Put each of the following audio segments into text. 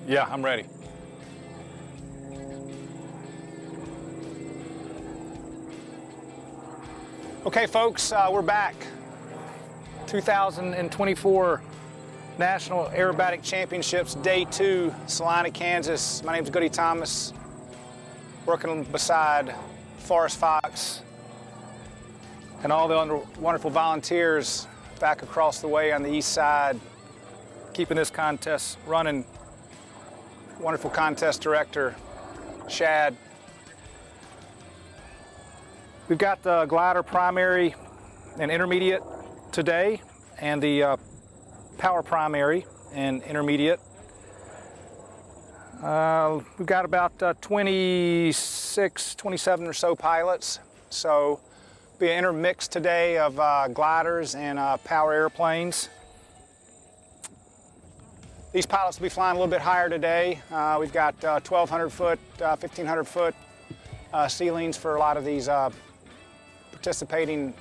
Yeah, I'm ready. Okay, folks, we're back. 2024 National Aerobatic Championships, Day 2, Salina, Kansas. My name's Goody Thomas, working beside Forrest Fox and all the wonderful volunteers back across the way on the east side, keeping this contest running. Wonderful contest director, Shad. We've got the glider primary and intermediate today, and the power primary and intermediate. We've got about 26, 27 or so pilots, so be an intermix today of gliders and power airplanes. These pilots will be flying a little bit higher today. We've got 1,200 foot, 1,500 foot ceilings for a lot of these participating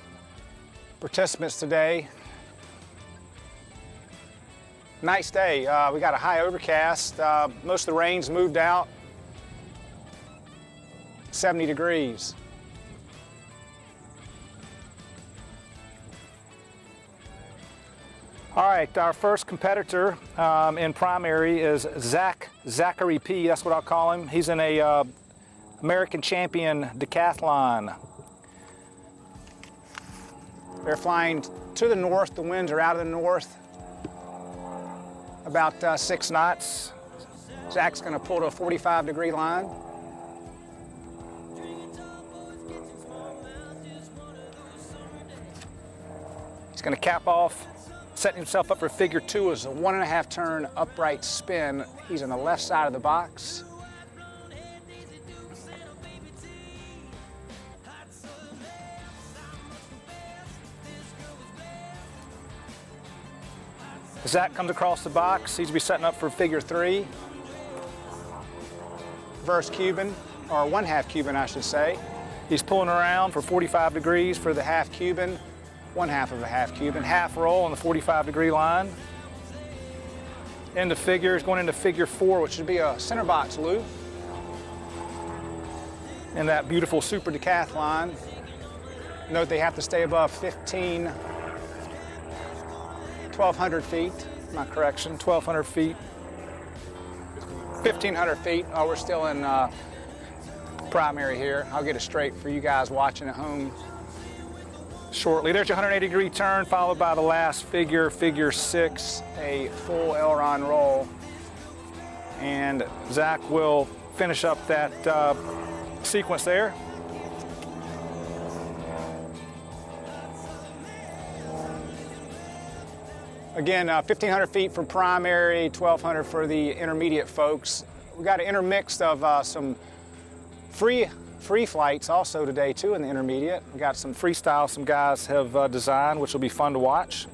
participants today. Nice day. We got a high overcast. Most of the rain's moved out. 70 degrees. All right, our first competitor in primary is Zachary P. That's what I'll call him. He's in a American champion decathlon. They're flying to the north. The winds are out of the north, about 6 knots. Zach's going to pull to a 45-degree line. He's going to cap off, setting himself up for figure 2 as a 1.5 turn upright spin. He's on the left side of the box. Zach comes across the box. He's going to be setting up for figure 3. Reverse Cuban, or 1/2 Cuban, I should say. He's pulling around for 45 degrees for the half Cuban, 1/2 of a half Cuban, half roll on the 45-degree line. Into figures, going into figure 4, which would be a center box loop. In that beautiful super decathlon. Note they have to stay above 1,200 feet, my correction, 1,200 feet. 1,500 feet. Oh, we're still in primary here. I'll get it straight for you guys watching at home shortly. There's your 180-degree turn, followed by the last figure, figure 6, a full aileron roll. And Zach will finish up that sequence there. Again, 1,500 feet for primary, 1,200 for the intermediate folks. We got an intermix of some free flights also today too in the intermediate. We got some freestyle some guys have designed, which will be fun to watch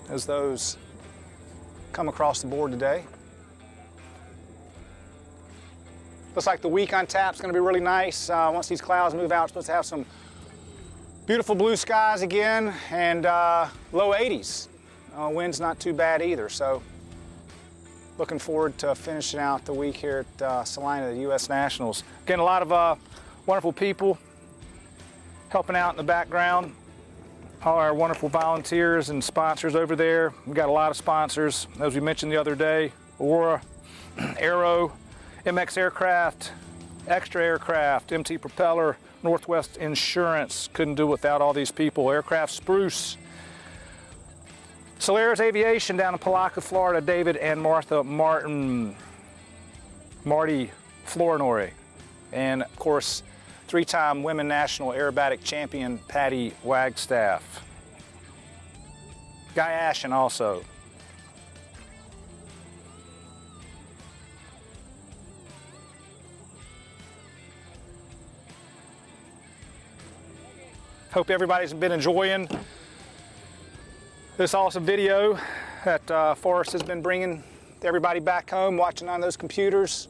as those come across the board today. Looks like the week on tap is going to be really nice. Once these clouds move out, it's supposed to have some beautiful blue skies again and low 80s. Wind's not too bad either, so looking forward to finishing out the week here at Salina, the U.S. Nationals. Again, a lot of wonderful people helping out in the background. All our wonderful volunteers and sponsors over there. We've got a lot of sponsors, as we mentioned the other day. Aurora, Aero, MX Aircraft, Extra Aircraft, MT Propeller, Northwest Insurance. Couldn't do without all these people. Aircraft Spruce, Solaris Aviation down in Palaca, Florida, David and Martha Martin, Marty Florinore, and of course, 3-time Women National Aerobatic Champion Patty Wagstaff. Guy Ashen also. Hope everybody's been enjoying this awesome video that Forrest has been bringing everybody back home, watching on those computers.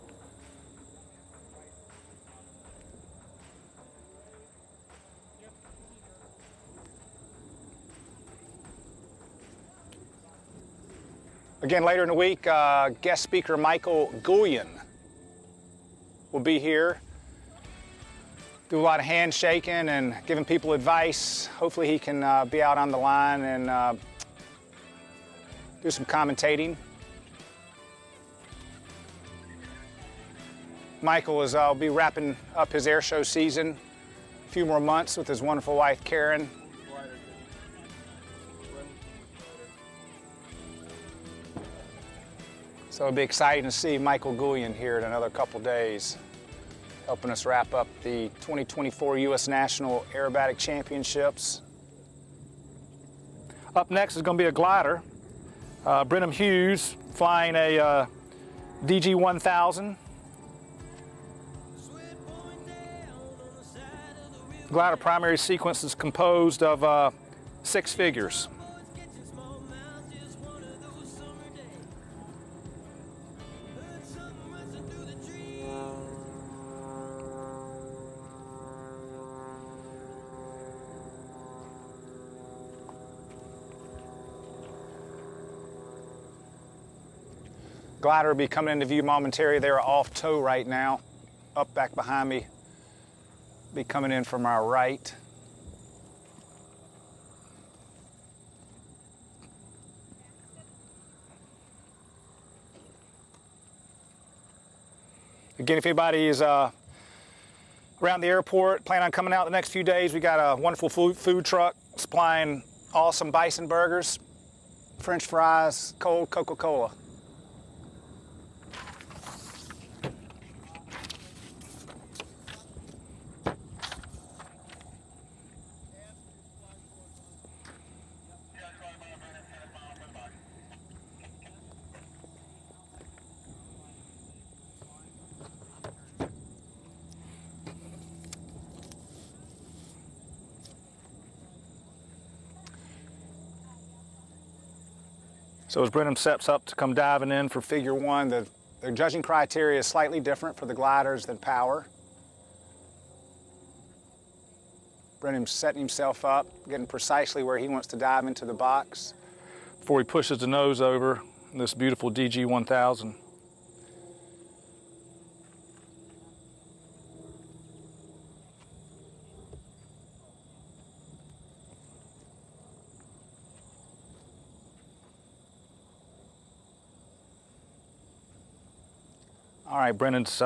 Again, later in the week, guest speaker Michael Goulian will be here. Do a lot of handshaking and giving people advice. Hopefully he can be out on the line and do some commentating. Michael will be wrapping up his air show season, a few more months with his wonderful wife, Karen. So it'll be exciting to see Michael Goulian here in another couple days, helping us wrap up the 2024 U.S. National Aerobatic Championships. Up next is going to be a glider. Brennan Hughes flying a DG 1000. Glider primary sequence is composed of 6 figures. Glider will be coming into view momentarily. They're off tow right now, up back behind me. Be coming in from our right. Again, if anybody is around the airport, plan on coming out the next few days, we got a wonderful food truck supplying awesome bison burgers, French fries, cold Coca-Cola. So as Brennan steps up to come diving in for figure 1, their judging criteria is slightly different for the gliders than power. Brennan's setting himself up, getting precisely where he wants to dive into the box before he pushes the nose over this beautiful DG 1000. All right, Brennan's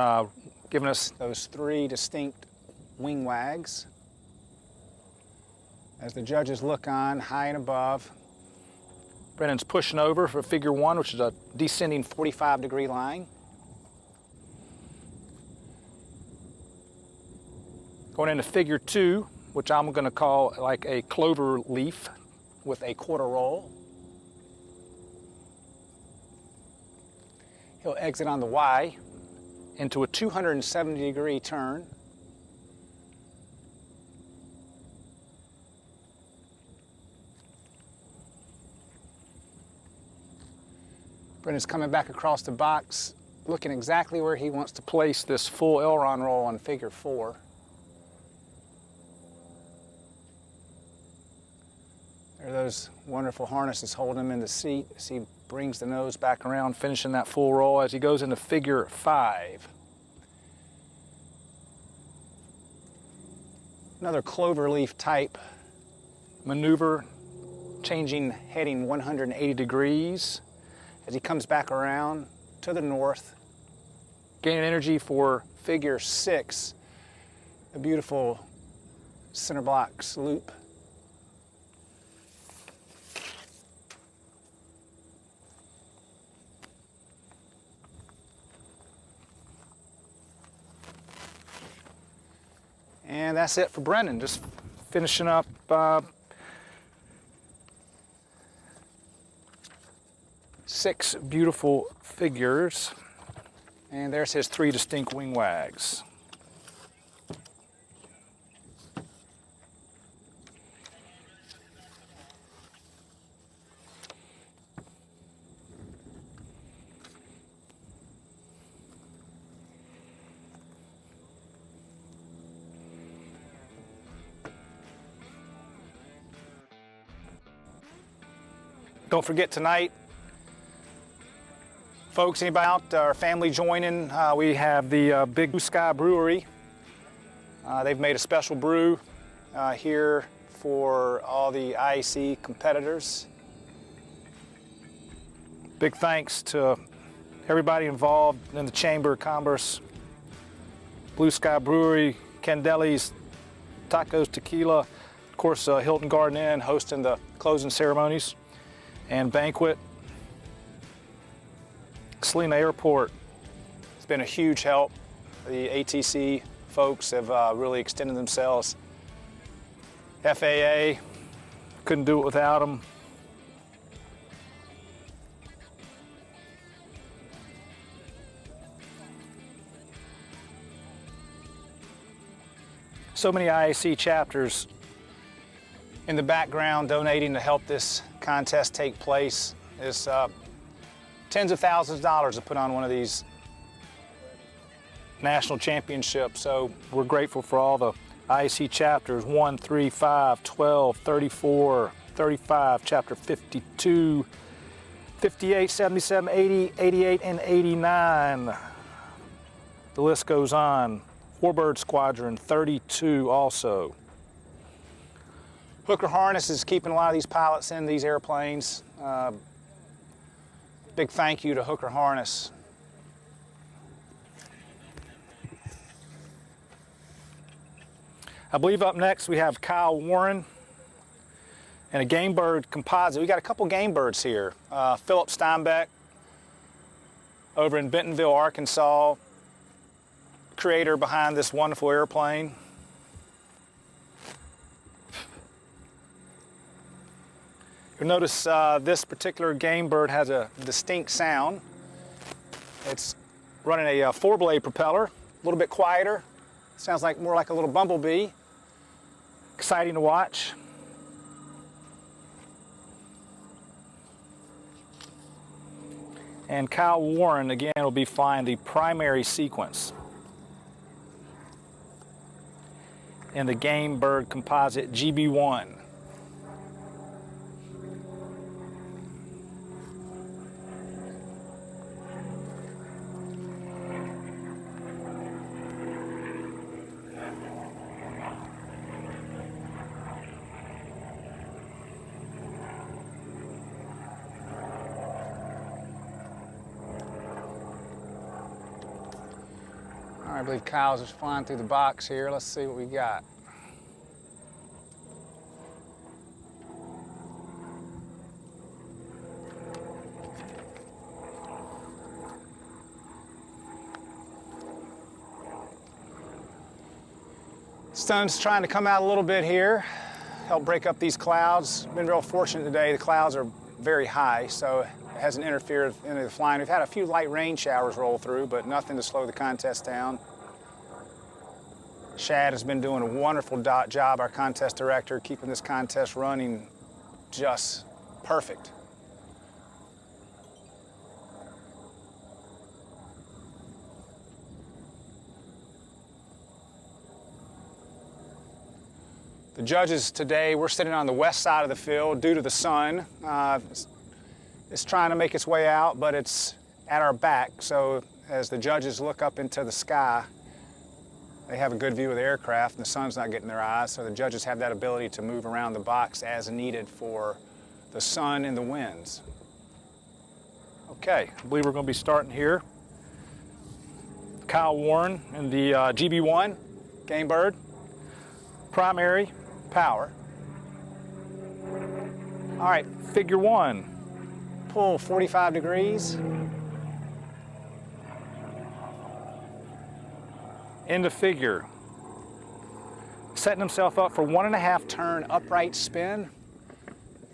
given us those 3 distinct wing wags. As the judges look on, high and above, Brennan's pushing over for figure 1, which is a descending 45-degree line. Going into figure 2, which I'm going to call like a clover leaf with a quarter roll. He'll exit on the Y into a 270-degree turn. Brennan's coming back across the box, looking exactly where he wants to place this full aileron roll on figure 4. There are those wonderful harnesses holding him in the seat as he brings the nose back around, finishing that full roll as he goes into figure 5. Another cloverleaf type maneuver, changing heading 180 degrees as he comes back around to the north, gaining energy for figure 6, a beautiful center blocks loop. And that's it for Brennan, just finishing up six beautiful figures. And there's his 3 distinct wing wags. Don't forget tonight, Folks, anybody out, our family joining, we have the Big Blue Sky Brewery. They've made a special brew here for all the IAC competitors. Big thanks to everybody involved in the Chamber of Commerce, Blue Sky Brewery, Candeli's, Tacos Tequila, of course Hilton Garden Inn hosting the closing ceremonies and banquet. Salina Airport has been a huge help. The ATC folks have really extended themselves. FAA, couldn't do it without them. So many IAC chapters in the background donating to help this contest take place. It's tens of thousands of dollars to put on one of these national championships. So we're grateful for all the IAC chapters 1, 3, 5, 12, 34, 35, chapter 52, 58, 77, 80, 88, and 89. The list goes on. Warbird Squadron 32 also. Hooker Harness is keeping a lot of these pilots in these airplanes. Big thank you to Hooker Harness. I believe up next we have Kyle Warren and a game bird composite. We got a couple game birds here. Philip Steinbeck over in Bentonville, Arkansas, creator behind this wonderful airplane. You'll notice this particular game bird has a distinct sound. It's running a 4-blade propeller, a little bit quieter. Sounds like more like a little bumblebee. Exciting to watch. And Kyle Warren, again, will be flying the primary sequence in the Game Bird Composite GB1. I believe Kyle's just flying through the box here. Let's see what we got. Sun's trying to come out a little bit here, help break up these clouds. Been real fortunate today. The clouds are very high, so it hasn't interfered into the flying. We've had a few light rain showers roll through, but nothing to slow the contest down. Shad has been doing a wonderful job, our contest director, keeping this contest running just perfect. The judges today, we're sitting on the west side of the field due to the sun. It's trying to make its way out, but it's at our back. So as the judges look up into the sky, they have a good view of the aircraft and the sun's not getting their eyes. So the judges have that ability to move around the box as needed for the sun and the winds. Okay, I believe we're going to be starting here. Kyle Warren in the GB1, Game Bird, primary power. All right, figure one. Pull 45 degrees. Into figure. Setting himself up for 1.5 turn upright spin.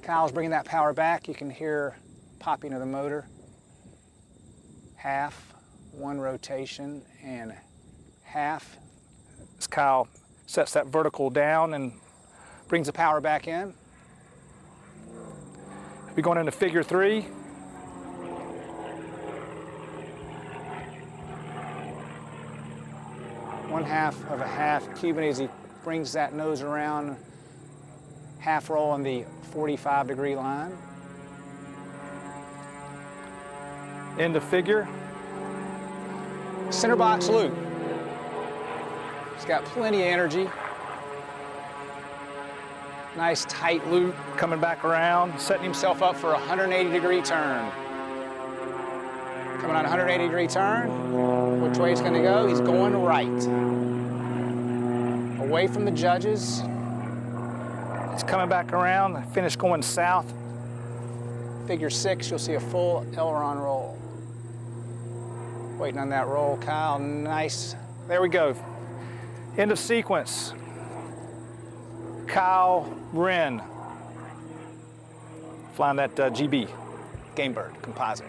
Kyle's bringing that power back. You can hear popping of the motor. Half, one rotation, and half. As Kyle sets that vertical down and brings the power back in. We're going into figure three. One half of a half Cuban as he brings that nose around, half roll on the 45 degree line. End of figure. Center box loop. He's got plenty of energy. Nice tight loop. Coming back around. Setting himself up for a 180-degree turn. Coming on a 180-degree turn. Which way he's going to go? He's going right. Away from the judges. It's coming back around. Finish going south. Figure 6, you'll see a full aileron roll. Waiting on that roll, Kyle. Nice. There we go. End of sequence. Kyle Wren. Flying that GB. Game bird, composite.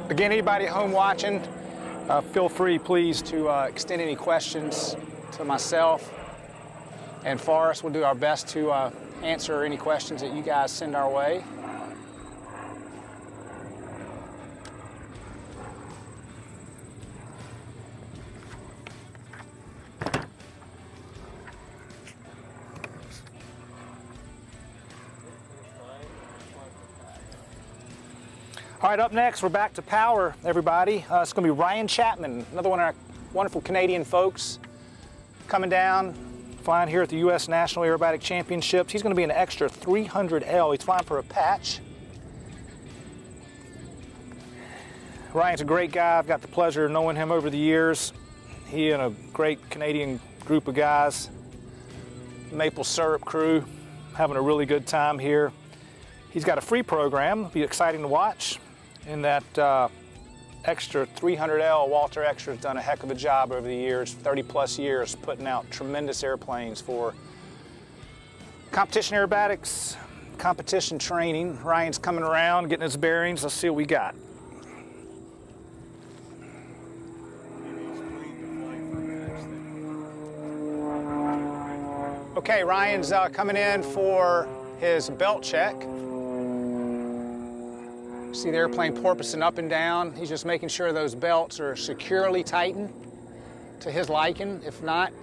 Again, anybody at home watching, feel free, please, to extend any questions to myself and Forrest. We'll do our best to answer any questions that you guys send our way. All right, up next, we're back to power, everybody. It's going to be Ryan Chapman, another one of our wonderful Canadian folks, coming down, flying here at the U.S. National Aerobatic Championships. He's going to be an extra 300L. He's flying for a patch. Ryan's a great guy. I've got the pleasure of knowing him over the years. He and a great Canadian group of guys, maple syrup crew, having a really good time here. He's got a free program. It'll be exciting to watch. In that extra 300L, Walter Extra's done a heck of a job over the years, 30+ years, putting out tremendous airplanes for competition aerobatics, competition training. Ryan's coming around, getting his bearings. Let's see what we got. Okay, Ryan's coming in for his belt check. See the airplane porpoising up and down. He's just making sure those belts are securely tightened to his liking. If not,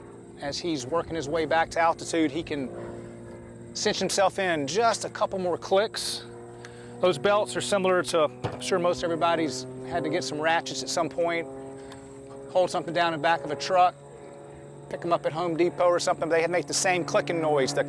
as he's working his way back to altitude, he can cinch himself in just a couple more clicks. Those belts are similar to, I'm sure most everybody's had to get some ratchets at some point, hold something down in the back of a truck, pick them up at Home Depot or something. They make the same clicking noise, the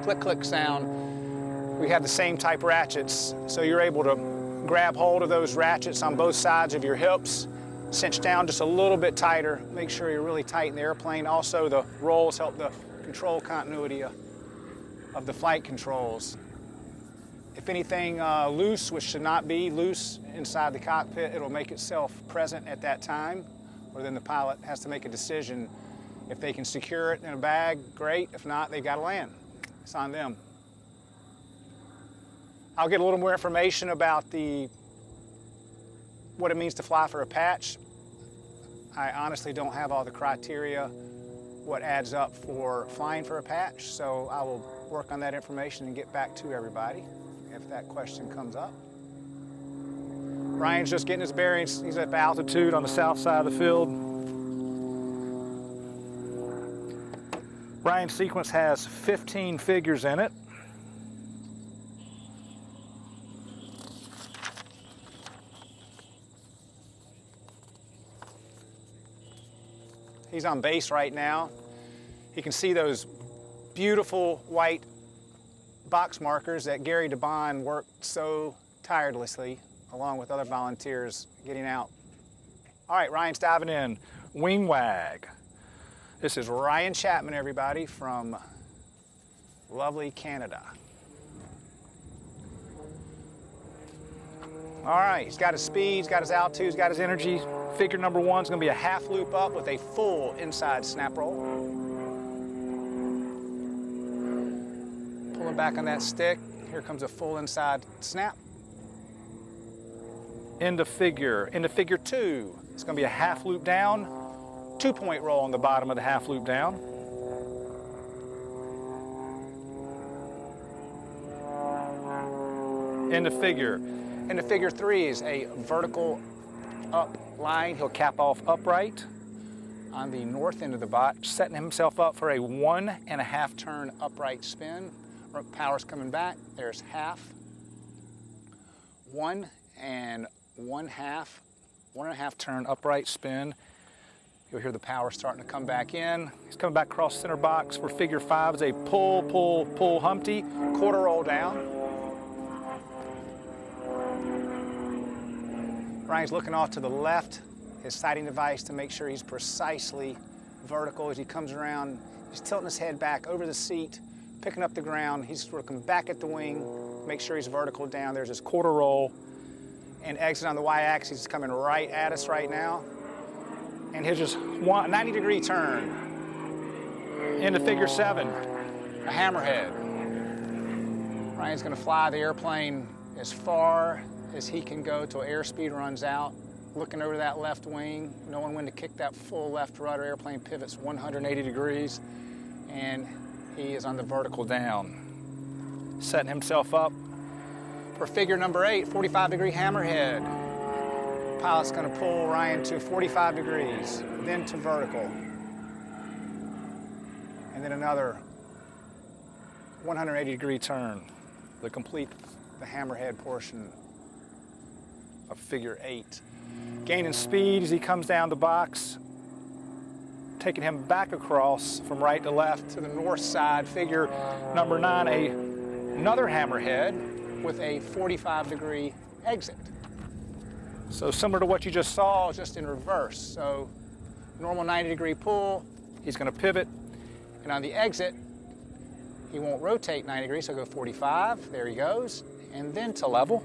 click-click sound. We have the same type ratchets, so you're able to grab hold of those ratchets on both sides of your hips, cinch down just a little bit tighter, make sure you're really tight in the airplane. Also, the rolls help the control continuity of the flight controls. If anything loose, which should not be loose inside the cockpit, it'll make itself present at that time, or then the pilot has to make a decision. If they can secure it in a bag, great. If not, they've got to land. It's on them. I'll get a little more information about what it means to fly for a patch. I honestly don't have all the criteria, what adds up for flying for a patch, so I will work on that information and get back to everybody if that question comes up. Ryan's just getting his bearings. He's at altitude on the south side of the field. Ryan's sequence has 15 figures in it. He's on base right now. You can see those beautiful white box markers that Gary DeBond worked so tirelessly, along with other volunteers, getting out. All right, Ryan's diving in. Wing wag. This is Ryan Chapman, everybody, from lovely Canada. All right, he's got his speed, he's got his altitude, he's got his energy. Figure number 1 is going to be a half loop up with a full inside snap roll. Pulling back on that stick. Here comes a full inside snap. into figure 2. It's going to be a half loop down, 2-point roll on the bottom of the half loop down. Into figure 3 is a vertical up line. He'll cap off upright on the north end of the box, setting himself up for a 1.5 turn upright spin. Power's coming back. There's half, 1.5 turn upright spin. You'll hear the power starting to come back in. He's coming back across center box for figure 5 is a pull, pull, pull Humpty, quarter roll down. Ryan's looking off to the left, his sighting device to make sure he's precisely vertical as he comes around. He's tilting his head back over the seat, picking up the ground. He's looking back at the wing, make sure he's vertical down. There's his quarter roll and exit on the y-axis. He's coming right at us right now. And here's just 90-degree turn into figure 7, a hammerhead. Ryan's gonna fly the airplane as far as he can go till airspeed runs out, looking over that left wing, knowing when to kick that full left rudder. Airplane pivots 180 degrees, and he is on the vertical down. Setting himself up for figure number 8, 45-degree hammerhead. Pilot's gonna pull Ryan to 45 degrees, then to vertical, and then another 180-degree turn to complete the hammerhead portion of figure 8. Gaining speed as he comes down the box, taking him back across from right to left to the north side, figure number 9, another hammerhead with a 45-degree exit. So similar to what you just saw, just in reverse. So normal 90-degree pull, he's gonna pivot, and on the exit, he won't rotate 90 degrees, so he'll go 45, there he goes, and then to level.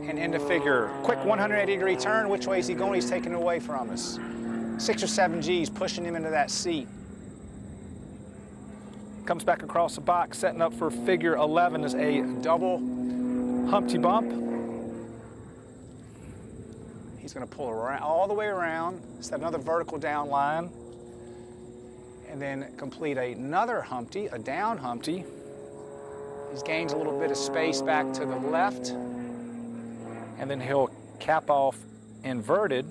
And into figure, quick 180-degree turn. Which way is he going? He's taking it away from us. 6 or 7 G's, pushing him into that seat. Comes back across the box, setting up for figure 11 is a double Humpty bump. He's gonna pull around, all the way around, set another vertical down line, and then complete another Humpty, a down Humpty. He gains a little bit of space back to the left, and then he'll cap off inverted,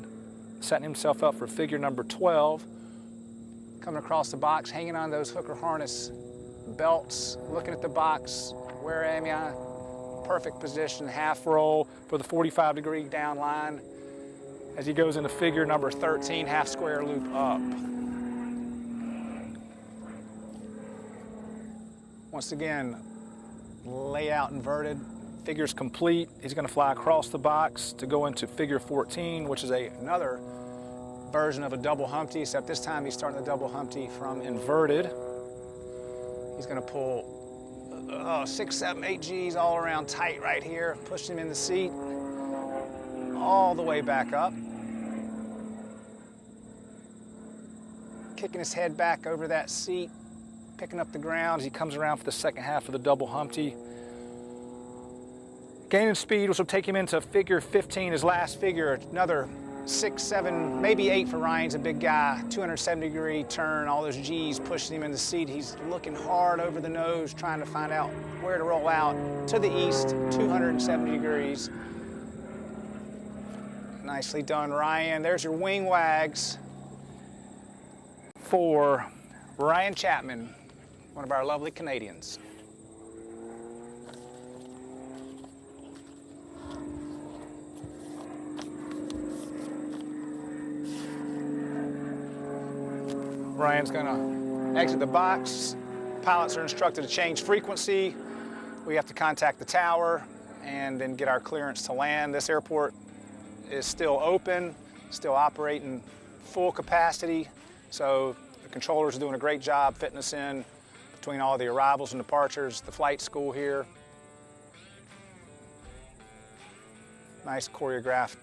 setting himself up for figure number 12. Coming across the box, hanging on those hooker harness belts, looking at the box, where am I? Perfect position, half roll for the 45-degree down line as he goes into figure number 13, half square loop up. Once again, layout inverted. Figure's complete. He's going to fly across the box to go into figure 14, which is another version of a double Humpty, except this time he's starting the double Humpty from inverted. He's going to pull 6, 7, 8 G's all around tight right here, pushing him in the seat, all the way back up. Kicking his head back over that seat, picking up the ground as he comes around for the second half of the double Humpty. Gaining speed, which will take him into figure 15, his last figure, another 6, 7, maybe 8 for Ryan's a big guy, 270-degree turn, all those G's pushing him in the seat. He's looking hard over the nose, trying to find out where to roll out. To the east, 270 degrees. Nicely done, Ryan. There's your wing wags for Ryan Chapman, one of our lovely Canadians. Ryan's gonna exit the box. Pilots are instructed to change frequency. We have to contact the tower and then get our clearance to land. This airport is still open, still operating full capacity. So the controllers are doing a great job fitting us in between all the arrivals and departures, the flight school here. Nice choreographed.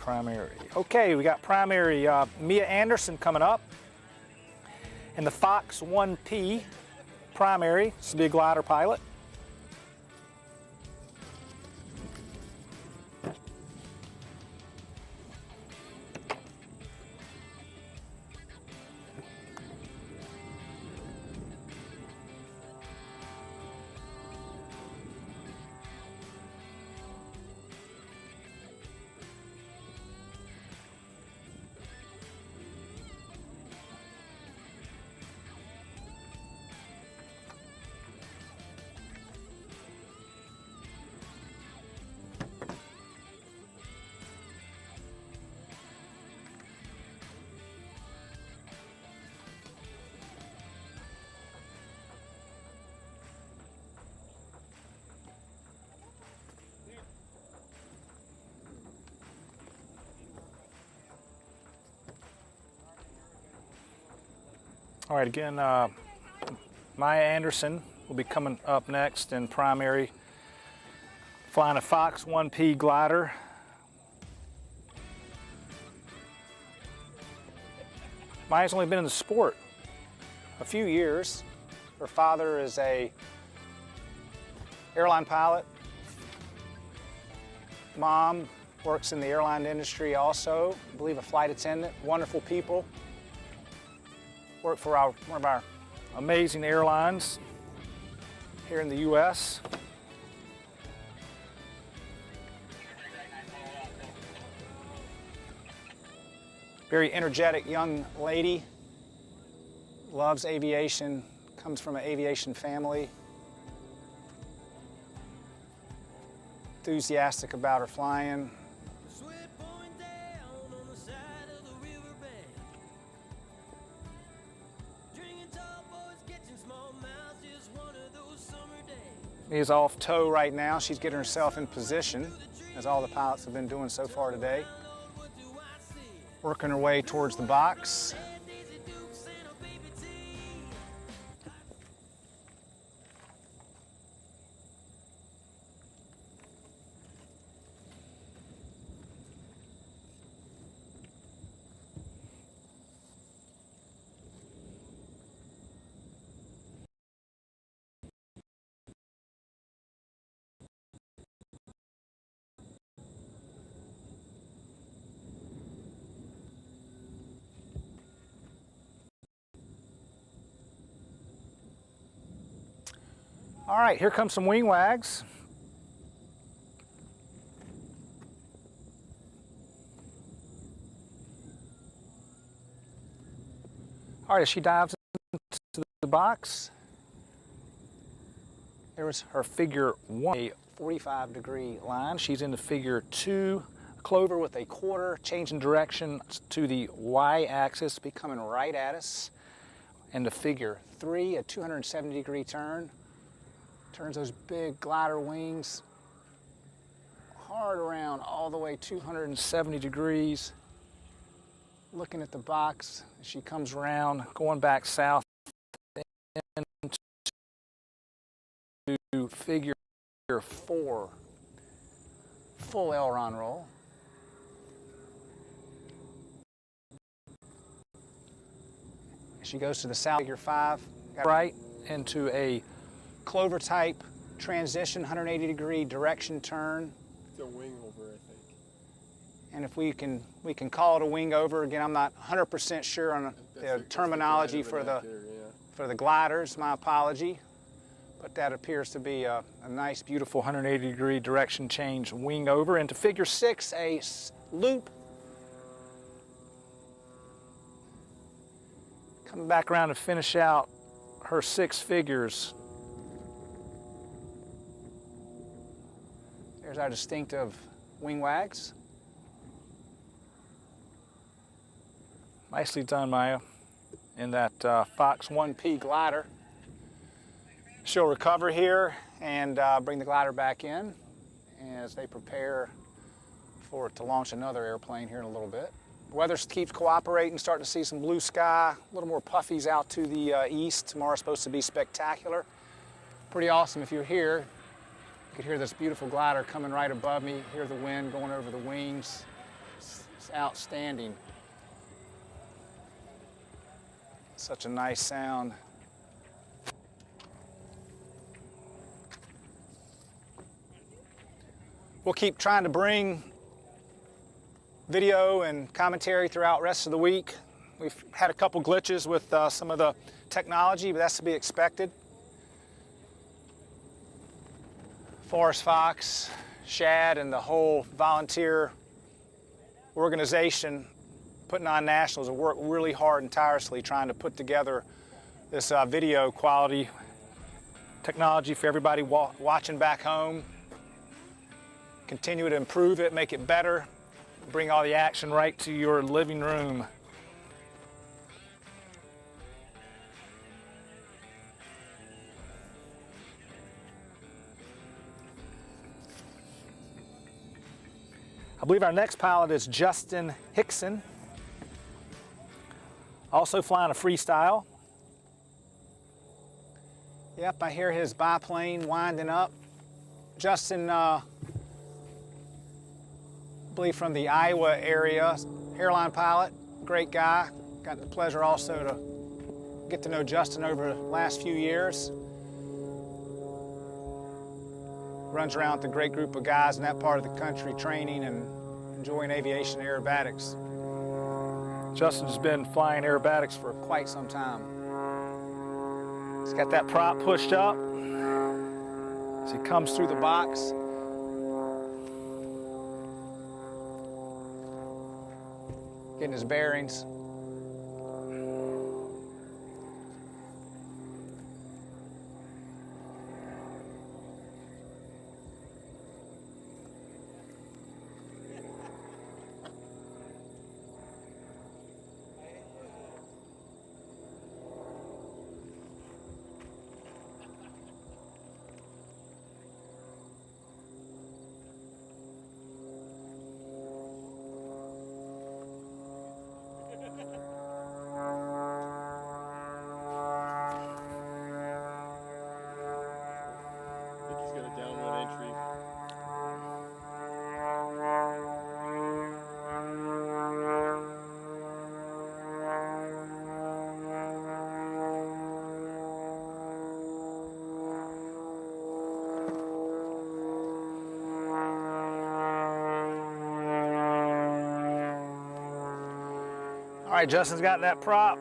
primary. Okay, we got primary Amelia Anderson coming up. And the Fox 1P primary. This will be a glider pilot. All right, again, Maya Anderson will be coming up next in primary, flying a Fox 1P glider. Maya's only been in the sport A few years. Her father is a airline pilot. Mom works in the airline industry also, I believe a flight attendant. Wonderful people. Work for one of our amazing airlines here in the U.S. Very energetic young lady. Loves aviation, comes from an aviation family. Enthusiastic about her flying. Is off tow right now. She's getting herself in position, as all the pilots have been doing so far today. Working her way towards the box. All right, here comes some wing wags. All right, as she dives into the box, there was her figure 1, a 45-degree line. She's in the figure 2, clover with a quarter, changing direction to the y-axis, be coming right at us. And the figure 3, a 270-degree turn. Turns those big glider wings hard around all the way 270 degrees. Looking at the box as she comes around, going back south into figure 4. Full aileron roll. As she goes to the south, figure 5, right into a clover type transition, 180-degree direction turn. It's a wing over, I think. And if we can call it a wing over. Again, I'm not 100% sure on the terminology for the gliders. My apology, but that appears to be a nice, beautiful 180-degree direction change wing over into figure 6, a loop. Coming back around to finish out her 6 figures. There's our distinctive wing wags. Nicely done, Maya, in that Fox 1P glider. She'll recover here and bring the glider back in as they prepare for it to launch another airplane here in a little bit. Weather keeps cooperating, starting to see some blue sky, a little more puffies out to the east. Tomorrow's supposed to be spectacular. Pretty awesome if you're here. You could hear this beautiful glider coming right above me, hear the wind going over the wings. It's outstanding. Such a nice sound. We'll keep trying to bring video and commentary throughout the rest of the week. We've had a couple glitches with some of the technology, but that's to be expected. Forest Fox, Shad, and the whole volunteer organization putting on nationals have worked really hard and tirelessly trying to put together this video quality technology for everybody watching back home. Continue to improve it, make it better, bring all the action right to your living room. I believe our next pilot is Justin Hickson, also flying a freestyle. Yep, I hear his biplane winding up. Justin, I believe from the Iowa area, airline pilot, great guy. Got the pleasure also to get to know Justin over the last few years. Runs around with a great group of guys in that part of the country training and enjoying aviation aerobatics. Justin's been flying aerobatics for quite some time. He's got that prop pushed up as he comes through the box. Getting his bearings. All right, Justin's got that prop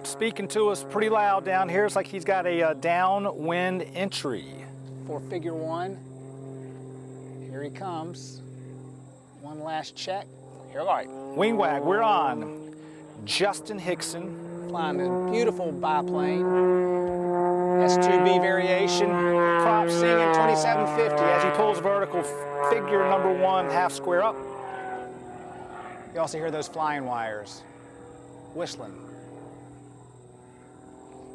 speaking to us pretty loud down here. It's like he's got a downwind entry for figure one. Here he comes. One last check. Here, all right. Wing wag, we're on. Justin Hickson flying a beautiful biplane. S2B variation. Prop singing 2750 as he pulls vertical, figure number one, half square up. You also hear those flying wires whistling.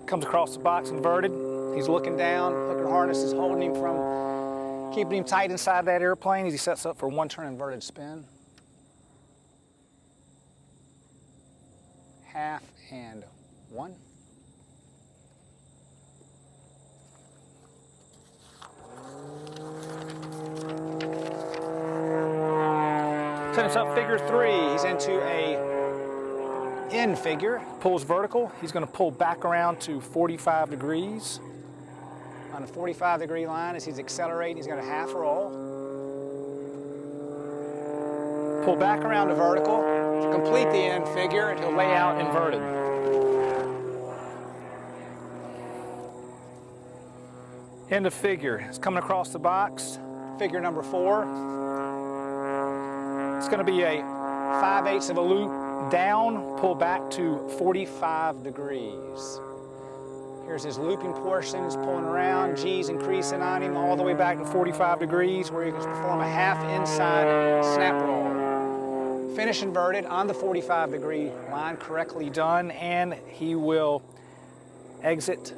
Comes across the box inverted. He's looking down. Hooker harness is holding him from keeping him tight inside that airplane as he sets up for one turn inverted spin. Half and one. Sets up figure three. He's into a in figure. Pulls vertical. He's going to pull back around to 45 degrees. On a 45-degree line as he's accelerating, he's got a half roll. Pull back around to vertical to complete the in figure, and he'll lay out inverted. End of figure. It's coming across the box. Figure number four. It's going to be a 5/8 of a loop down, pull back to 45 degrees. Here's his looping portion. He's pulling around, G's increasing on him all the way back to 45 degrees where he can perform a half inside snap roll. Finish inverted on the 45-degree line, correctly done, and he will exit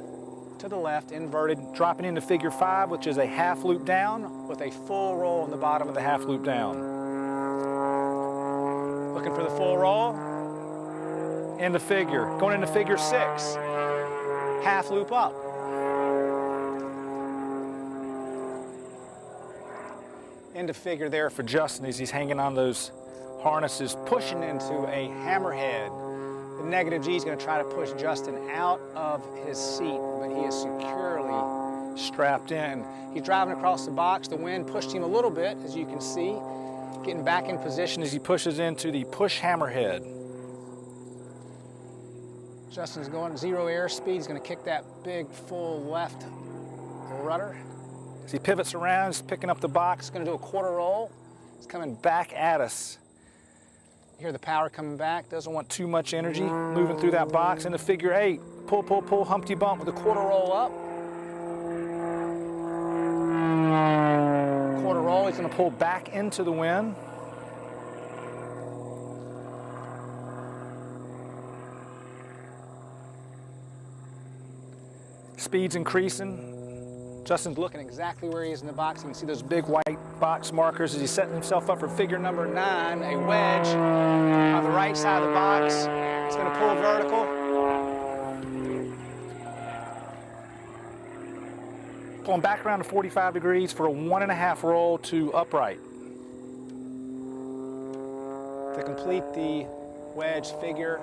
to the left, inverted, dropping into figure five, which is a half loop down with a full roll in the bottom of the half loop down. Looking for the full roll. Into figure. Going into figure six. Half loop up. Into figure there for Justin as he's hanging on those Harness is pushing into a hammerhead. The negative G is going to try to push Justin out of his seat, but he is securely strapped in. He's driving across the box. The wind pushed him a little bit, as you can see, getting back in position as he pushes into the push hammerhead. Justin's going 0 airspeed. He's going to kick that big full left rudder. As he pivots around, he's picking up the box. He's going to do a quarter roll. He's coming back at us. You hear the power coming back. Doesn't want too much energy. Moving through that box into figure 8. Pull, pull, pull, Humpty Bump with a quarter roll up. Quarter roll. He's going to pull back into the wind. Speed's increasing. Justin's looking exactly where he is in the box. You can see those big white box markers as he's setting himself up for figure number 9, a wedge on the right side of the box. He's going to pull vertical. Pulling back around to 45 degrees for a 1.5 roll to upright. To complete the wedge figure.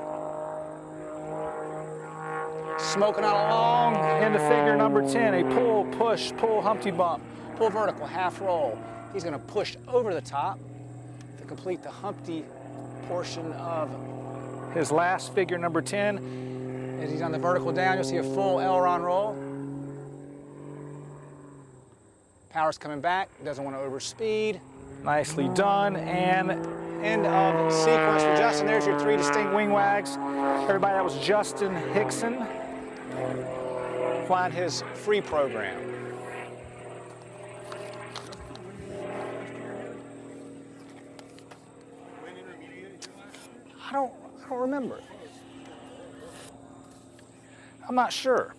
Smoking on along into figure number 10, a pull, push, pull, Humpty Bump. Pull vertical, half roll. He's going to push over the top to complete the Humpty portion of his last figure number 10. As he's on the vertical down, you'll see a full aileron roll. Power's coming back, doesn't want to overspeed. Nicely done, and end of sequence for Justin. There's your 3 distinct wing wags. Everybody, that was Justin Hickson flying his free program. I don't remember. I'm not sure.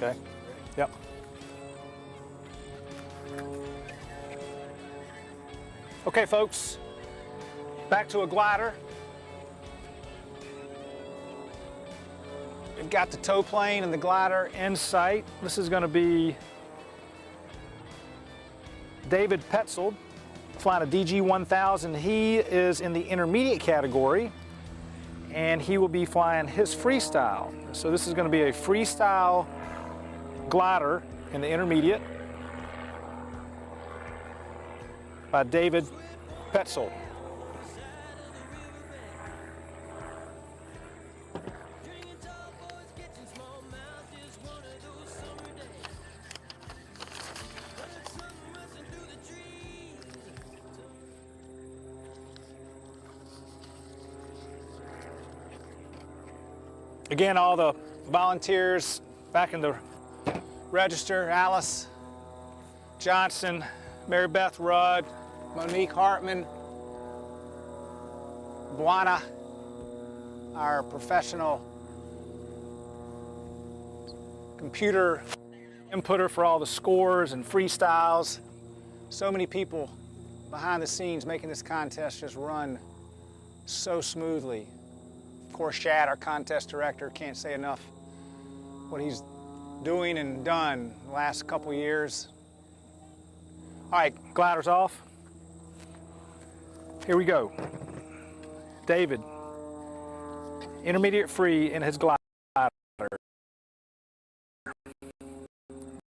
Okay. Yep. Okay, folks. Back to a glider. We've got the tow plane and the glider in sight. This is going to be David Petzold flying a DG-1000. He is in the intermediate category, and he will be flying his freestyle. So this is going to be a freestyle glider in the intermediate by David Petzold. Again, all the volunteers back in the register: Alice Johnson, Mary Beth Rudd, Monique Hartman, Buana, our professional computer inputter for all the scores and freestyles. So many people behind the scenes making this contest just run so smoothly. Of course, Shad, our contest director, can't say enough what he's doing and done the last couple years. All right, gliders off. Here we go. David, intermediate free in his glider.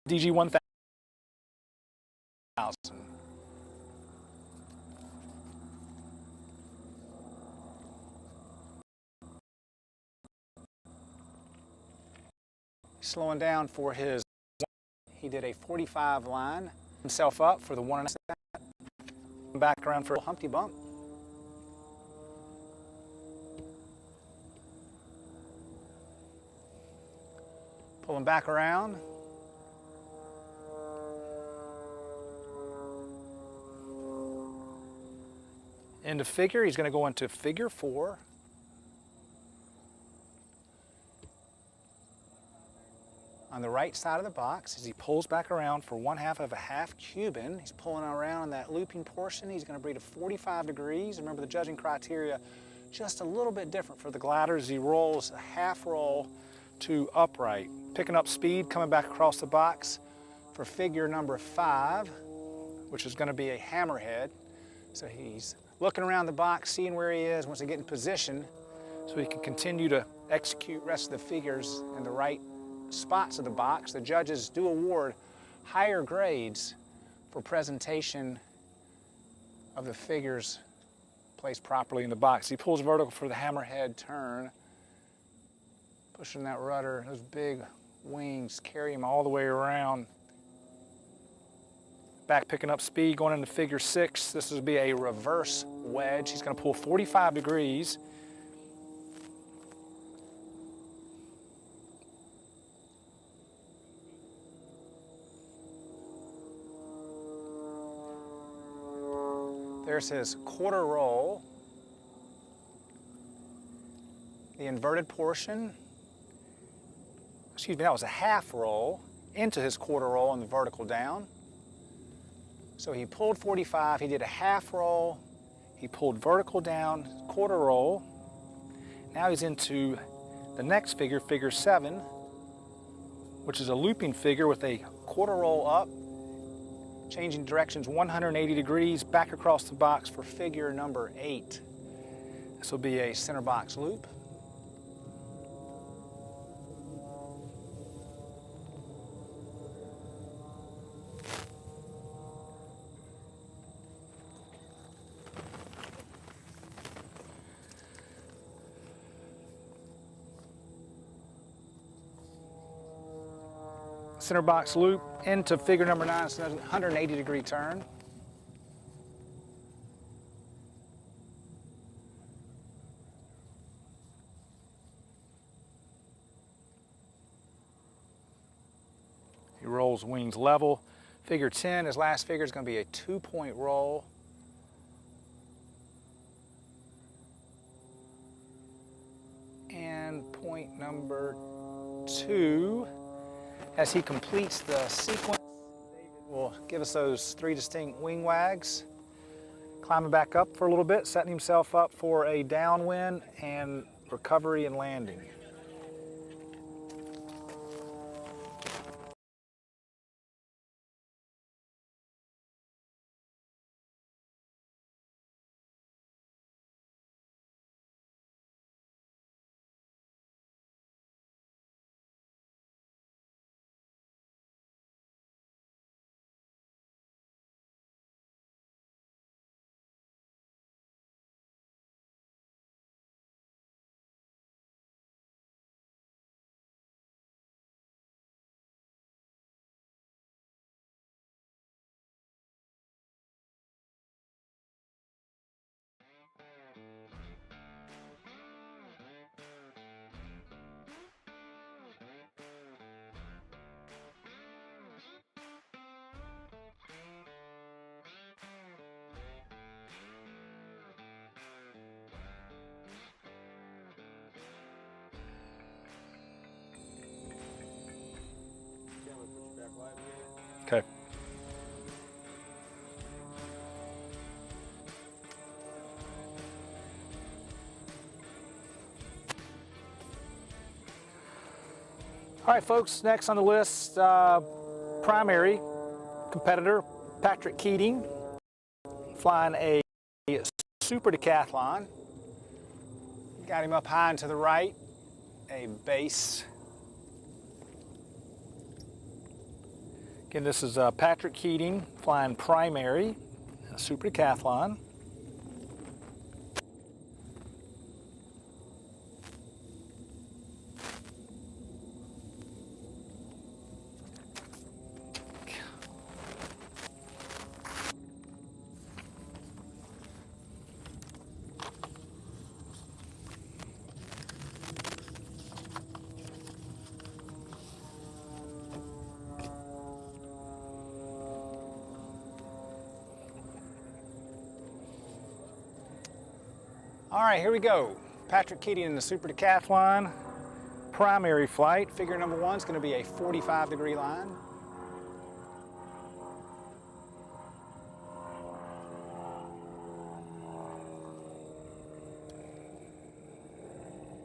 DG 1000. Slowing down for his, he did a 45 line, himself up for the 1.5, back around for a Humpty Bump. Pulling back around. Into figure, he's going to go into figure 4. On the right side of the box, as he pulls back around for 1/2 of a half Cuban, he's pulling around on that looping portion. He's going to breed to 45 degrees. Remember, the judging criteria just a little bit different for the gliders. He rolls a half roll to upright, picking up speed, coming back across the box for figure number 5, which is going to be a hammerhead. So he's looking around the box, seeing where he is, wants to get in position so he can continue to execute the rest of the figures in the right spots of the box. The judges do award higher grades for presentation of the figures placed properly in the box. He pulls vertical for the hammerhead turn, pushing that rudder. Those big wings carry him all the way around. Back picking up speed, going into figure 6. This will be a reverse wedge. He's going to pull 45 degrees. There's his quarter roll. The inverted portion, excuse me, that was a half roll into his quarter roll and the vertical down. So he pulled 45, he did a half roll, he pulled vertical down, quarter roll. Now he's into the next figure, figure 7, which is a looping figure with a quarter roll up, changing directions 180 degrees back across the box for figure number 8. This will be a center box loop. Center box loop into figure number 9, so that's a 180 degree turn. He rolls wings level. Figure 10, his last figure is going to be a 2-point roll. And point number 2. As he completes the sequence, David will give us those 3 distinct wing wags. Climbing back up for a little bit, setting himself up for a downwind and recovery and landing. Okay. All right, folks, next on the list, primary competitor, Patrick Keating, flying a super decathlon. Got him up high and to the right, a base. Again, this is Patrick Keating flying primary, a super decathlon. All right, here we go. Patrick Keating in the super decathlon. Primary flight. Figure number 1 is going to be a 45-degree line.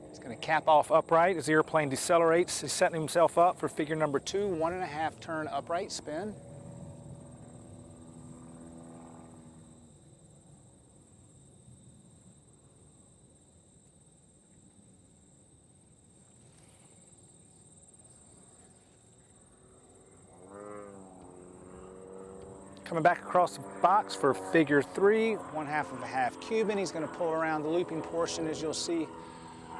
He's going to cap off upright as the airplane decelerates. He's setting himself up for figure number 2, 1.5 turn upright spin. Coming back across the box for figure 3, 1/2 of a half Cuban. He's going to pull around the looping portion, as you'll see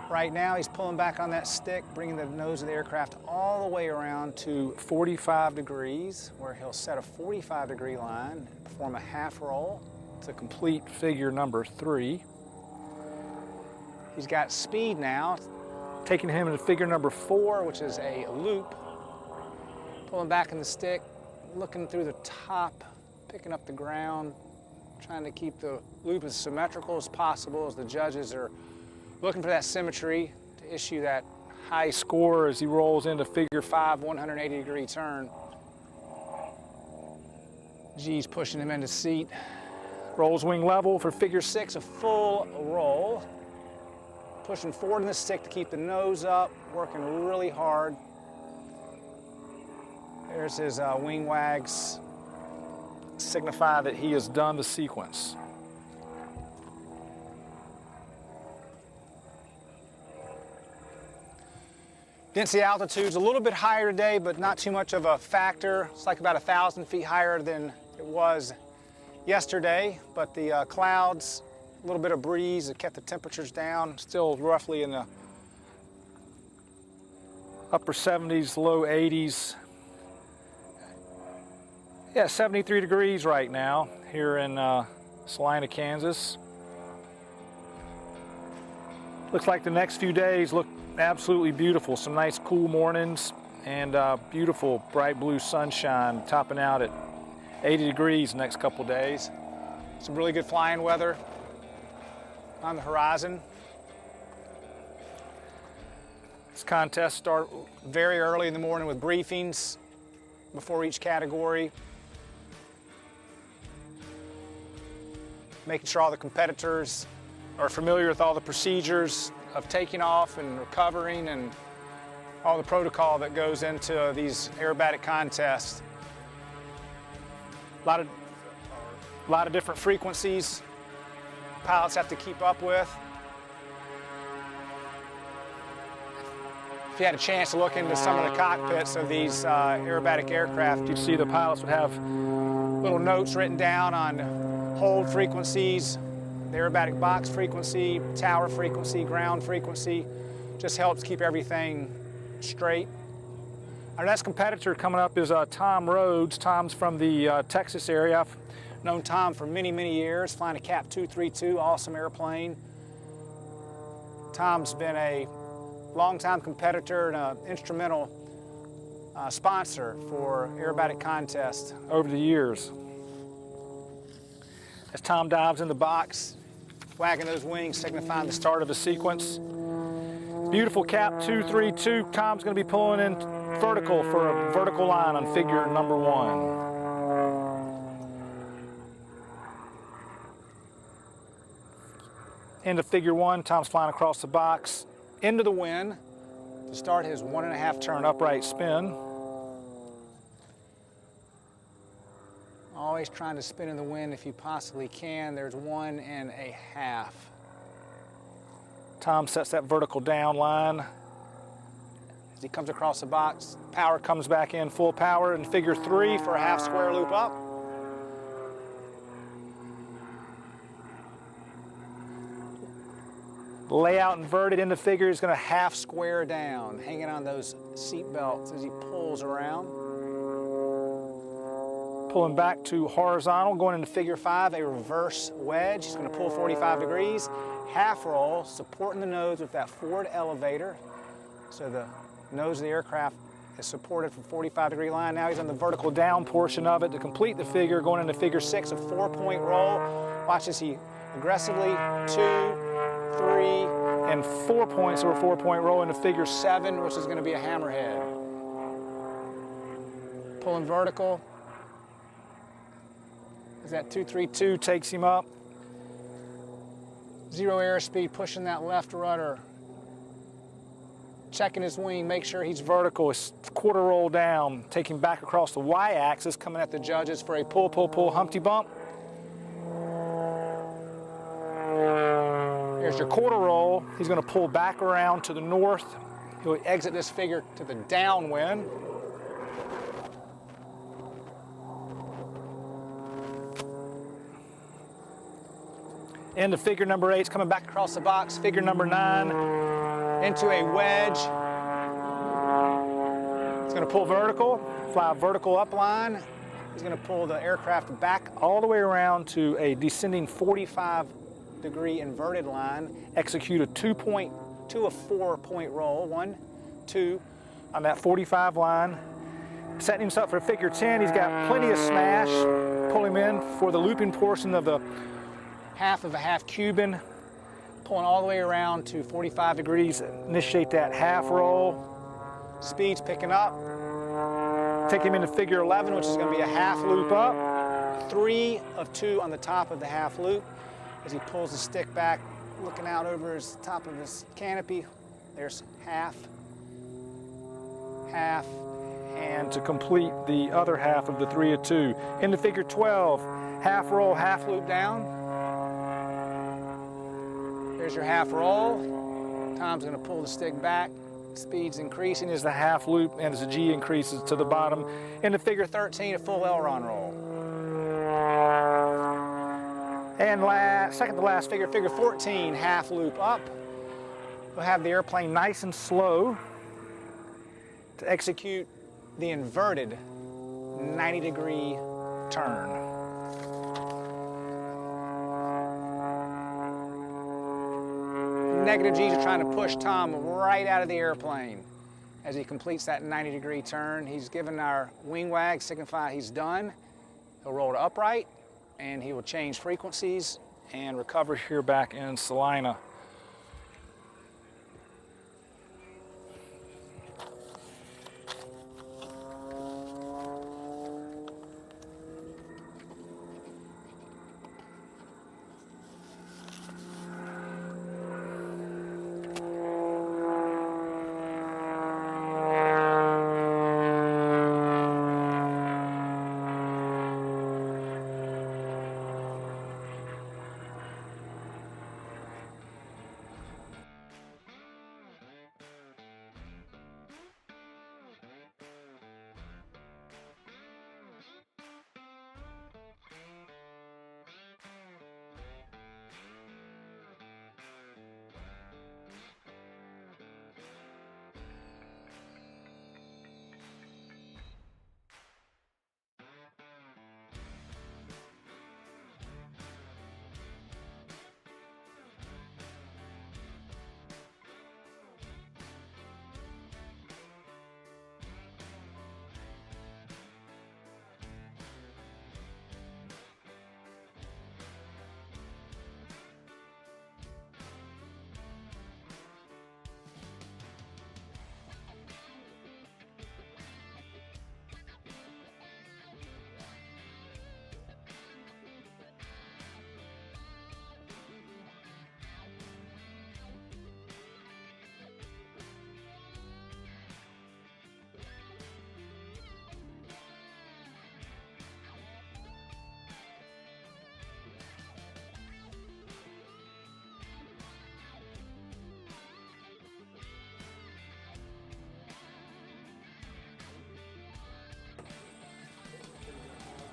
right now. He's pulling back on that stick, bringing the nose of the aircraft all the way around to 45 degrees, where he'll set a 45-degree line, perform a half roll to complete figure number 3. He's got speed now, taking him into figure number 4, which is a loop. Pulling back in the stick, looking through the top, picking up the ground, trying to keep the loop as symmetrical as possible as the judges are looking for that symmetry to issue that high score as he rolls into figure 5, 180-degree turn. G's pushing him into seat. Rolls wing level for figure 6, a full roll. Pushing forward in the stick to keep the nose up, working really hard. There's his wing wags, signify that he has done the sequence. Density altitude's a little bit higher today, but not too much of a factor. It's like about 1,000 feet higher than it was yesterday, but the clouds, a little bit of breeze, it kept the temperatures down, still roughly in the upper 70s, low 80s. Yeah, 73 degrees right now here in Salina, Kansas. Looks like the next few days look absolutely beautiful. Some nice cool mornings and beautiful bright blue sunshine topping out at 80 degrees the next couple days. Some really good flying weather on the horizon. This contest starts very early in the morning with briefings before each category. Making sure all the competitors are familiar with all the procedures of taking off and recovering and all the protocol that goes into these aerobatic contests. A lot of different frequencies pilots have to keep up with. If you had a chance to look into some of the cockpits of these aerobatic aircraft, you'd see the pilots would have little notes written down on hold frequencies, the aerobatic box frequency, tower frequency, ground frequency. Just helps keep everything straight. Our next competitor coming up is Tom Rhodes. Tom's from the Texas area. I've known Tom for many, many years, flying a CAP 232, awesome airplane. Tom's been a longtime competitor and an instrumental sponsor for aerobatic contests over the years. As Tom dives in the box, wagging those wings, signifying the start of the sequence. Beautiful cap 232. Tom's going to be pulling in vertical for a vertical line on figure number 1. Into figure 1, Tom's flying across the box, into the wind to start his 1.5 turn upright spin. Always trying to spin in the wind if you possibly can. There's 1.5. Tom sets that vertical down line. As he comes across the box, Power comes back in full power in figure 3 for a half square loop up. Layout inverted into figure. He's going to half square down, hanging on those seat belts as he pulls around. pulling back to horizontal, going into figure 5, a reverse wedge. He's going to pull 45 degrees, half roll, supporting the nose with that forward elevator. So the nose of the aircraft is supported from 45-degree line. Now he's on the vertical down portion of it to complete the figure, going into figure 6, a 4-point roll. Watch as he aggressively 2, 3, and 4 points or a 4-point roll into figure 7, which is going to be a hammerhead. Pulling vertical. As that 232 takes him up. 0 airspeed, pushing that left rudder. Checking his wing, make sure he's vertical. It's quarter roll down, taking back across the y-axis, coming at the judges for a pull, pull, pull, Humpty bump. There's your quarter roll. He's going to pull back around to the north. He'll exit this figure to the downwind. Into figure number 8, coming back across the box. Figure number 9. Into a wedge. It's going to pull vertical, fly a vertical up line. He's going to pull the aircraft back all the way around to a descending 45-degree inverted line. Execute a 4-point roll. 1, 2. On that 45 line. Setting himself for figure 10. He's got plenty of smash. Pull him in for the looping portion of the half of a half Cuban. Pulling all the way around to 45 degrees. Initiate that half roll. Speed's picking up. Take him into figure 11, which is going to be a half loop up. 3 of 2 on the top of the half loop. As he pulls the stick back, looking out over his top of his canopy. There's half, half, and to complete the other half of the 3 of 2. Into figure 12, half roll, half loop down. There's your half roll. Tom's going to pull the stick back. Speed's increasing as the half loop and as the G increases to the bottom. Into figure 13, a full aileron roll. And second to last figure, figure 14, half loop up. We'll have the airplane nice and slow to execute the inverted 90-degree turn. Negative G's are trying to push Tom right out of the airplane. As he completes that 90-degree turn, he's given our wing wag, signify he's done. He'll roll to upright, and he will change frequencies and recover here back in Salina.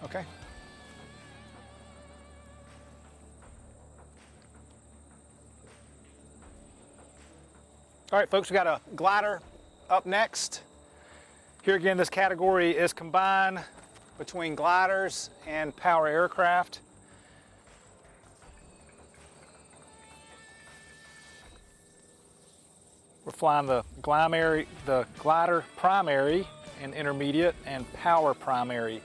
Okay. All right, folks, we got a glider up next. Here again, this category is combined between gliders and power aircraft. We're flying the glider primary and intermediate and power primary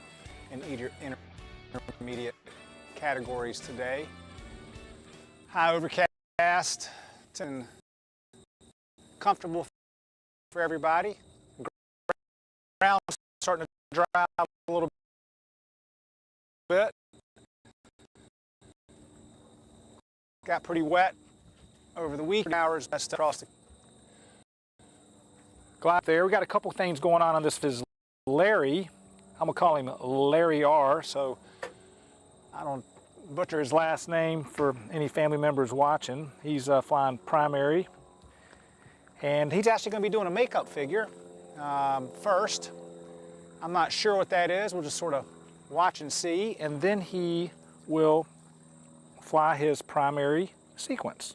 and intermediate categories today. High overcast and comfortable for everybody. Ground starting to dry out a little bit. Got pretty wet over the week hours across the glide there. We got a couple things going on this is Larry. I'm gonna call him Larry R, so I don't butcher his last name for any family members watching. He's flying primary, and he's actually gonna be doing a makeup figure first. I'm not sure what that is. We'll just sort of watch and see, and then he will fly his primary sequence.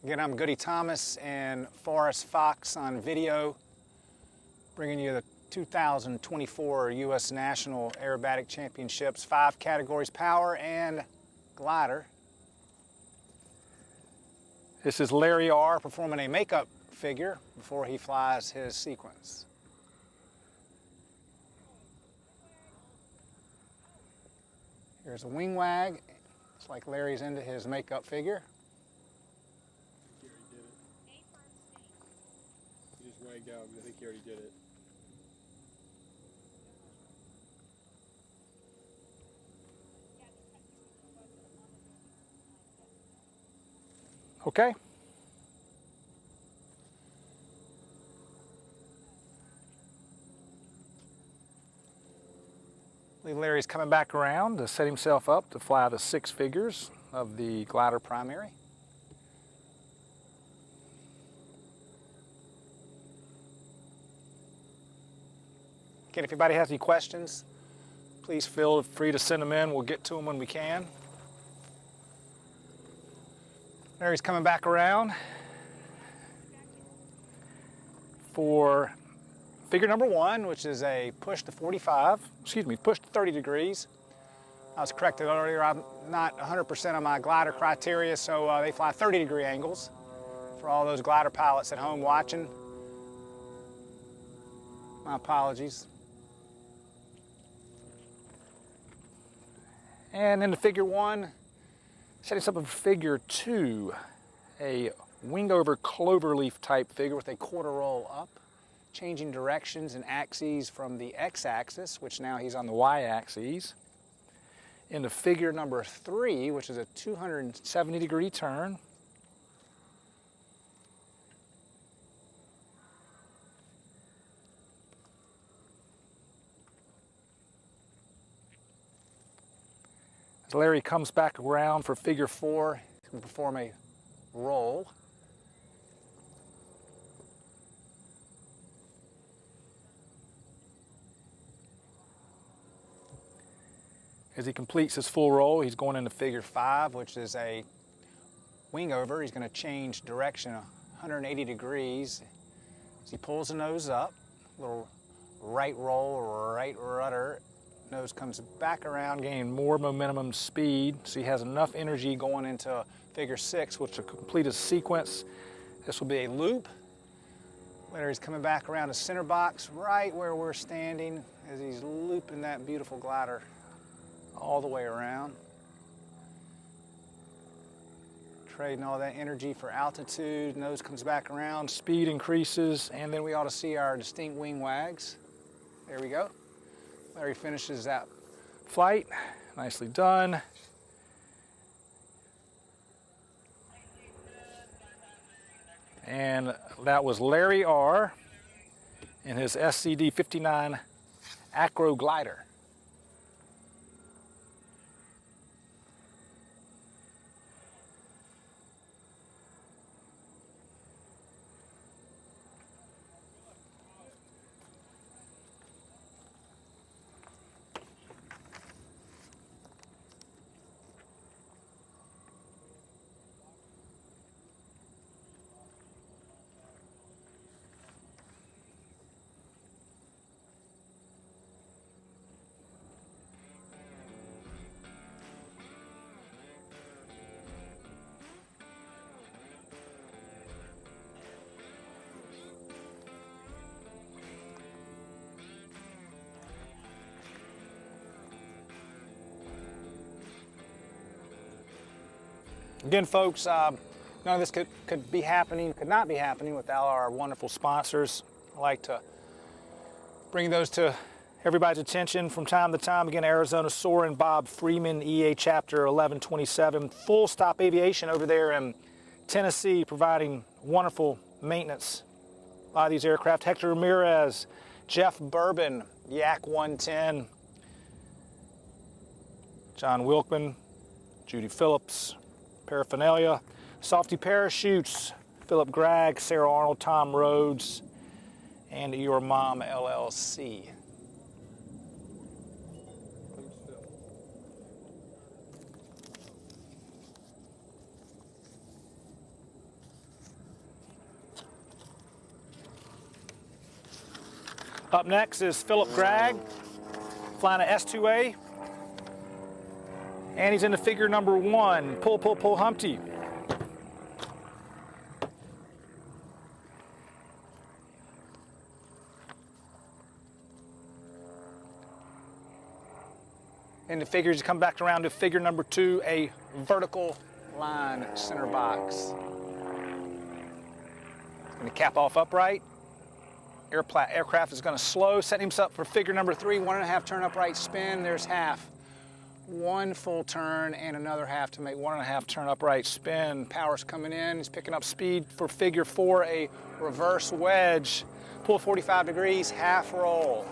Again, I'm Goody Thomas and Forrest Fox on video, bringing you the 2024 U.S. National Aerobatic Championships, 5 categories, power and glider. This is Larry R. performing a makeup figure before he flies his sequence. Here's a wing wag. It's like Larry's into his makeup figure. Wagged out, but I think he already did it. Okay. I believe Larry's coming back around to set himself up to fly the 6 figures of the glider primary. Again, if anybody has any questions, please feel free to send them in. We'll get to them when we can. Larry's coming back around for figure number 1, which is a push to 30 degrees. I was corrected earlier. I'm not 100% on my glider criteria, so they fly 30-degree angles. For all those glider pilots at home watching, my apologies. And into figure 1, setting us up a figure 2, a wing over cloverleaf type figure with a quarter roll up, changing directions and axes from the x-axis, which now he's on the y-axis, into figure number 3, which is a 270-degree turn. Larry comes back around for figure 4, he's going to perform a roll. As he completes his full roll, he's going into figure 5, which is a wing over. He's going to change direction 180 degrees. As he pulls the nose up, little right roll, right rudder. Nose comes back around, gaining more momentum and speed, so he has enough energy going into figure 6, which will complete his sequence. This will be a loop. Larry's coming back around the center box, right where we're standing, as he's looping that beautiful glider all the way around. Trading all that energy for altitude. Nose comes back around, speed increases, and then we ought to see our distinct wing wags. There we go. Larry finishes that flight. Nicely done. And that was Larry R. in his SCD 59 acro glider. Again, folks, none of this could not be happening without our wonderful sponsors. I like to bring those to everybody's attention from time to time. Again, Arizona Soaring, Bob Freeman, EA Chapter 1127, Full Stop Aviation over there in Tennessee, providing wonderful maintenance. A lot of these aircraft. Hector Ramirez, Jeff Bourbon, Yak 110, John Wilkman, Judy Phillips, Paraphernalia, Softy Parachutes, Phillip Gragg, Sarah Arnold, Tom Rhodes, and Your Mom LLC. Up next is Phillip Gragg, flying a S2A. And he's into figure number 1, pull, pull, pull, Humpty. Into figures, you come back around to figure number 2, a vertical line center box. It's going to cap off upright. Aircraft is going to slow, setting himself up for figure number 3, 1.5 turn upright spin. There's half. 1 full turn and another half to make 1.5 turn upright spin. Power's coming in. He's picking up speed for figure 4, a reverse wedge. Pull 45 degrees, half roll.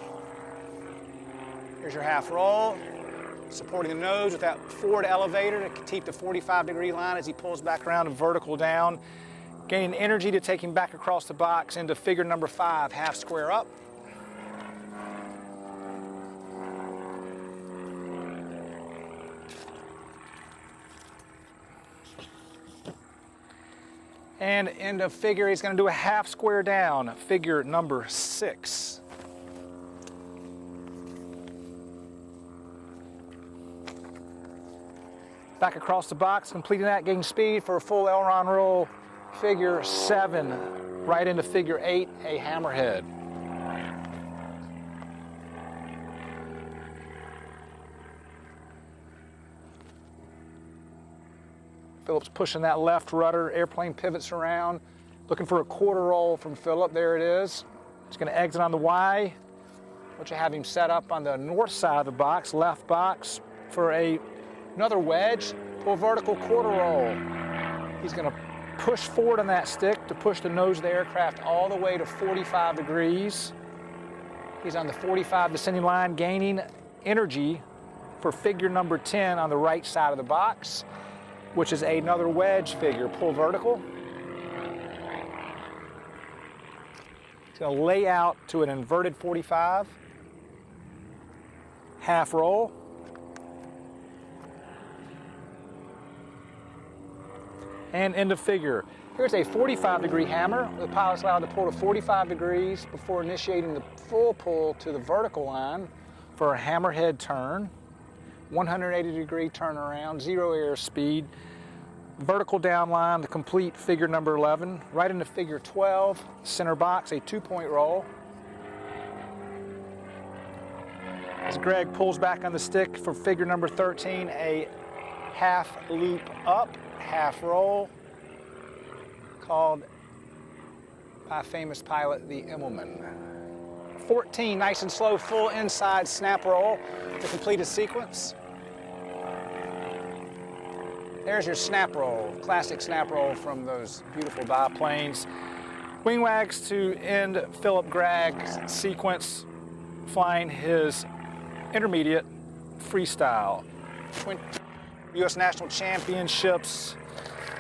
Here's your half roll. Supporting the nose with that forward elevator to keep the 45-degree line as he pulls back around and vertical down. Gaining energy to take him back across the box into figure number 5, half square up. And end of figure, he's going to do a half square down, figure number 6. Back across the box, completing that, gaining speed for a full aileron roll, figure 7, right into figure 8, a hammerhead. Phillip's pushing that left rudder, airplane pivots around, looking for a quarter roll from Phillip. There it is. He's going to exit on the Y, which I have him set up on the north side of the box, left box, for another wedge, pull vertical quarter roll. He's going to push forward on that stick to push the nose of the aircraft all the way to 45 degrees. He's on the 45 descending line, gaining energy for figure number 10 on the right side of the box, which is another wedge figure. Pull vertical. He's going to lay out to an inverted 45. Half roll. And end of figure. Here's a 45-degree hammer. The pilot's allowed to pull to 45 degrees before initiating the full pull to the vertical line for a hammerhead turn. 180-degree turnaround, 0 airspeed, vertical down line to complete figure number 11, right into figure 12, center box, a 2-point roll. As Greg pulls back on the stick for figure number 13, a half loop up, half roll, called by a famous pilot, the Immelman. 14, nice and slow, full inside snap roll to complete a sequence. There's your snap roll, classic snap roll from those beautiful biplanes. Wing wags to end Phillip Gragg's sequence. flying his intermediate freestyle. U.S. National Champion. Championships,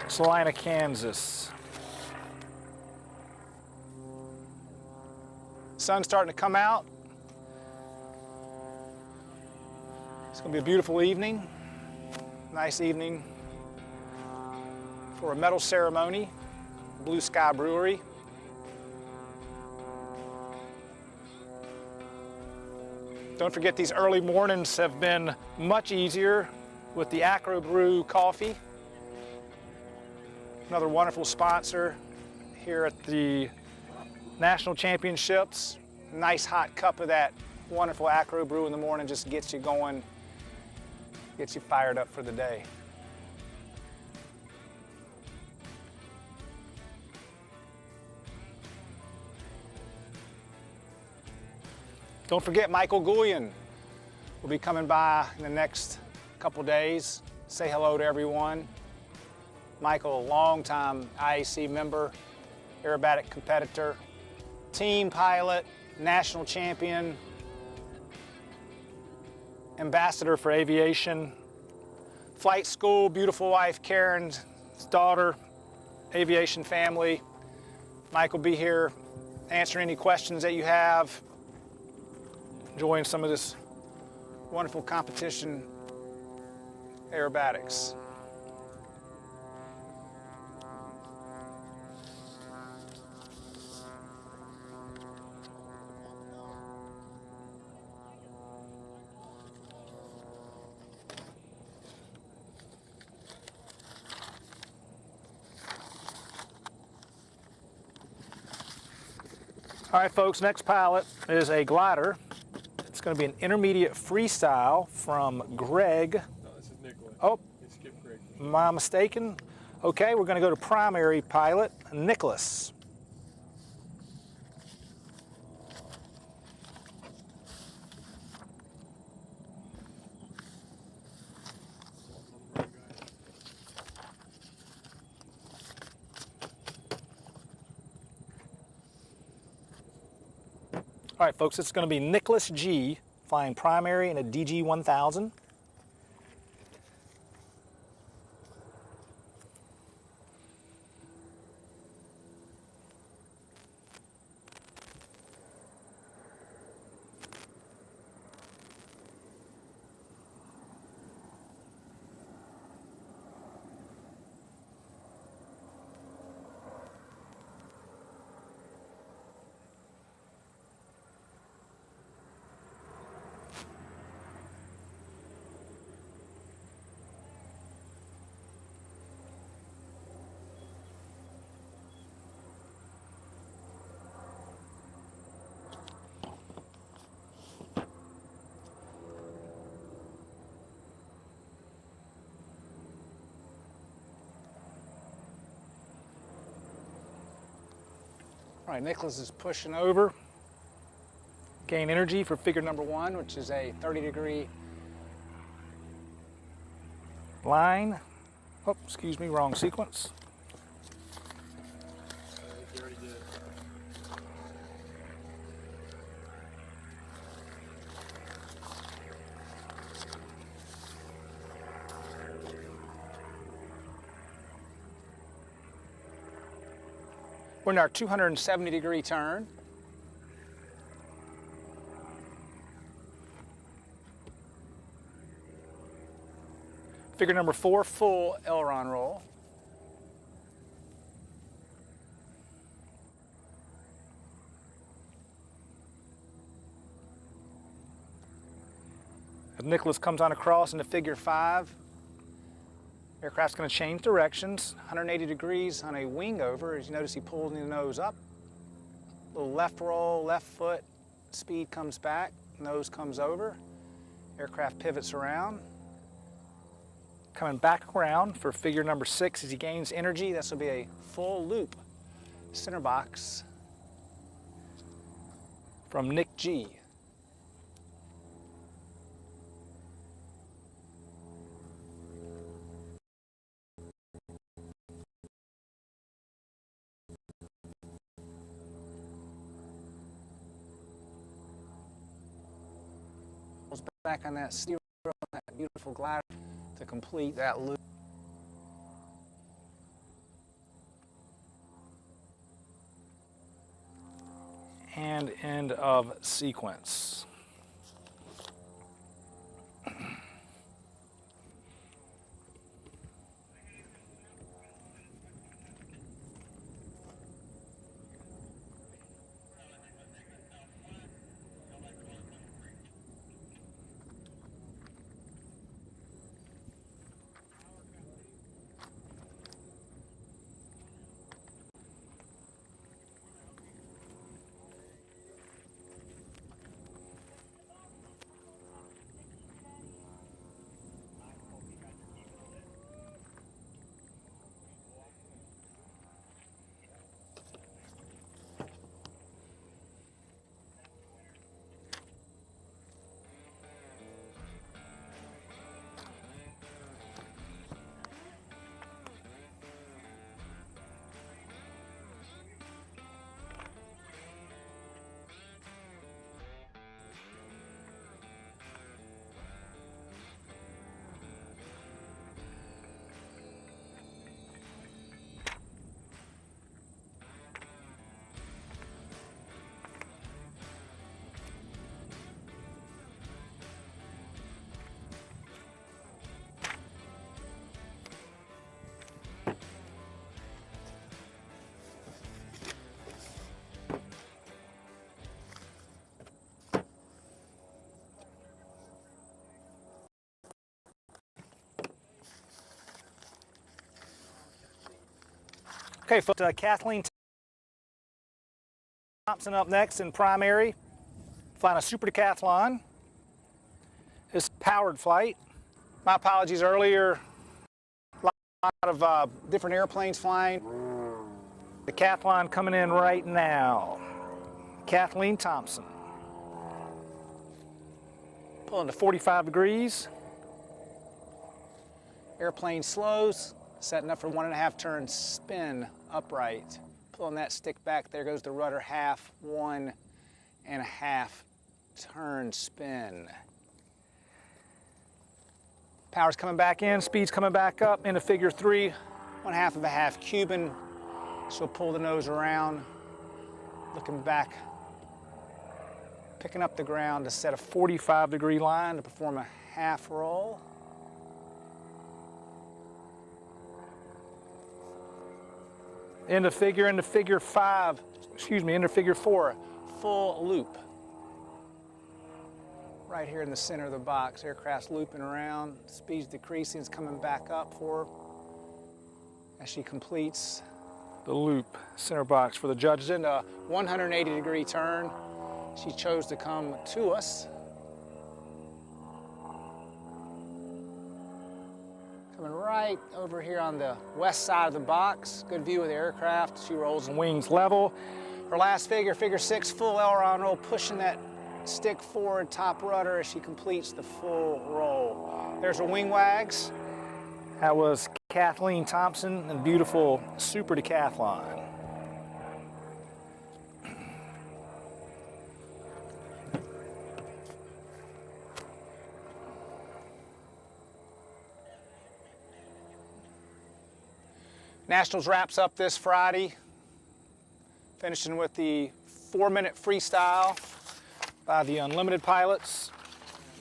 Salina, Kansas. Sun's starting to come out. It's going to be a beautiful evening. Nice evening for a medal ceremony, Blue Sky Brewery. Don't forget, these early mornings have been much easier with the Acro Brew coffee. Another wonderful sponsor here at the National Championships. Nice hot cup of that wonderful Acro Brew in the morning just gets you going, gets you fired up for the day. Don't forget, Michael Goulian will be coming by in the next couple days. Say hello to everyone. Michael, a longtime IAC member, aerobatic competitor, team pilot, national champion, ambassador for aviation, flight school, beautiful wife Karen's daughter, aviation family. Mike will be here answering any questions that you have, enjoying some of this wonderful competition aerobatics. All right, folks, next pilot is a glider. It's going to be an intermediate freestyle from Greg. No, this is Nicholas. Oh, He skipped Greg. am I mistaken? Okay, we're going to go to primary pilot, Nicholas. All right, folks, it's going to be Nicholas G. flying primary in a DG 1000. All right, Nicholas is pushing over. Gain energy for figure number one, which is a 30-degree Line. Oh, excuse me, wrong sequence. I think he already did it. We're in our 270-degree turn. Figure number four, full aileron roll. As Nicholas comes on across into figure 5, aircraft's going to change directions. 180 degrees on a wing over. As you notice, he pulls the nose up. Little left roll, left foot, speed comes back, nose comes over. Aircraft pivots around. Coming back around for figure number 6 as he gains energy. This will be a full loop center box From Nick G. back on that steer, that beautiful glider to complete that loop. And end of sequence. Okay, folks, Kathleen Thompson up next in primary, flying a super decathlon. It's powered flight. My apologies earlier, a lot of different airplanes flying. Decathlon coming in right now. Kathleen Thompson. Pulling to 45 degrees. Airplane slows, setting up for 1.5 turn spin upright. Pulling that stick back, there goes the rudder half, 1.5 turn spin. Power's coming back in, speed's coming back up into figure 3, 1/2 of a half Cuban. She'll pull the nose around, looking back, picking up the ground to set a 45-degree line to perform a half roll. Into figure 5, into figure 4, Full loop. Right here in the center of the box, aircraft's looping around, speed's decreasing, it's coming back up for her as she completes the loop, center box for the judges. in a 180-degree turn. She chose to come to us. Coming right over here on the west side of the box. Good view of the aircraft. She rolls Wings level. her last figure, figure 6, full aileron roll, pushing that stick forward, top rudder as she completes the full roll. There's her wing wags. That was Kathleen Thompson and beautiful super decathlon. Nationals wraps up this Friday, finishing with the 4-minute freestyle By the Unlimited pilots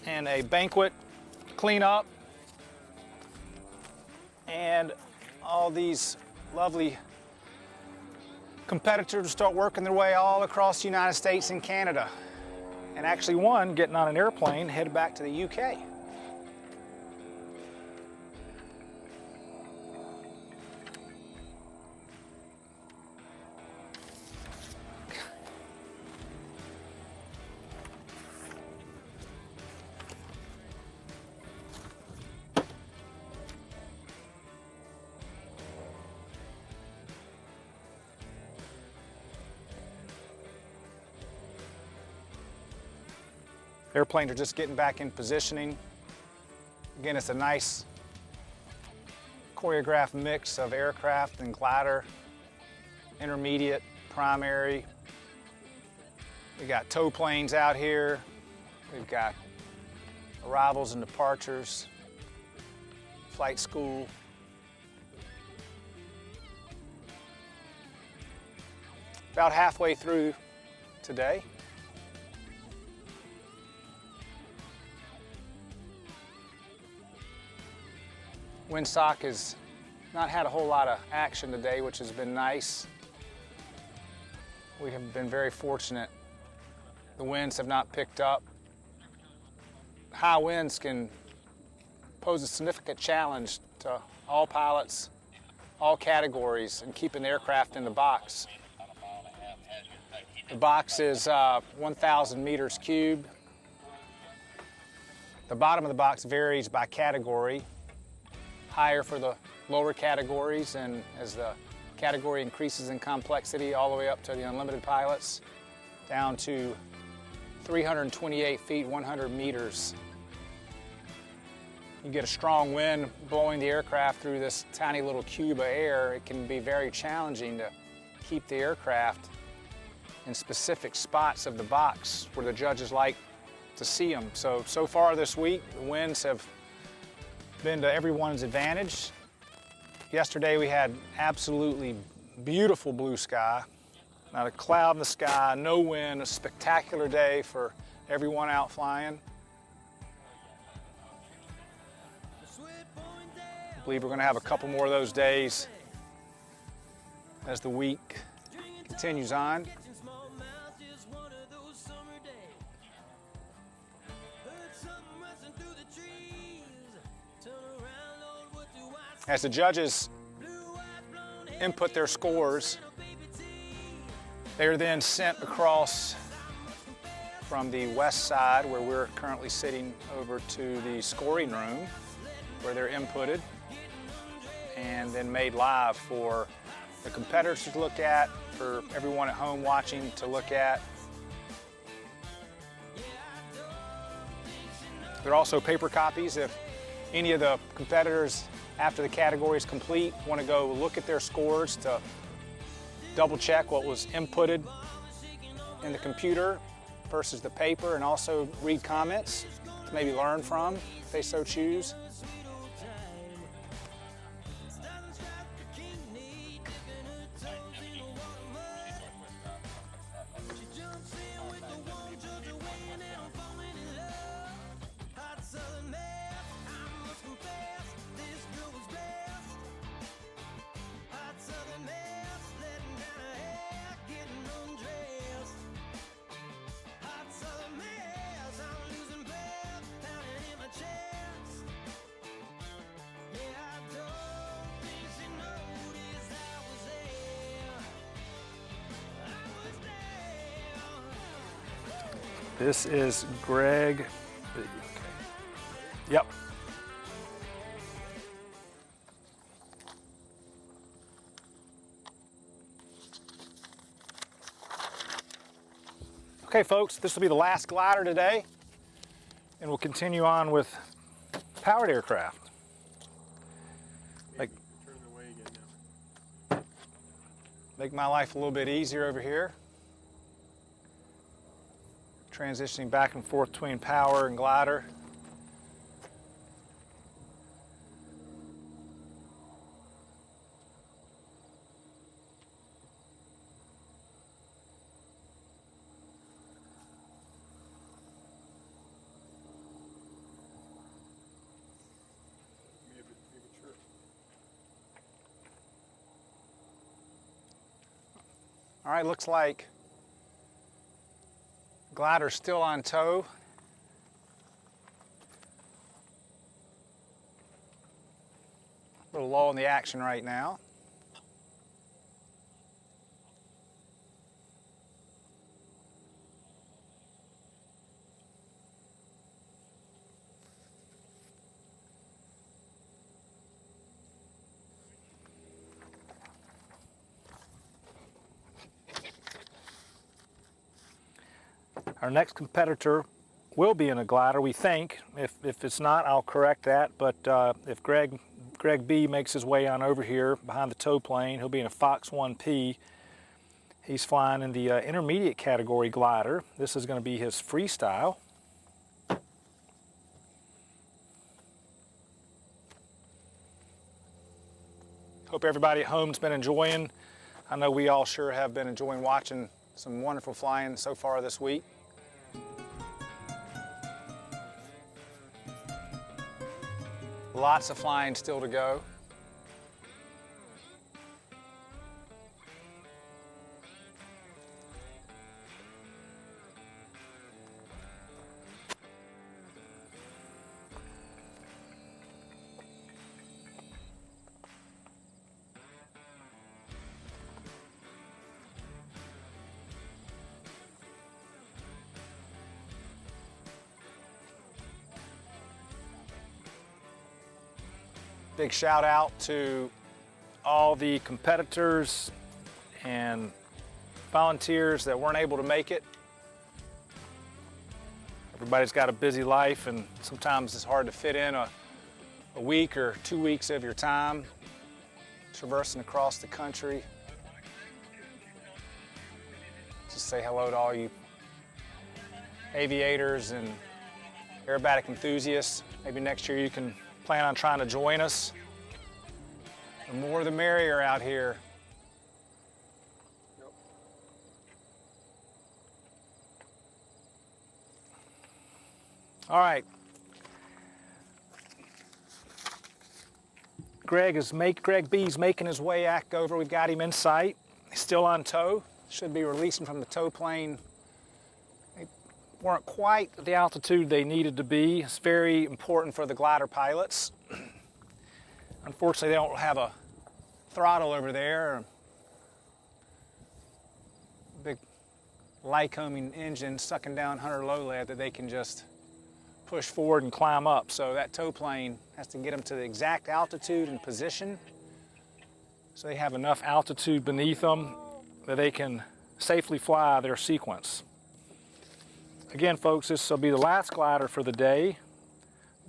and a banquet cleanup. And all these lovely competitors start working their way all across the United States and Canada. And actually one getting on an airplane headed back to the UK. Airplanes are just getting back in positioning. Again, it's a nice choreographed mix of aircraft and glider, intermediate, primary. We got tow planes out here. We've got arrivals and departures, flight school. About halfway through today. Windsock has not had a whole lot of action today, which has been nice. We have been very fortunate. The winds have not picked up. High winds can pose a significant challenge to all pilots, all categories, in keeping the aircraft in the box. The box is 1,000 meters cubed. The bottom of the box varies by category, higher for the lower categories, and as the category increases in complexity, all the way up to the unlimited pilots, down to 328 feet, 100 meters. You get a strong wind blowing the aircraft through this tiny little cube of air. It can be very challenging to keep the aircraft in specific spots of the box where the judges like to see them. So far this week, the winds have been to everyone's advantage. Yesterday we had absolutely beautiful blue sky, not a cloud in the sky, no wind, a spectacular day for everyone out flying. I believe we're going to have a couple more of those days as the week continues on. As the judges input their scores, they are then sent across from the west side, where we're currently sitting, over to the scoring room, where they're inputted and then made live for the competitors to look at, for everyone at home watching to look at. There are also paper copies if any of the competitors, after the category is complete, want to go look at their scores to double check what was inputted in the computer versus the paper, and also read comments to maybe learn from if they so choose. This is Greg. Okay. Yep. Okay, folks, this will be the last glider today, and we'll continue on with powered aircraft. Turning away again now. Make my life a little bit easier over here. Transitioning back and forth between power and glider. All right, looks like glider's still on tow. A little lull in the action right now. Our next competitor will be in a glider, we think. If it's not, I'll correct that. But if Greg B makes his way on over here behind the tow plane, he'll be in a Fox 1P. He's flying in the intermediate category glider. This is going to be his Freestyle. Hope everybody at home's been enjoying. I know we all sure have been enjoying watching some wonderful flying so far this week. Lots of flying still to go. Big shout out to all the competitors and volunteers that weren't able to make it. Everybody's got a busy life, and sometimes it's hard to fit in a week or 2 weeks of your time traversing across the country. Just say hello to all you aviators and aerobatic enthusiasts. Maybe next year you can plan on trying to join us. The more the merrier out here. Yep. All right. Greg B's making his way back over. We've got him in sight. He's still on tow. Should be releasing from the tow plane. They weren't quite at the altitude they needed to be. It's very important for the glider pilots. Unfortunately, they don't have a throttle over there. A big Lycoming engine sucking down 100 low lead that they can just push forward and climb up. So that tow plane has to get them to the exact altitude and position so they have enough altitude beneath them that they can safely fly their sequence. Again, folks, this will be the last glider for the day.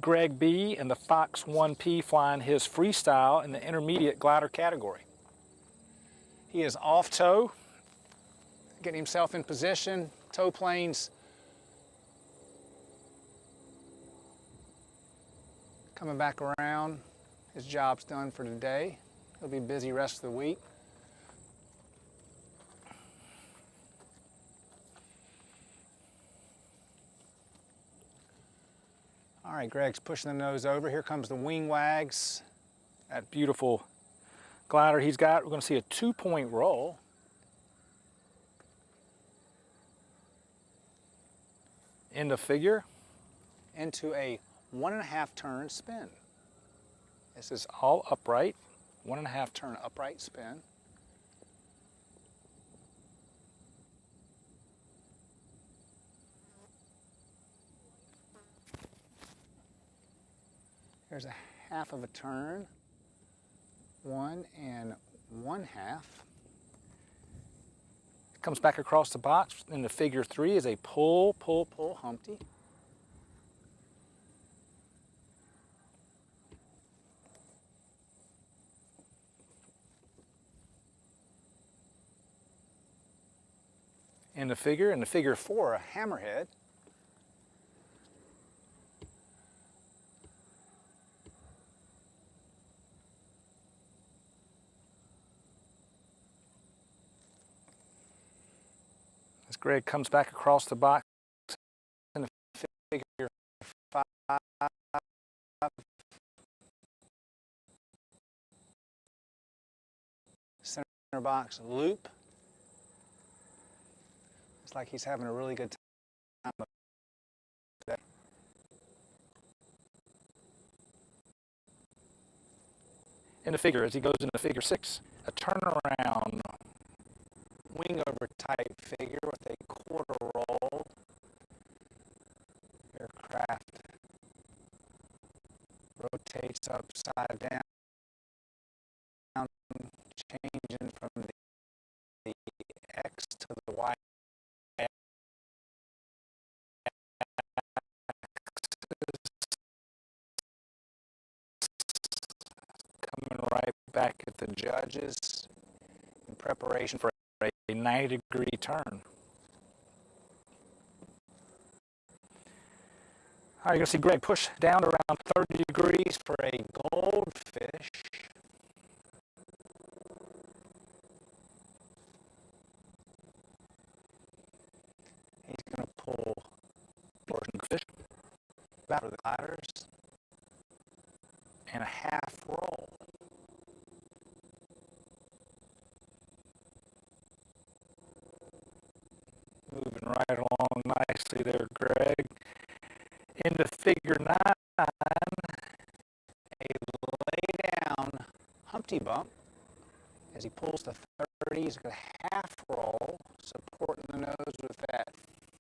Greg B and the Fox 1P flying his freestyle in the intermediate glider category. He is off tow, getting himself in position. Tow planes coming back around. His job's done for today. He'll be busy rest of the week. All right, Greg's pushing the nose over. Here comes the wing wags. That beautiful glider he's got. We're going to see a 2-point roll. Into figure. Into a 1.5 turn spin. This is all upright. 1.5 turn upright spin. There's a 1/2 turn, 1 1/2. Comes back across the box into figure 3 is a pull, pull, pull Humpty. In the figure 4, a hammerhead. As Greg comes back across the box in the figure 5. Center box loop. It's like he's having a really good time today. In the figure, as he goes into figure 6, a turnaround wing over type figure with a quarter roll. Aircraft rotates upside down, changing from the X to the Y. Coming right back at the judges in preparation for a 90-degree turn. All right, you're going to see Greg push down around 30 degrees for a goldfish. He's going to pull portion of fish out of the gliders and a half roll. Moving right along nicely there, Greg. Into figure 9, A lay down Humpty Bump. As he pulls to 30, he's got a half roll, supporting the nose with that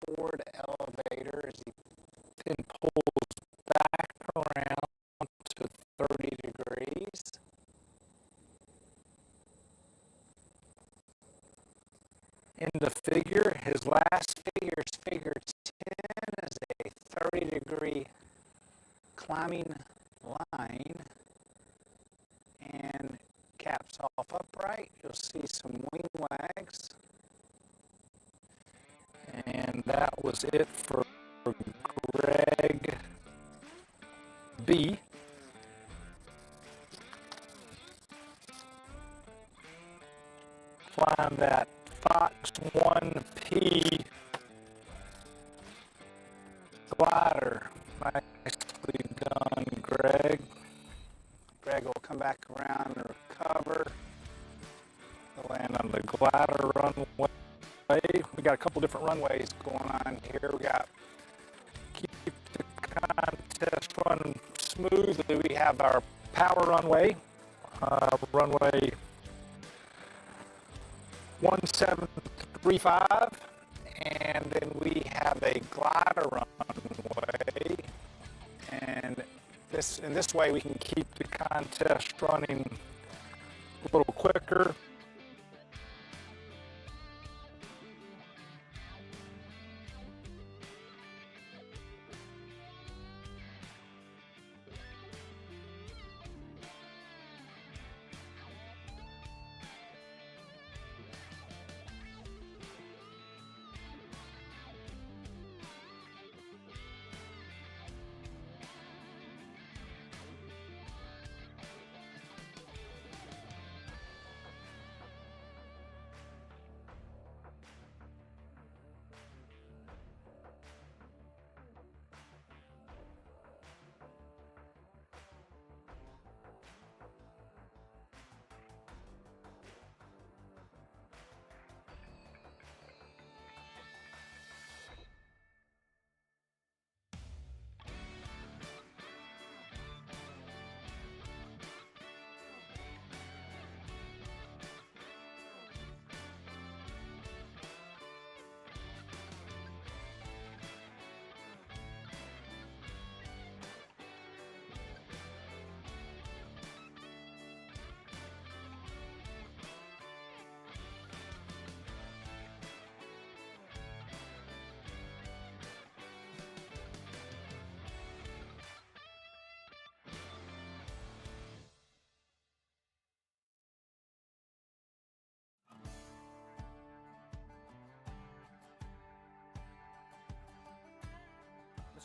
forward elevator as he then pulls back around to 30 degrees. into figure. His last Figure is figure 10 is a 30-degree climbing line and caps off upright. You'll see some wing wags. and that was it for Greg B. Find that Fox 1P glider. Nicely done, Greg. Greg will come back around and recover. Land on the glider runway. We got a couple different runways Going on here, we got keep the contest running smoothly. We have our power runway, runway 1735, and then we have a glider runway, and in this way we can keep the contest running a little quicker.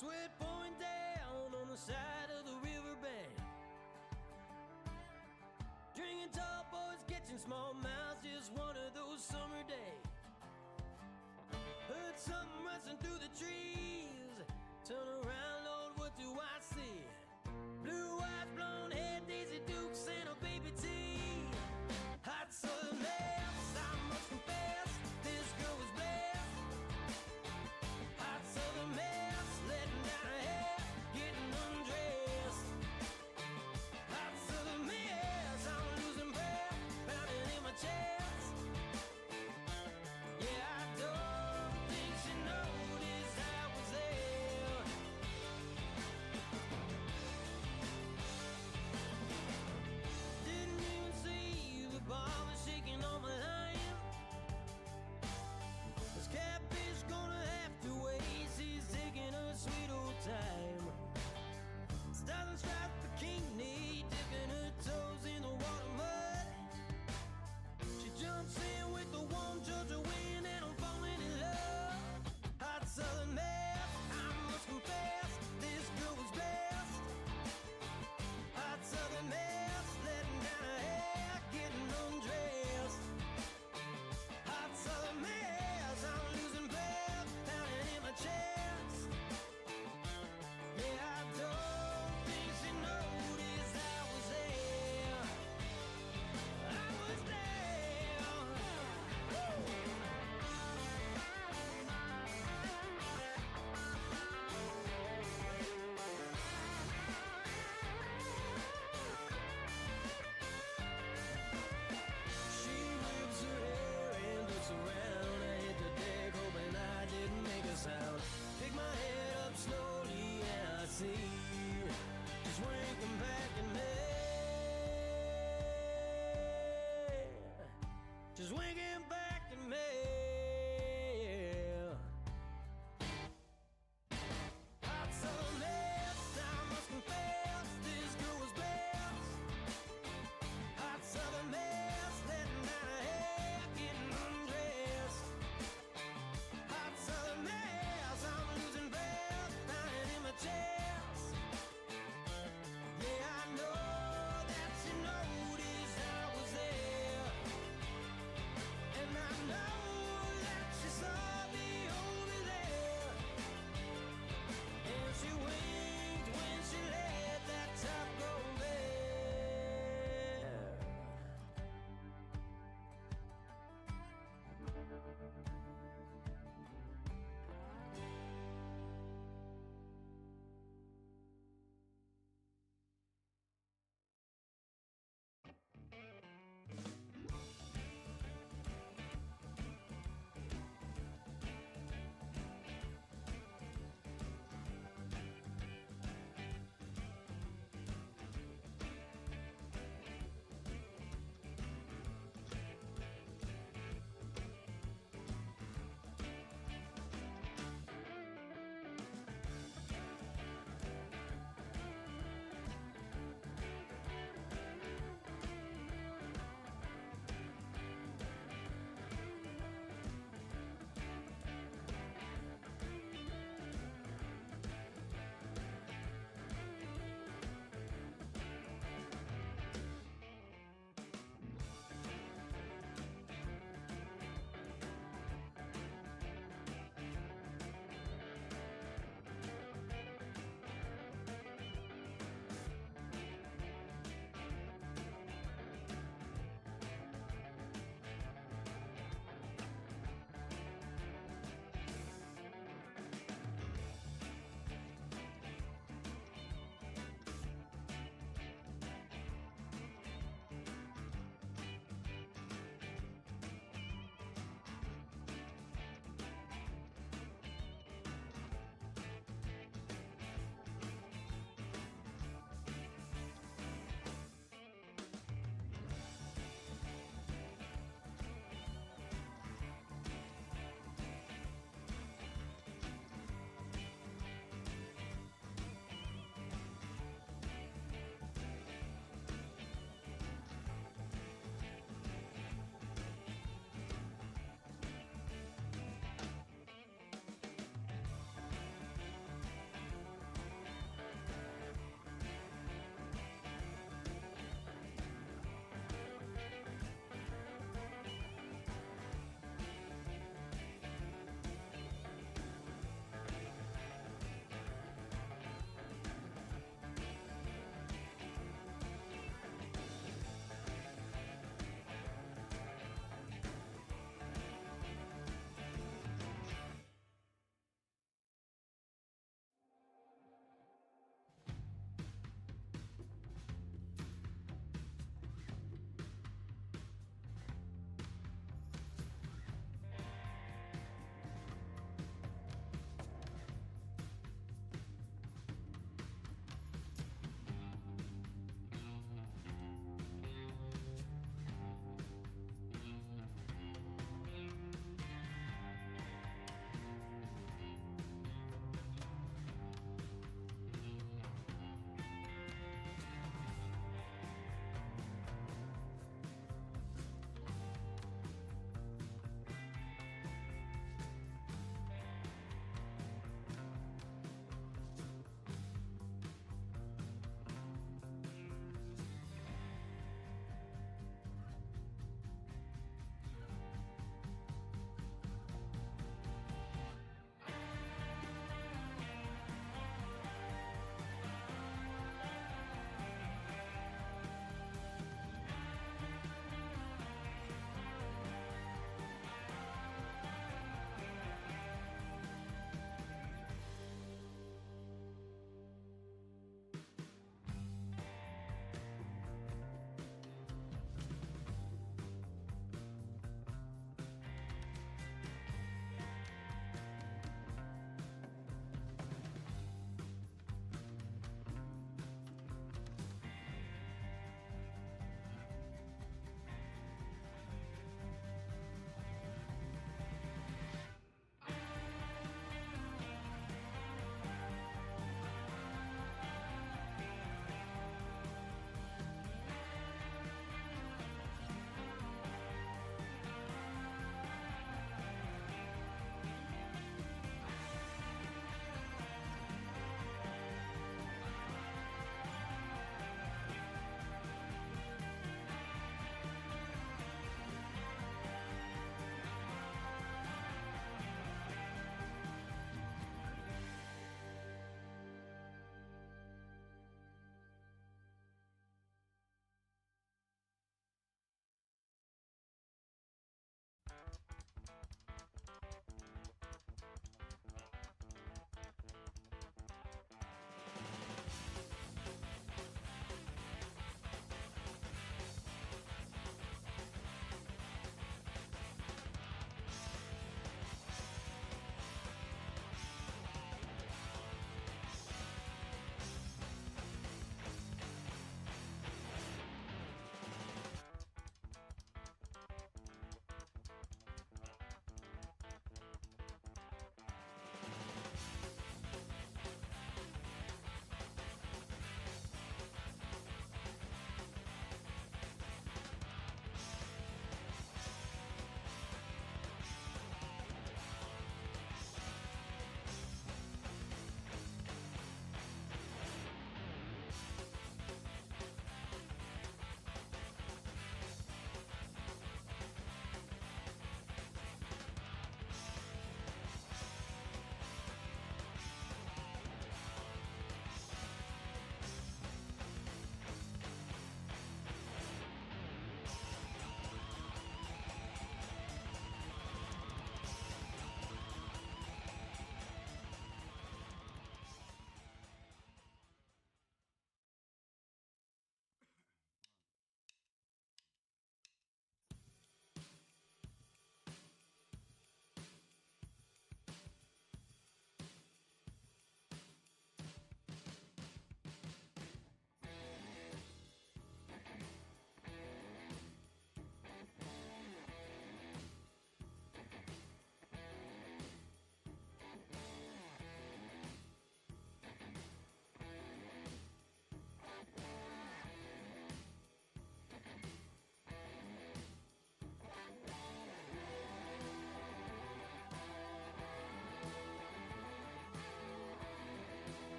Sweat pouring down on the side of the riverbank. Drinking tall boys, catching small mouths, just one of those summer days. Heard something rustling through the trees. Turn around, Lord, what do I see? Blue eyes, blonde hair, Daisy Dukes, and a baby tea. Hot southern lass, I must confess, this girl was blessed. Hot southern lass, letting down her hair, getting undressed. Hot southern lass, I'm losing breath, pounding in my chest. Yeah, I don't think she noticed I was there.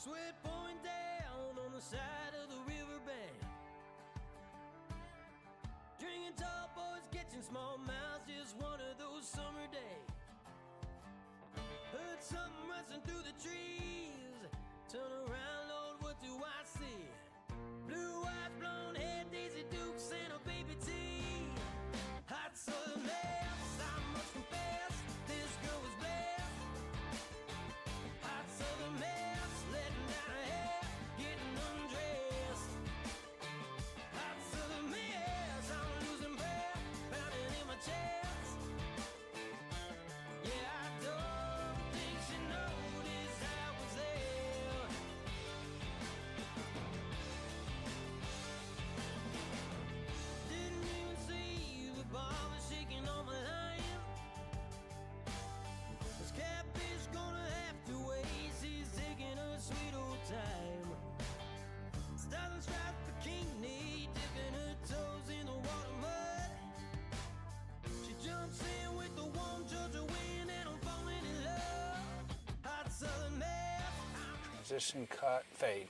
Sweat pouring down on the side of the riverbank. Drinking tall boys, catching small mouths, just one of those summer days. Heard something rustling through the trees. Turn around, Lord, what do I see? Blue eyes, blonde hair, Daisy Dukes, and a baby tea. Hot southern lass, I must confess, this girl was blessed. Hot southern lass, letting down her hair, getting undressed. Hot southern lass, I'm losing breath, pounding in my chest. Yeah, I don't think she noticed I was there. Didn't even see the bar was shaking on my line. This catfish gonna have to wait, she's taking her sweet old time. Stars and stripes bikini, dipping her toes in the water mud. She jumps in with the warm Georgia wind and I'm falling in love. Hot southern mass. Transition, cut, fade.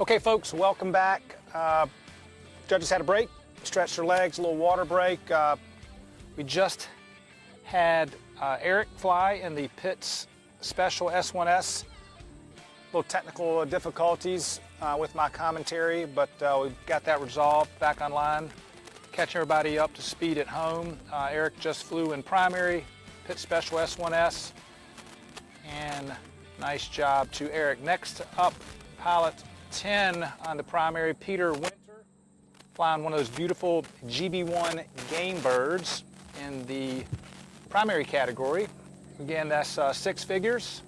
Okay, folks, welcome back. Judges had a break, stretched their legs, a little water break. We just had Erik fly in the Pitts Special S1S. Little technical difficulties with my commentary, but we've got that resolved, back online. Catching everybody up to speed at home. Erik just flew in primary, Pitts Special S1S, and nice job to Erik. Next up, pilot 10 on the primary, Peter Winter, flying one of those beautiful GB1 game birds in the primary category. Again, that's 6 figures.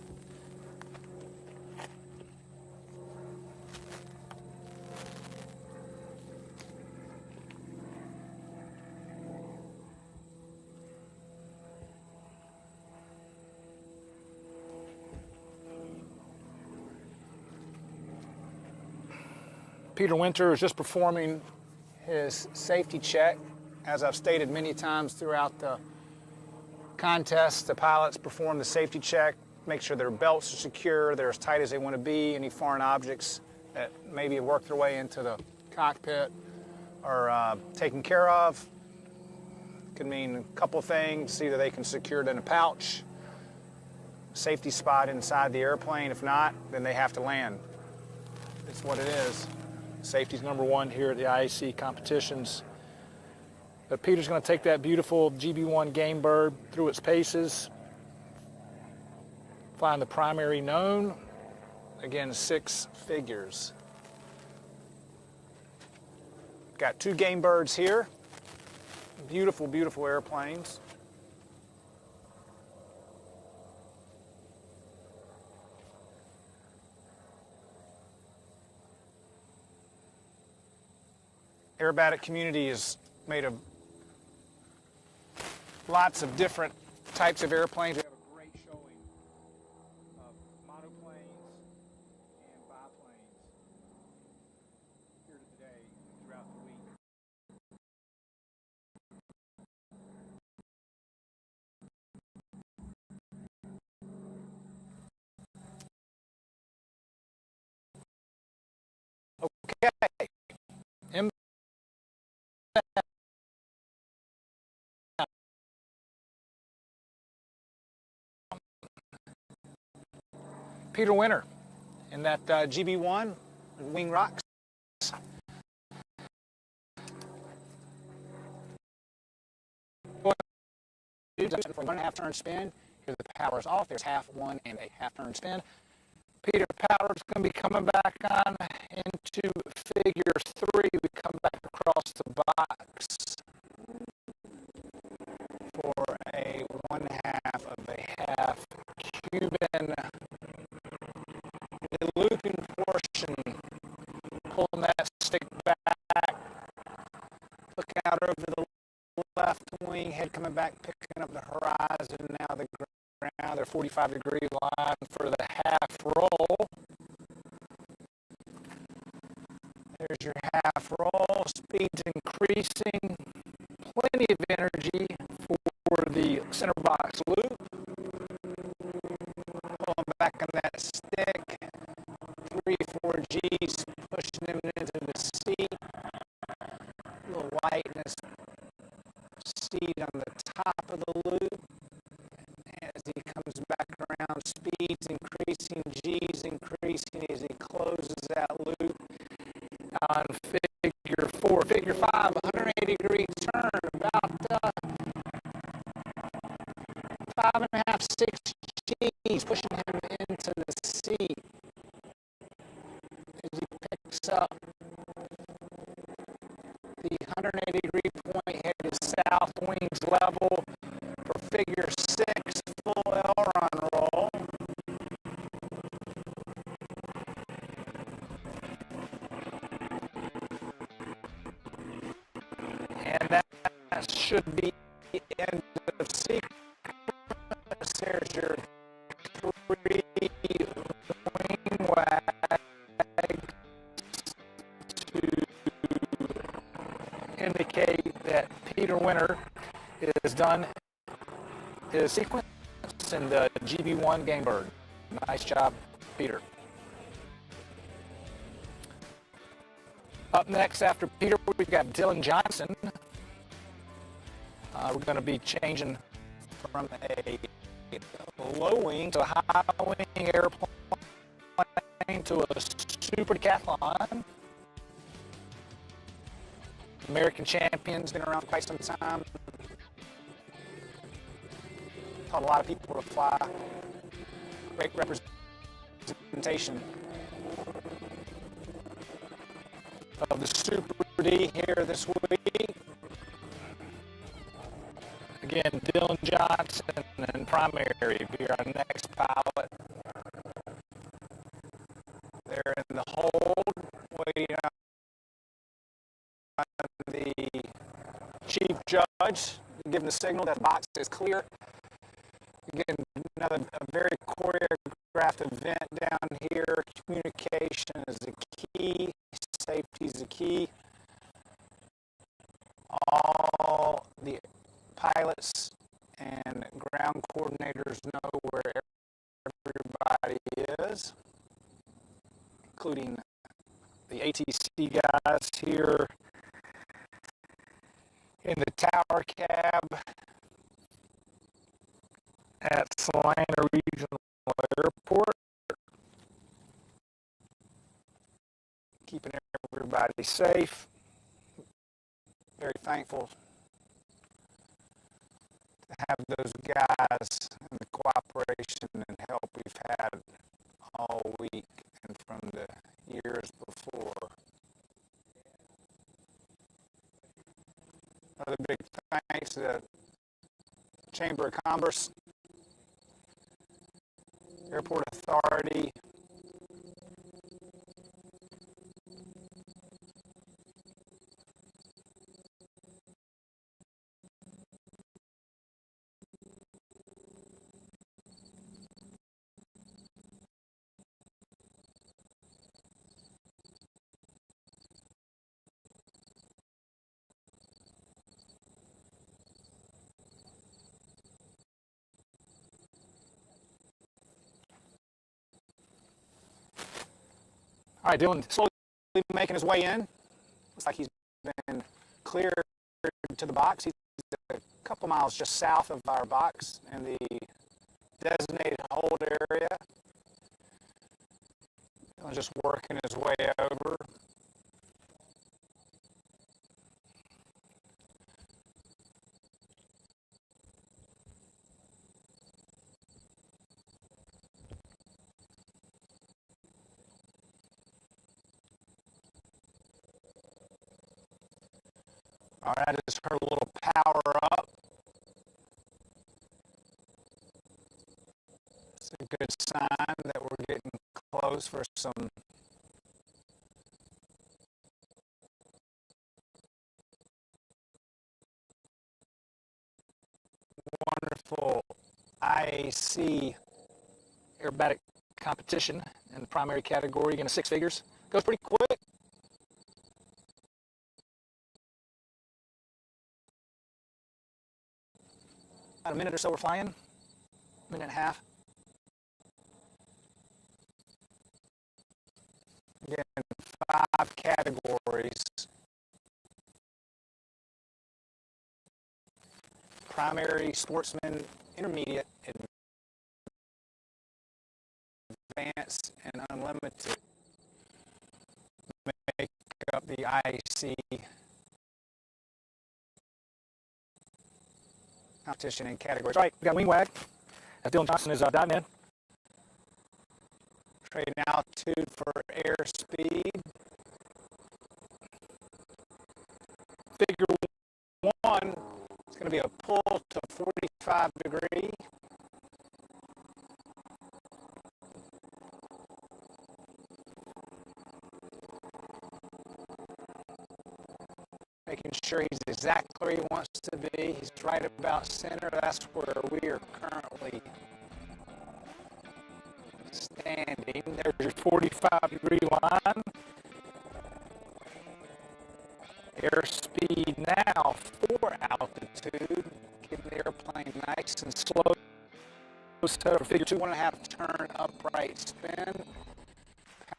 Peter Winter is just performing his safety check. As I've stated many times throughout the contest, the pilots perform the safety check, make sure their belts are secure, they're as tight as they want to be. Any foreign objects that maybe work their way into the cockpit are taken care of. Could mean a couple of things. Either they can secure it in a pouch, safety spot inside the airplane. If not, then they have to land. It's what it is. Safety's number one here at the IAC competitions. But Peter's going to take that beautiful GB1 game bird through its paces. Find the primary known. Again, 6 figures. Got 2 game birds here. Beautiful, beautiful airplanes. Aerobatic community is made of lots of different types of airplanes. We have a great showing of monoplanes and biplanes here today and throughout the week. Okay. Peter Winter in that GB1 wing rocks. For 1.5 turn spin. Here the power's off. There's half, 1, and a half turn spin. Peter Power's going to be coming back on into figure 3. We come back across the box for a 1/2 of a half Cuban. The looping portion, pulling that stick back, looking out over the left wing, head coming back, picking up the horizon, now the ground, their 45-degree line for the half roll. There's your half roll, speed's increasing, plenty of energy for the center box loop. Pulling back on that stick. 3, 4 G's, pushing him into the seat. A little lightness, seat on the top of the loop. As he comes back around, speed's increasing, G's increasing as he closes that loop. On figure 4, figure 5, 180-degree turn, about 5.5, 6 G's, pushing him into the seat. As he picks up the 180-degree point, headed south, wings level for figure 6, full aileron roll. And that should be the end of sequence. There's your 3 wing wags to indicate that Peter Winter is done his sequence in the GB1 game bird. Nice job, Peter. Up next after Peter, we've got Dillon Johnson. We're going to be changing from a low wing to a high wing airplane to a super decathlon. American champion's been around for quite some time. Taught a lot of people to fly. Great representation of the Super D here this week. Again, Dillon Johnson in primary be our next pilot. They're in the hold, waiting on the chief judge, giving the signal that the box is clear. Again, a very choreographed event down here. Communication is the key. Safety is the key. All the pilots and ground coordinators know where everybody is, including the ATC guys here in the tower cab at Salina Regional airport. Keeping everybody safe. Very thankful to have those guys and the cooperation and help we've had all week and from the years before. Another big thanks to the Chamber of Commerce, Airport Authority, all right, Dillon slowly making his way in. Looks like he's been cleared to the box. He's a couple miles just south of our box in the designated hold area. Dillon's just working his way over. All right, that is her little power up. It's a good sign that we're getting close for some wonderful IAC aerobatic competition in the primary category, again, 6 figures. Goes pretty quick. About a minute or so we're flying, minute and a half. Again, 5 categories. Primary, sportsman, intermediate, advanced, and unlimited make up the IAC competition and categories. All right, we got wing wag. As Dillon Johnson is diving in. Trading altitude for airspeed. Figure 1 is going to be a pull to 45 degree. Making sure he's exactly where he wants to be. He's right about center. That's where we are currently standing. There's your 45-degree line. Airspeed now for altitude. Getting the airplane nice and slow. So figure 2, 1.5 turn upright spin.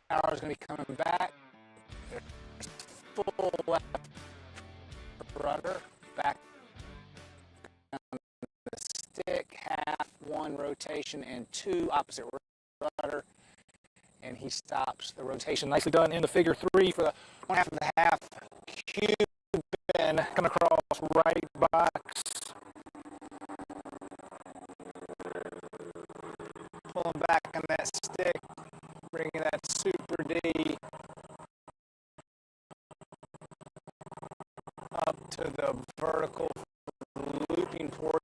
Power is going to be coming back. There's full left rudder, back on the stick, half, 1 rotation, and 2 opposite rudder, and he stops the rotation. Nicely done in the figure 3 for the 1.5 Cuban coming across right box. Pulling back on that stick, bringing that Super D up to the vertical looping portion.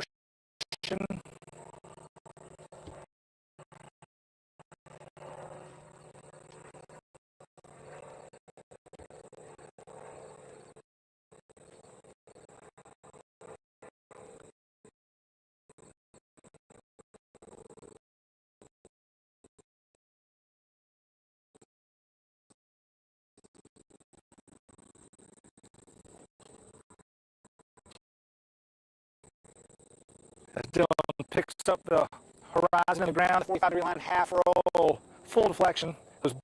As Dillon picks up the horizon and the ground, 45-degree line, half roll, full deflection. Those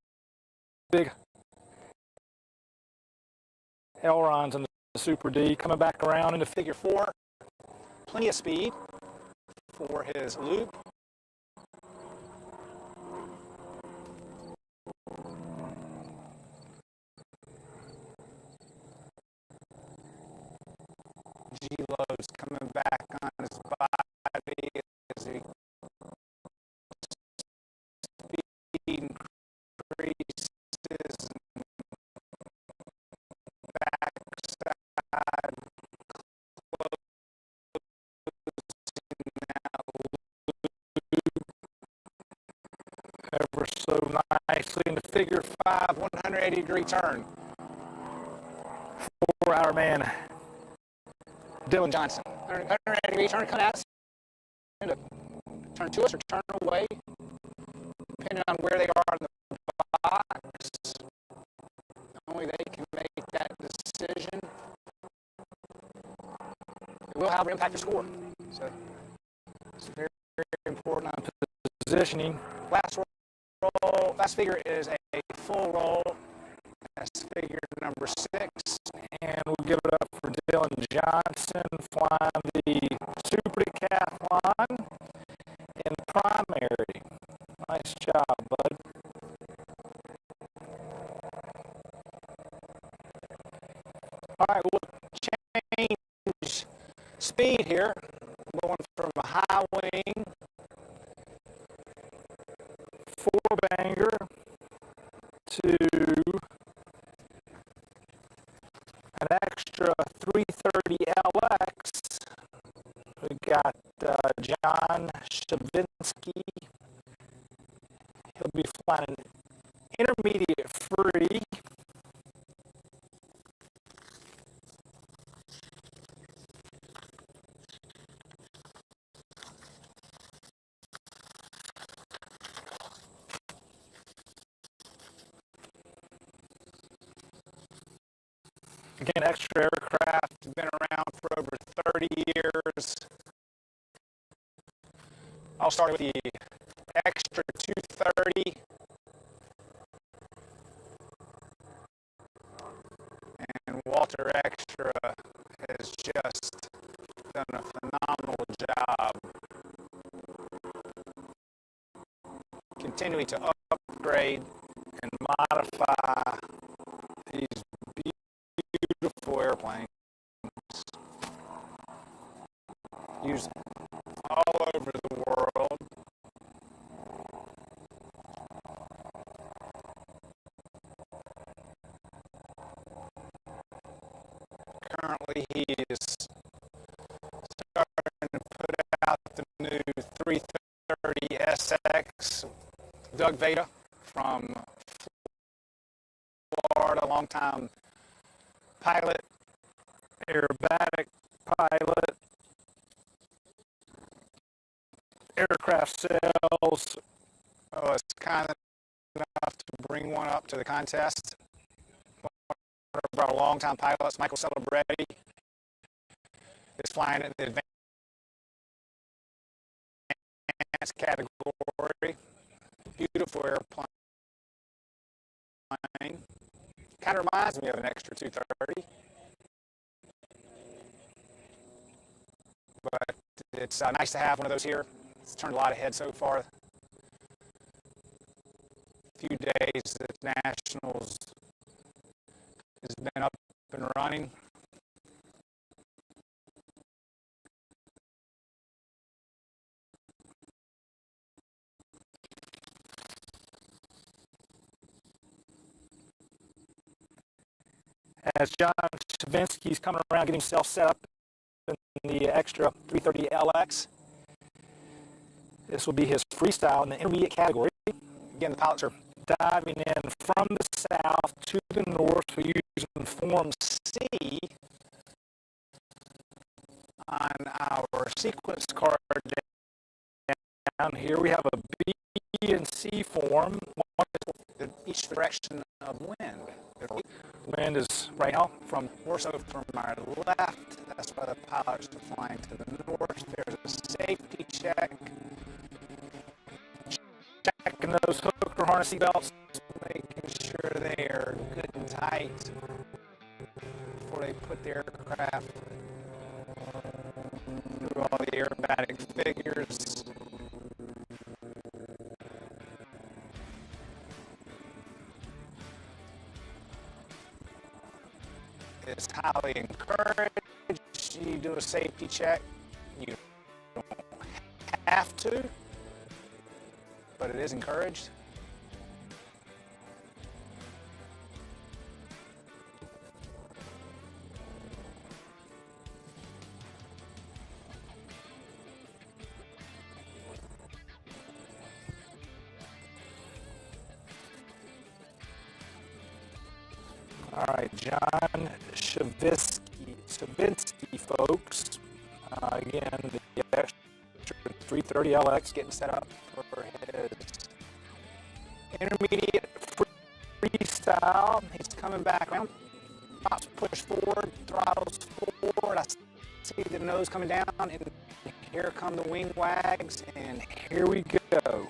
big ailerons and the Super D coming back around into figure 4. Plenty of speed for his loop. G-loads coming back on his body as he speed increases and backside ever so nicely in the figure 5, 180-degree turn for our man Dillon Johnson. 180-degree turn, come at us. Turn to us or turn away, depending on where they are in the box. Only they can make that decision. It will, however, impact the score. So it's very, very important on positioning. last figure is a full roll. That's figure number 6. And we'll give it up for Dillon Johnson flying the Super Decathlon in primary. Nice job, bud. All right, we'll change speed here. Going from a high wing 4-banger to an extra 330 LX. We got John Shavinsky. He'll be flying an intermediate free. Again, extra aircraft. It's been around for over 30 years. I'll start with the extra 230. And Walter Extra has just done a phenomenal job continuing to upgrade and modify these beautiful airplanes used all over the world. Currently, he is starting to put out the new 330 SX. Doug Veda from Florida, longtime pilot, Aerobatic pilot, aircraft sales. Oh, it's kind enough to bring one up to the contest. One of our longtime pilots, Michael Celebrity, is flying in the advanced category. Beautiful airplane. Kind of reminds me of an extra 230. But it's nice to have one of those here. It's turned a lot of heads so far. A few days at Nationals has been up and running. As John Shavinsky's coming around getting himself set up in the extra 330 LX. This will be his freestyle in the intermediate category. Again, the pilots are diving in from the south to the north. We're using Form C on our sequence card down here. We have a B and C form. in each direction of wind. Wind is right now From more so from our left, that's why the pilots are flying to the north. There's a safety check. checking those hooker harness belts. Making sure they are good and tight before they put the aircraft through all the aerobatic figures. It's highly encouraged. you do a safety check. You don't have to, but it is encouraged. All right, John Shavinsky, folks. Again, the extra 330 LX Getting set up for his intermediate freestyle. He's coming back around. Pops push forward, throttles forward. I see the nose coming down, and here come the wing wags, and Here we go.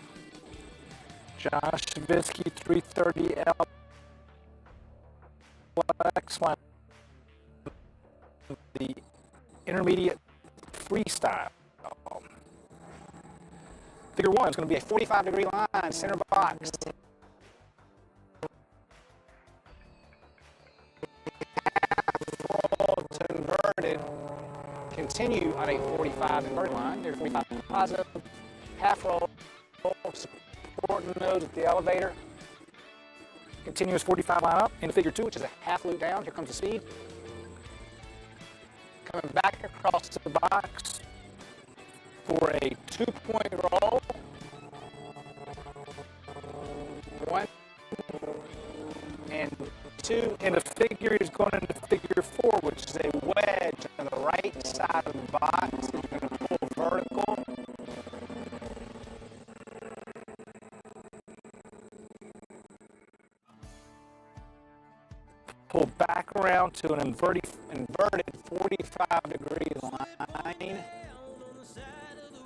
John Shavinsky, 330 LX, the intermediate freestyle. Figure one is going to be a 45-degree line, center box. Half roll to inverted. Continue on a 45 inverted line. There's 45 positive. Half roll, supporting nose at the elevator. Continuous 45 line up. In figure two, which is a half loop down. Here comes the speed. Coming back across the box for a 2-point roll. 1 and 2. And the figure is going into figure 4, which is A wedge on the right side of the box. You're going to pull vertical. pull back around to an inverted 45-degree line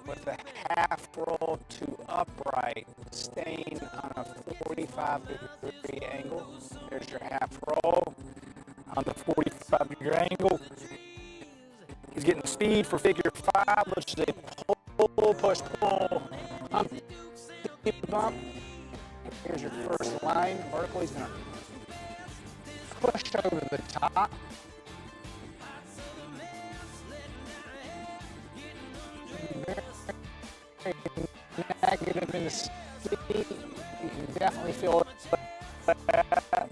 with a half roll to upright, staying on a 45-degree angle. There's your half roll. on the 45-degree angle. He's getting speed for figure 5, which is a Pull, push, pull, hump, bump. Here's your first line. Vertical, he's going to push over the top. Very negative in the speed. You can definitely feel that.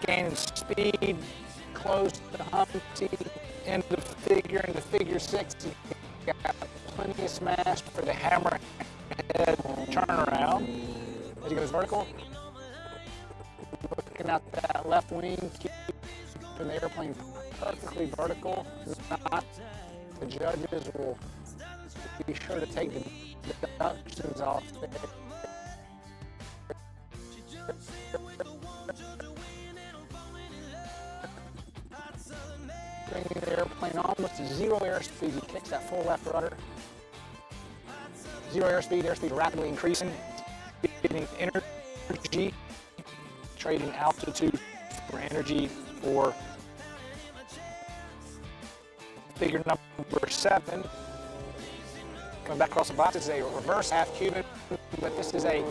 Gaining speed, close to Humpty, into figure 6. You got plenty of smash for the hammerhead turnaround. As he goes vertical, looking out that left wing, keeping the airplane perfectly vertical. Not, the judges will be sure to take the deductions off there. Bringing the airplane almost to zero airspeed. He kicks that full left rudder. Zero airspeed rapidly increasing. Getting energy, trading altitude for energy for figure number 7. Coming back across the box, this is a reverse half Cuban, but this is a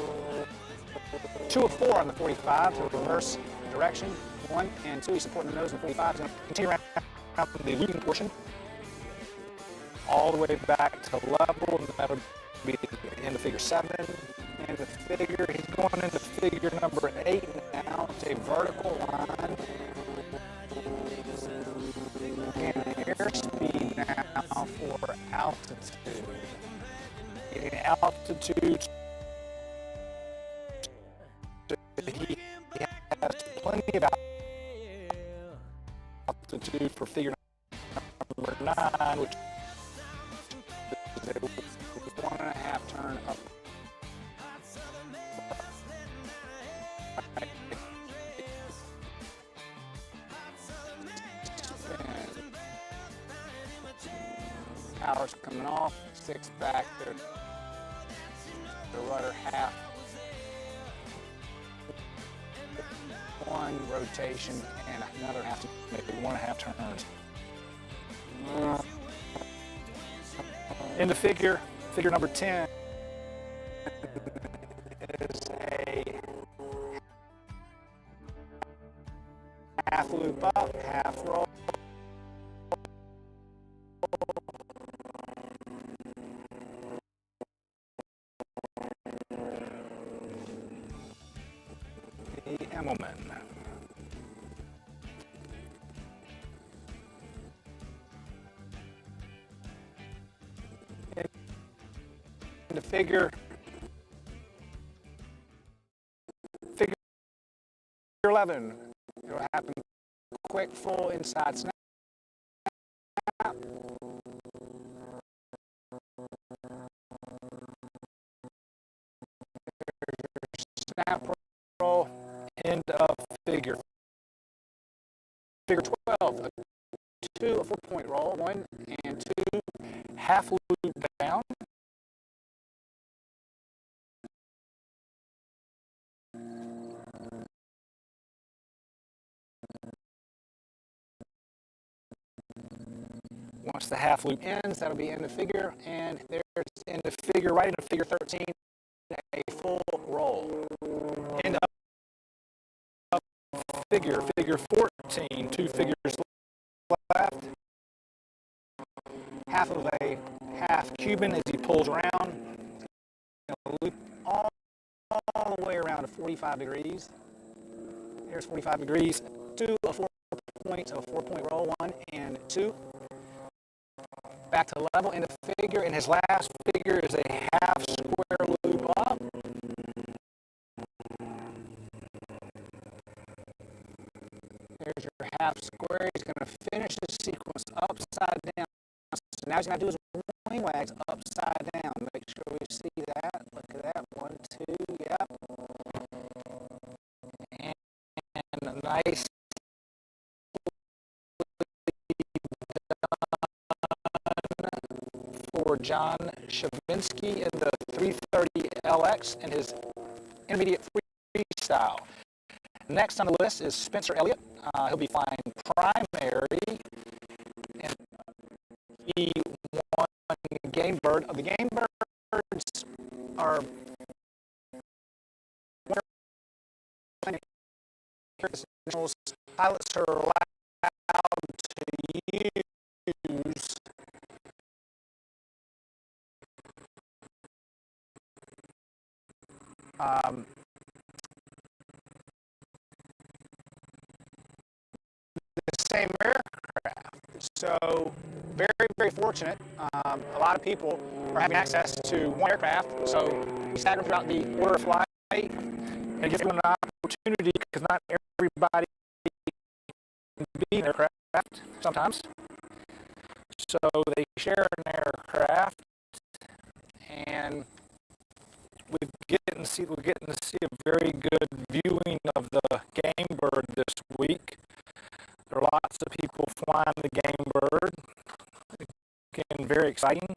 2 of 4 on the 45, so reverse direction. 1 and 2, he's supporting the nose in the 45. He's going to continue around the looping portion all the way back to level, and that'll be the end of figure 7. And the figure, he's going into figure number 8 now. It's a vertical line. And airspeed now for altitude. Getting altitude. He has plenty of altitude for figure number 9, which is a 1.5 turn up. Power's coming off, 6 back, the rudder half. 1 rotation and another half, maybe 1.5 turns. into figure number 10 is a half loop up, half roll, Hammelman. In the figure 11. It'll happen quick, full inside snap. Snap roll, end of figure. Figure 12, a 4-point roll, 1 and 2, half loop down. Once the half loop ends, that'll be end of figure, and there's end of figure, right into figure 13, a full roll. End of figure 14, 2 figures left. Half of a half Cuban as he pulls around. Loop all the way around to 45 degrees. Here's 45 degrees. 2 of 4 points of a 4-point roll, 1 and 2. Back to level, end of figure, and his last figure is a half square loop up. There's your half square. He's going to finish the sequence upside down. So now he's going to do his wing wags upside down. Make sure we see that. Look at that. 1, 2, yep. And a nice for John Shavinsky in the 330 LX and his intermediate freestyle. Next on the list is Spencer Elliott. He'll be flying primary, and he won Game Bird. The Game Birds are pilots are allowed to use the same aircraft. So very, very fortunate. A lot of people are having access to one aircraft, so we stagger throughout the order of flight, and it gives them an opportunity because not everybody can be in an aircraft sometimes. So they share an aircraft, and we're getting to see a very good viewing of the Game Bird this week. There are lots of people flying the Game Bird. Again, very exciting.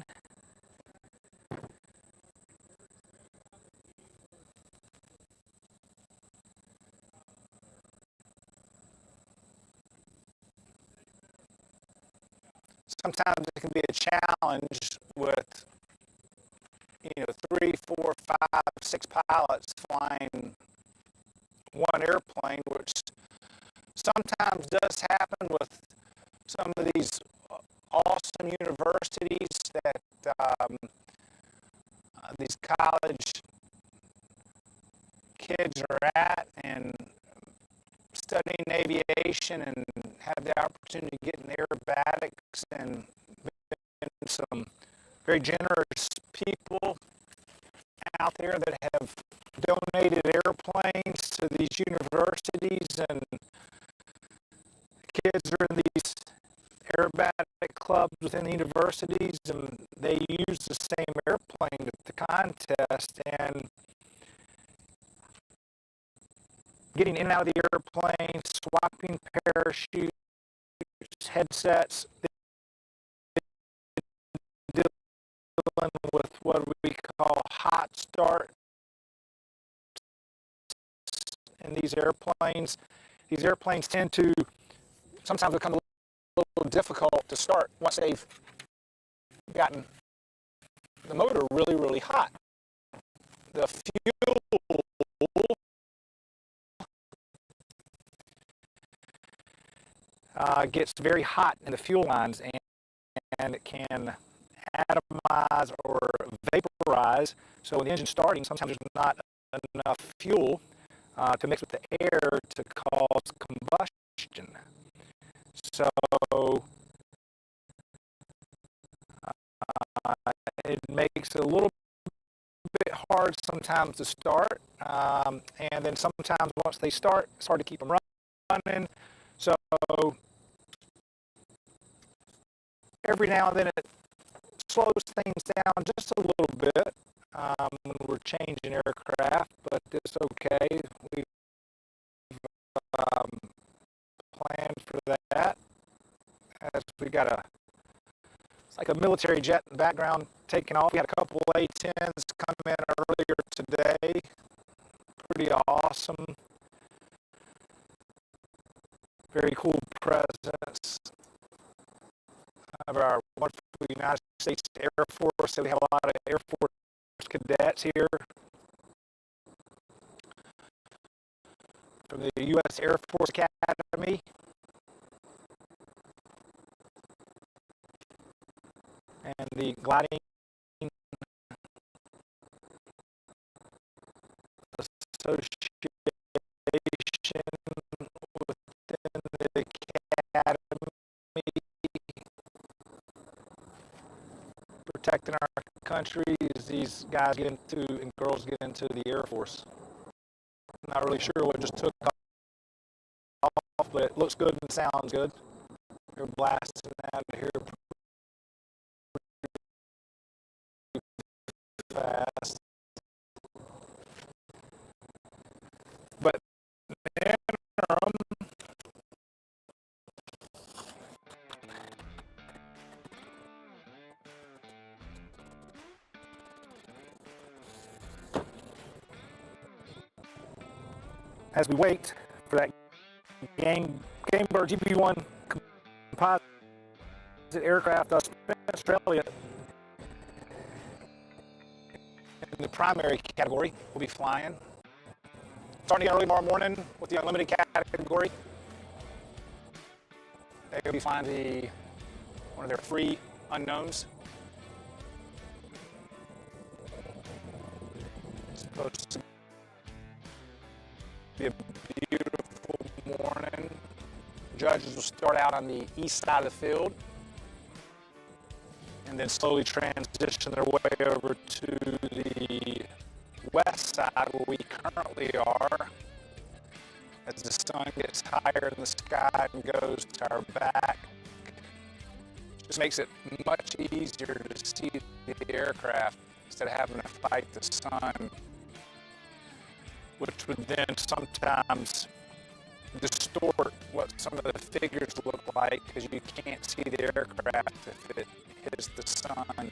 Sometimes it can be a challenge with 3, 4, 5, 6 pilots flying one airplane, which sometimes does happen with some of these awesome universities that these college kids are at and studying aviation and have the opportunity to get in aerobatics, and some very generous people out there that have donated airplanes to these universities, and kids are in these aerobatic clubs within the universities, and they use the same airplane at the contest, and getting in and out of the airplane, swapping parachutes, headsets, dealing with what we call hot start in these airplanes. These airplanes tend to sometimes become a little difficult to start once they've gotten the motor really, really hot. The fuel gets very hot in the fuel lines, and it can atomize or vaporize. So when the engine's starting, sometimes there's not enough fuel. to mix with the air to cause combustion. So it makes it a little bit hard sometimes to start, and then sometimes once they start, it's hard to keep them running. So every now and then it slows things down just a little bit when we're changing aircraft, but it's okay. We've planned for that, as we got it's like a military jet in the background taking off. We had a couple A-10s come in earlier today. Pretty awesome. Very cool presence of our wonderful United States Air Force. So we have a lot of Air Force cadets here from the U.S. Air Force Academy. And the gliding association within the academy, protecting our country as these guys get into and girls get into the Air Force. I'm not really sure what just took off, but it looks good and sounds good. They're blasting out of here fast. But in the interim, as we wait for that Gamebird GB1 composite aircraft, Australia in the primary category will be flying. Starting early tomorrow morning with the unlimited category. They're going to be flying one of their free unknowns. It's supposed to be a beautiful morning. Judges will start out on the east side of the field and then slowly transition their way over to the west side where we currently are as the sun gets higher in the sky and goes to our back. Just makes it much easier to see the aircraft instead of having to fight the sun, which would then sometimes distort what some of the figures look like because you can't see the aircraft if it hits the sun.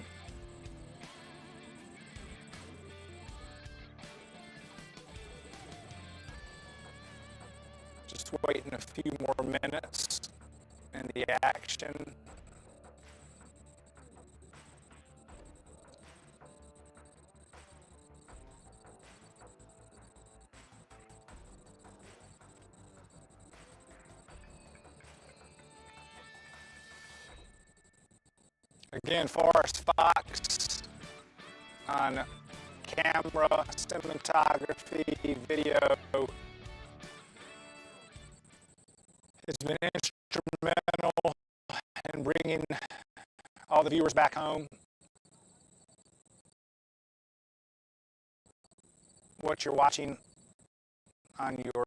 Just waiting a few more minutes in the action. Again, Forrest Fox on camera, cinematography, video has been instrumental in bringing all the viewers back home. What you're watching on your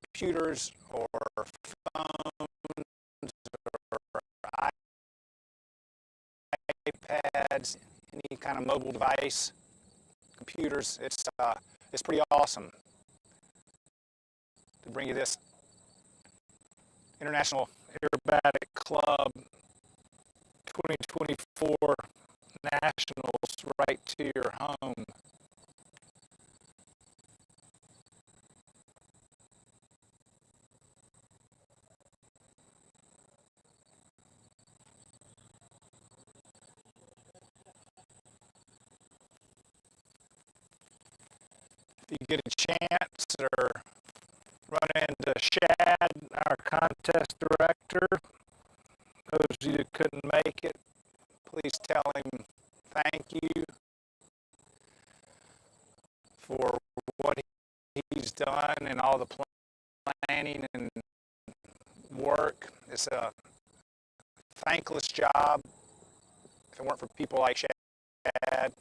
computers or phones or iPads, any kind of mobile device, computers, it's pretty awesome to bring you this International Aerobatic Club 2024 Nationals right to your home. If you get a chance or run into Shad, our contest director, those of you that couldn't make it, please tell him thank you for what he's all the planning and work. It's a thankless job. If it weren't for people like Shad,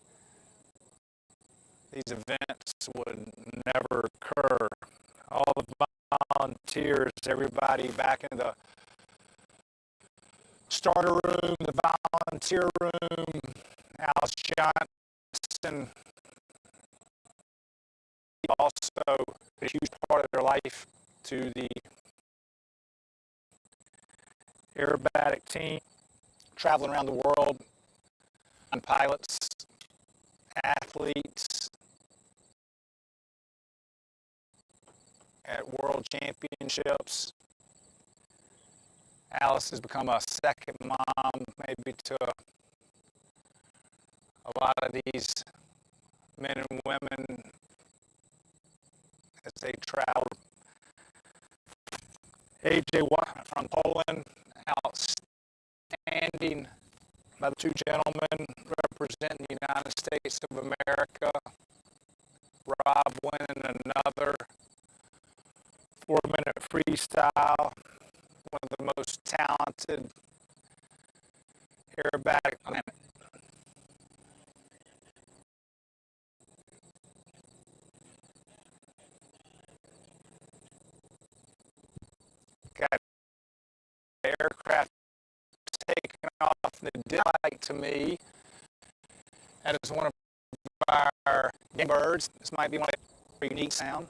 these events would never occur. All the volunteers, everybody back in the starter room, the volunteer room, Alice Johnson, also a huge part of their life to the aerobatic team, traveling around the world, on pilots, athletes, at world championships. Alice has become a second mom, maybe to a lot of these men and women as they travel. AJ Watt from Poland, outstanding by the two gentlemen representing the United States of America. Rob winning another 4-minute freestyle. One of the most talented aerobatic planet. Got aircraft taking off, and it did like to me. That is one of our game birds. This might be one of a unique sound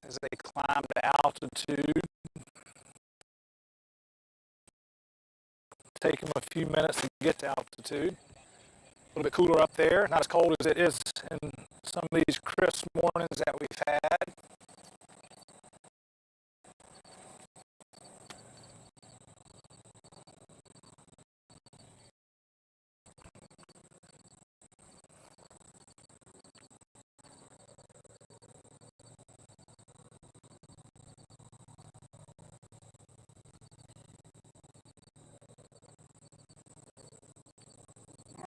as they climb to altitude. Take them a few minutes to get to altitude. A little bit cooler up there, not as cold as it is in some of these crisp mornings that we've had.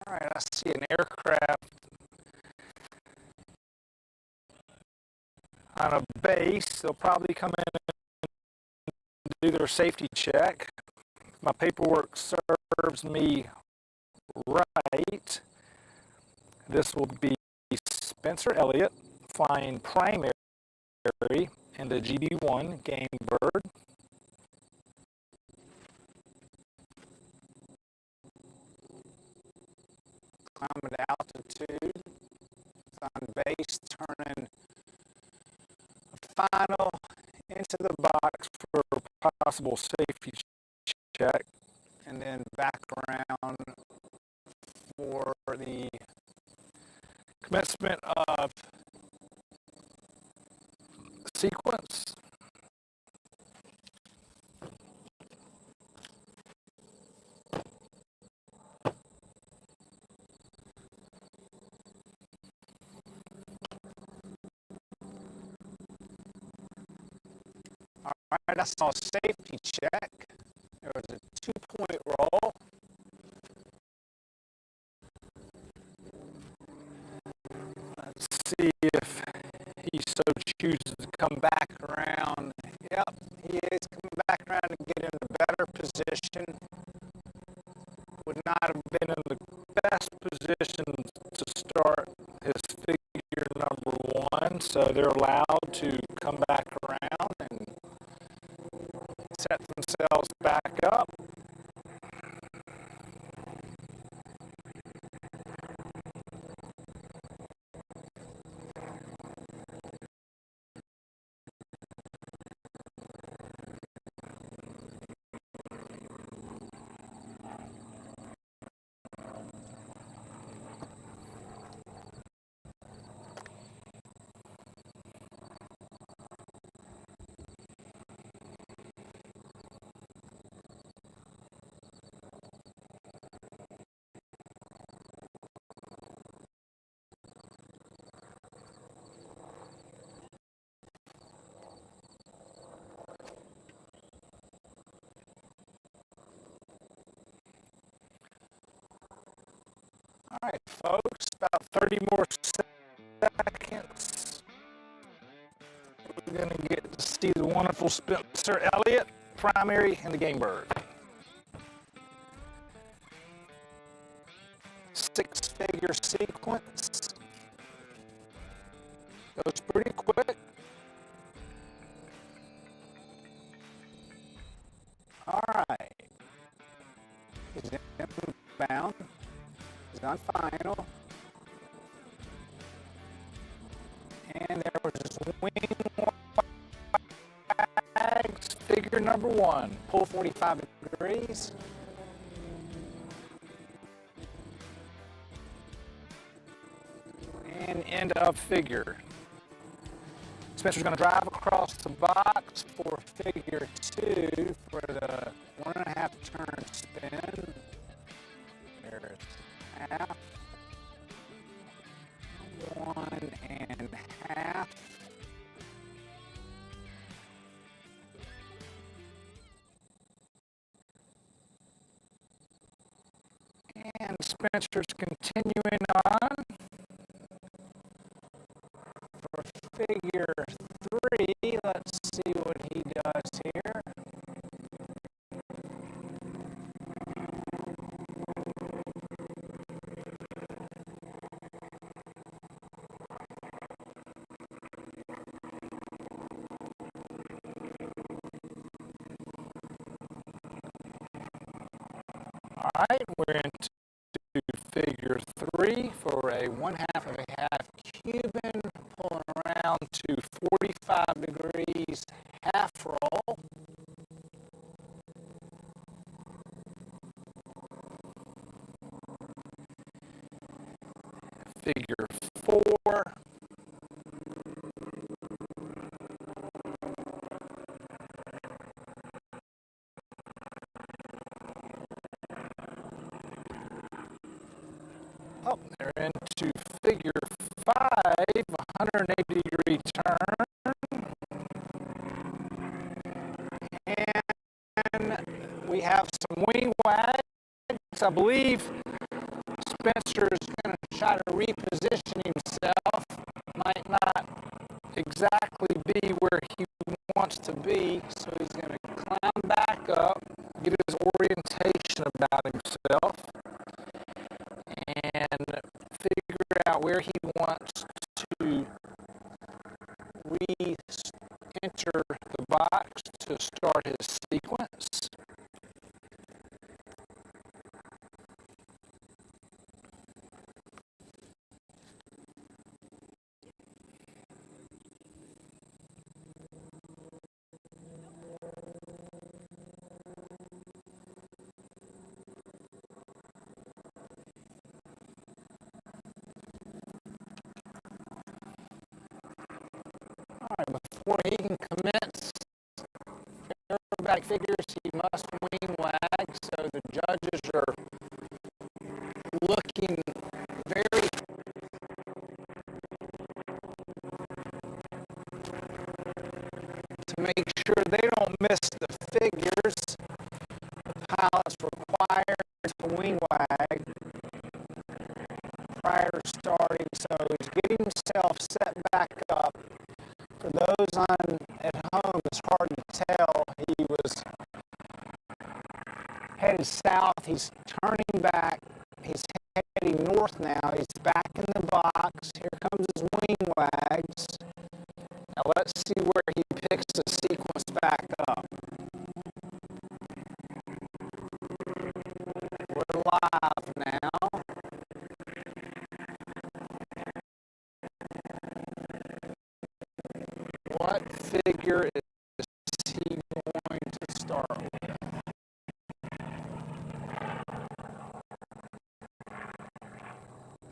All right, I see an aircraft on a base. They'll probably come in and do their safety check. My paperwork serves me right. This will be Spencer Elliott flying primary in the GB1 game bird. Climbing to altitude, it's on base, turning a final into the box for a possible safety check, and then back around for the commencement of sequence. All right, I saw a safety check. There was a 2-point roll. Let's see if he so chooses to come back around. Yep, he is coming back around to get in a better position. Would not have been in the best position to start his figure number 1, so they're allowed to come back around and set themselves back up. All right, folks, about 30 more seconds. beautiful Spencer Elliott, primary in the game bird. 6-figure sequence. Goes pretty quick. All right. He's inbound. He's on final. And there was his wing wags, figure number 1. Pull 45 degrees. And end of figure. Spencer's going to drive across the box for figure 2 for the 1.5 turn spin. There's half. 1.5. And Spencer's continuing on for figure 3. Let's see what he does here. All right, we're into figure 3 for a 1/2 of a half Cuban, pulling around to 45 degrees half roll. Figure 4. Oh, they're into figure 5, 180-degree turn. And we have some wing wags. I believe Spencer's going to try to reposition himself. Might not exactly be where he wants to be, so he's going to climb back up, get his orientation about himself, and figure out where he wants to re-enter the box to start his sequence. Before he can commence aerobatic figures, he must wing wag, so the judges are looking very to make sure they don't miss the figures. The pilot's required to wing wag prior to starting, so he's getting himself set back up. For those on at home, it's hard to tell. He was headed south. He's turning back. He's heading north now. He's back in the box. Here comes his wing wags. Now let's see where he picks the sequence back up. We're live now. What figure is he going to start with?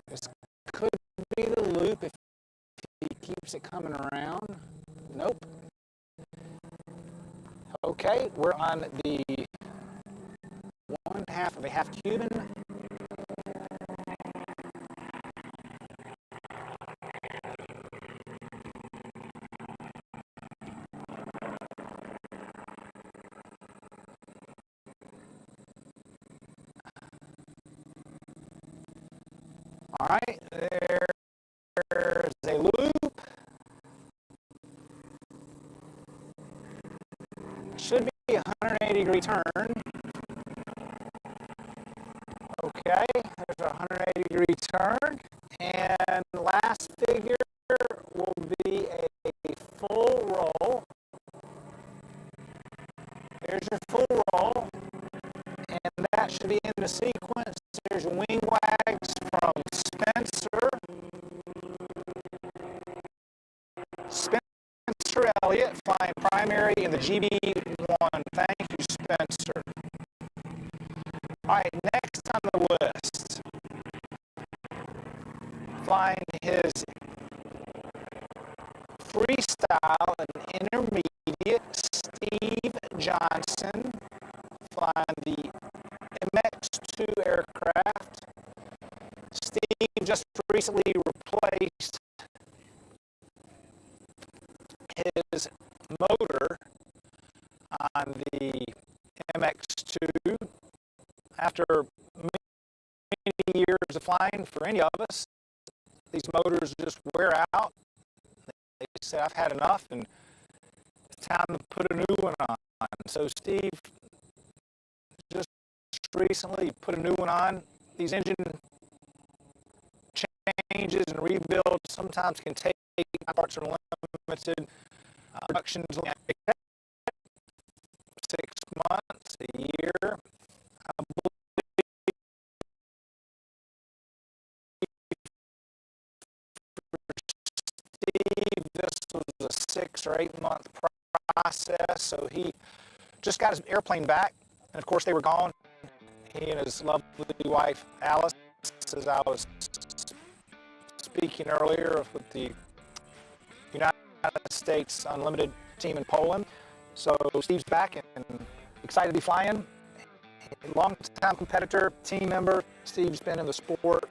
This could be the loop if he keeps it coming around. Nope. Okay, we're on the 1/2 of a half Cuban. All right, there's a loop. 180-degree turn. Okay, there's a 180-degree turn. And last figure will be a full roll. There's your full roll. And that should be in the sequence. There's your wing wags from Spencer. Spencer Elliott flying primary in the GB1. Thank you, Spencer. All right, next on the list, flying his freestyle and intermediate, Steve Johnson, flying the MX2 aircraft. Steve just recently replaced his motor on the MX2 after many years of flying. For any of us, these motors just wear out. They say, I've had enough and it's time to put a new one on. So Steve just recently put a new one on. These engine changes and rebuilds sometimes can take, parts are limited. Production's like 6 months, a year. I believe Steve, this was a 6 or 8 month process, so he just got his airplane back, and of course they were gone. He and his lovely wife Alice, as I was speaking earlier with the United States Unlimited team in Poland. So Steve's back and excited to be flying. Long-time competitor, team member. Steve's been in the sport.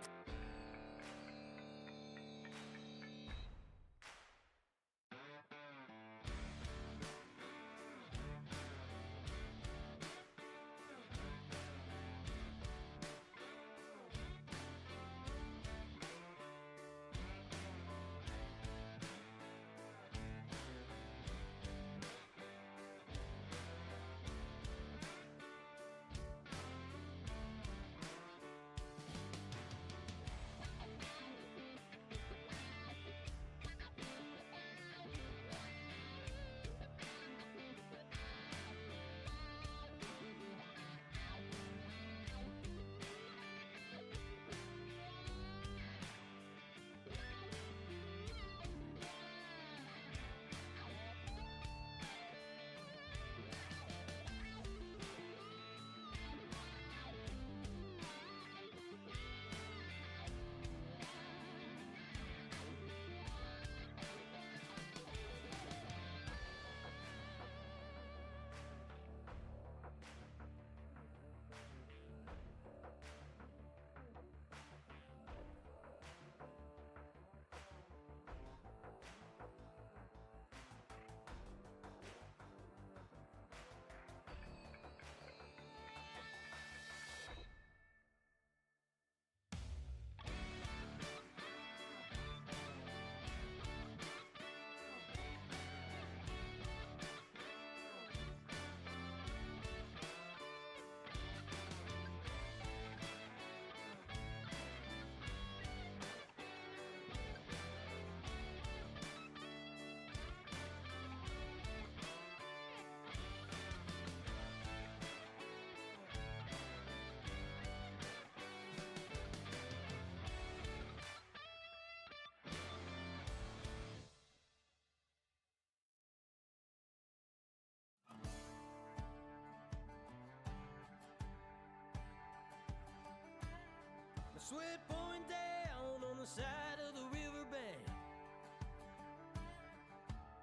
Sweat pouring down on the side of the riverbank.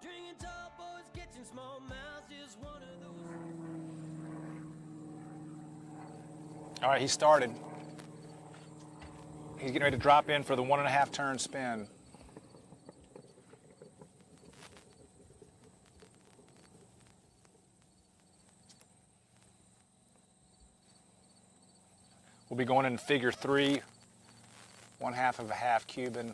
Drinking tall boys, catching small mouths, just one of those. All right, he started. He's getting ready to drop in for the 1.5 turn spin. We'll be going in figure 3, 1/2 of a half Cuban.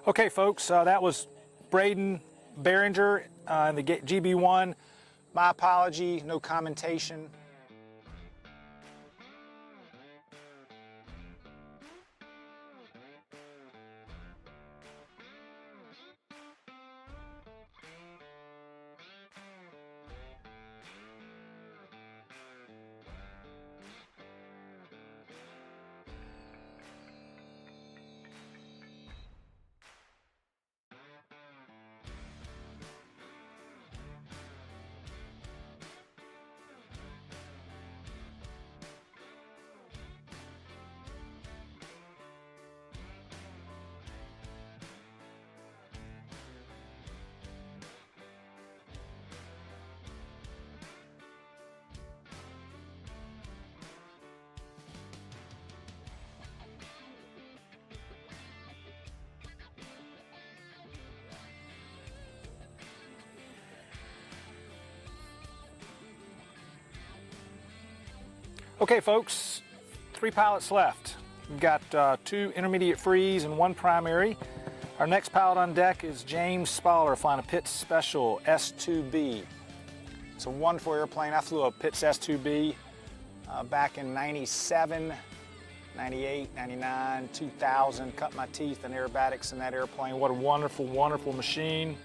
Okay, folks, that was Brayden Berringer in the GB1. My apology, no commentation. Okay, folks, 3 pilots left. We've got 2 intermediate frees and 1 primary. Our next pilot on deck is James Spaller flying a Pitts Special S2B. It's a wonderful airplane. I flew a Pitts S2B back in 97, 98, 99, 2000. Cut my teeth in aerobatics in that airplane. What a wonderful, wonderful machine.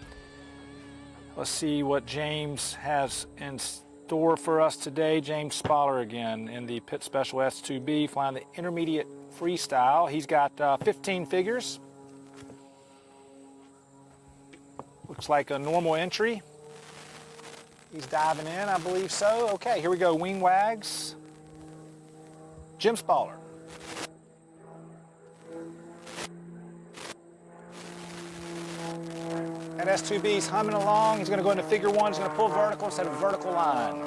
Let's see what James has in store for us today. James Spaller again in the Pitts Special S2B flying the intermediate freestyle. He's got 15 figures. Looks like a normal entry. He's diving in, I believe so. Okay, here we go. Wing wags. Jim Spaller. That S2B's humming along. He's going to go into figure 1. He's going to pull vertical instead of vertical line.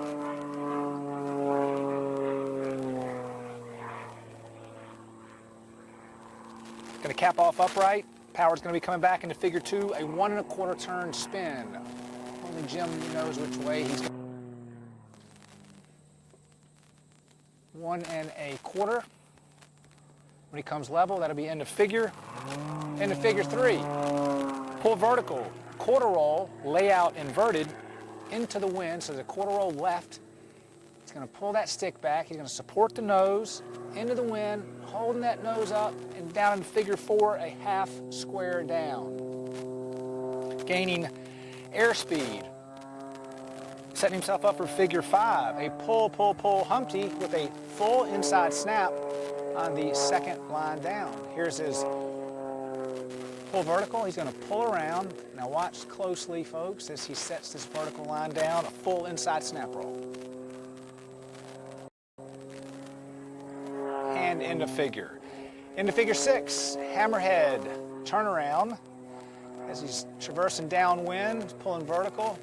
Going to cap off upright. Power's going to be coming back into figure 2, a 1 1/4 turn spin. Only Jim knows which way he's going. 1 1/4. When he comes level, that'll be end of figure. Into figure 3. Pull vertical, quarter roll, layout inverted into the wind, so there's a quarter roll left. He's going to pull that stick back. He's going to support the nose into the wind, holding that nose up, and down into figure 4, a half square down. Gaining airspeed. Setting himself up for figure 5, a pull, pull, pull Humpty with a full inside snap on the second line down. Here's his pull vertical. He's going to pull around. Now watch closely, folks, as he sets this vertical line down, a full inside snap roll. And into figure. Into figure 6, hammerhead turnaround. As he's traversing downwind, pulling vertical.